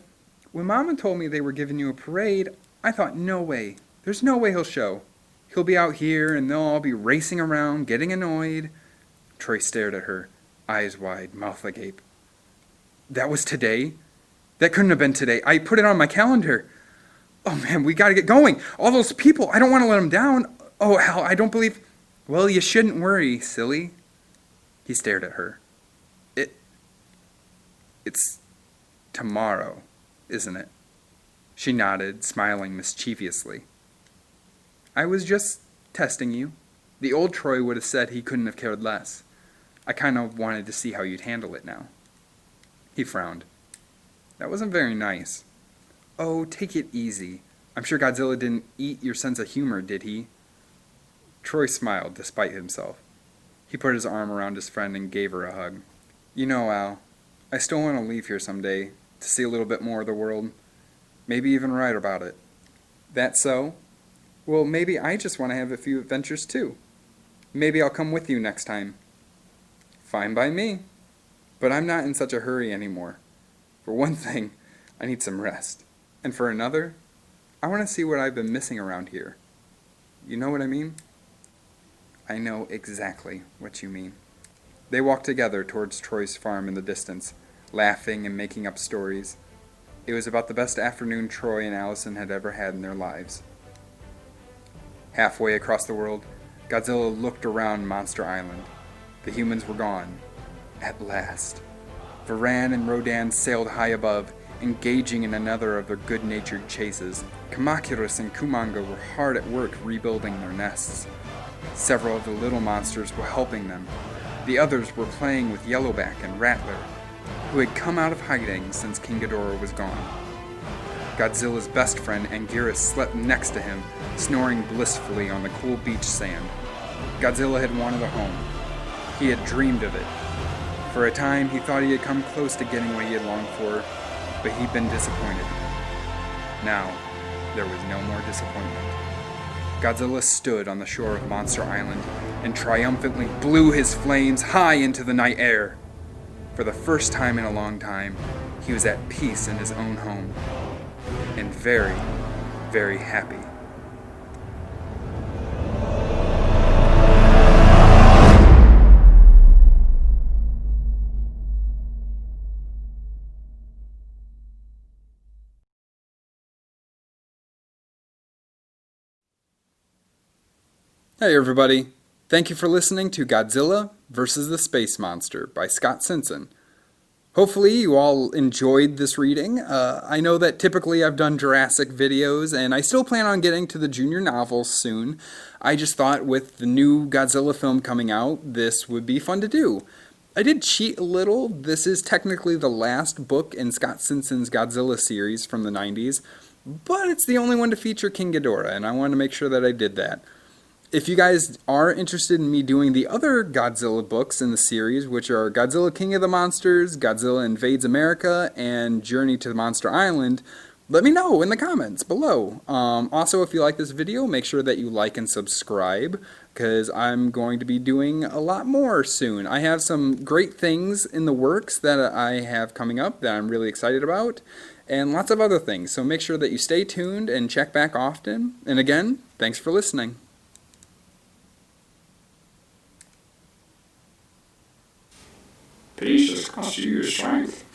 when Mama told me they were giving you a parade, I thought, no way. There's no way he'll show. He'll be out here, and they'll all be racing around, getting annoyed." Troy stared at her, eyes wide, mouth agape. "That was today? That couldn't have been today. I put it on my calendar. Oh, man, we gotta get going. All those people, I don't want to let them down. Oh, Al, I don't believe..." "Well, you shouldn't worry, silly." He stared at her. It's tomorrow, isn't it?" She nodded, smiling mischievously. "I was just testing you. The old Troy would have said he couldn't have cared less. I kind of wanted to see how you'd handle it now." He frowned. "That wasn't very nice." "Oh, take it easy. I'm sure Godzilla didn't eat your sense of humor, did he?" Troy smiled, despite himself. He put his arm around his friend and gave her a hug. "You know, Al, I still want to leave here someday, to see a little bit more of the world. Maybe even write about it." "That so? Well, maybe I just want to have a few adventures too. Maybe I'll come with you next time." "Fine by me. But I'm not in such a hurry anymore. For one thing, I need some rest. And for another, I want to see what I've been missing around here. You know what I mean?" "I know exactly what you mean." They walked together towards Troy's farm in the distance, laughing and making up stories. It was about the best afternoon Troy and Allison had ever had in their lives. Halfway across the world, Godzilla looked around Monster Island. The humans were gone. At last. Varan and Rodan sailed high above, engaging in another of their good-natured chases. Kamacuras and Kumonga were hard at work rebuilding their nests. Several of the little monsters were helping them. The others were playing with Yellowback and Rattler, who had come out of hiding since King Ghidorah was gone. Godzilla's best friend Anguirus slept next to him, snoring blissfully on the cool beach sand. Godzilla had wanted a home. He had dreamed of it. For a time, he thought he had come close to getting what he had longed for, but he'd been disappointed. Now, there was no more disappointment. Godzilla stood on the shore of Monster Island and triumphantly blew his flames high into the night air. For the first time in a long time, he was at peace in his own home, and very, very happy. Hey everybody, thank you for listening to Godzilla vs. the Space Monster by Scott Ciencin. Hopefully you all enjoyed this reading. I know that typically I've done Jurassic videos, and I still plan on getting to the junior novels soon. I just thought with the new Godzilla film coming out, this would be fun to do. I did cheat a little. This is technically the last book in Scott Ciencin's Godzilla series from the 90s, but it's the only one to feature King Ghidorah, and I wanted to make sure that I did that. If you guys are interested in me doing the other Godzilla books in the series, which are Godzilla King of the Monsters, Godzilla Invades America, and Journey to the Monster Island, let me know in the comments below. Also, if you like this video, make sure that you like and subscribe, because I'm going to be doing a lot more soon. I have some great things in the works that I have coming up that I'm really excited about, and lots of other things. So make sure that you stay tuned and check back often. And again, thanks for listening. Peace has cost you your strength.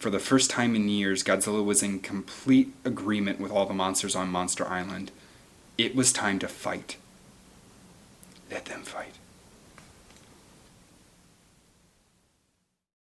For the first time in years, Godzilla was in complete agreement with all the monsters on Monster Island. It was time to fight. Let them fight.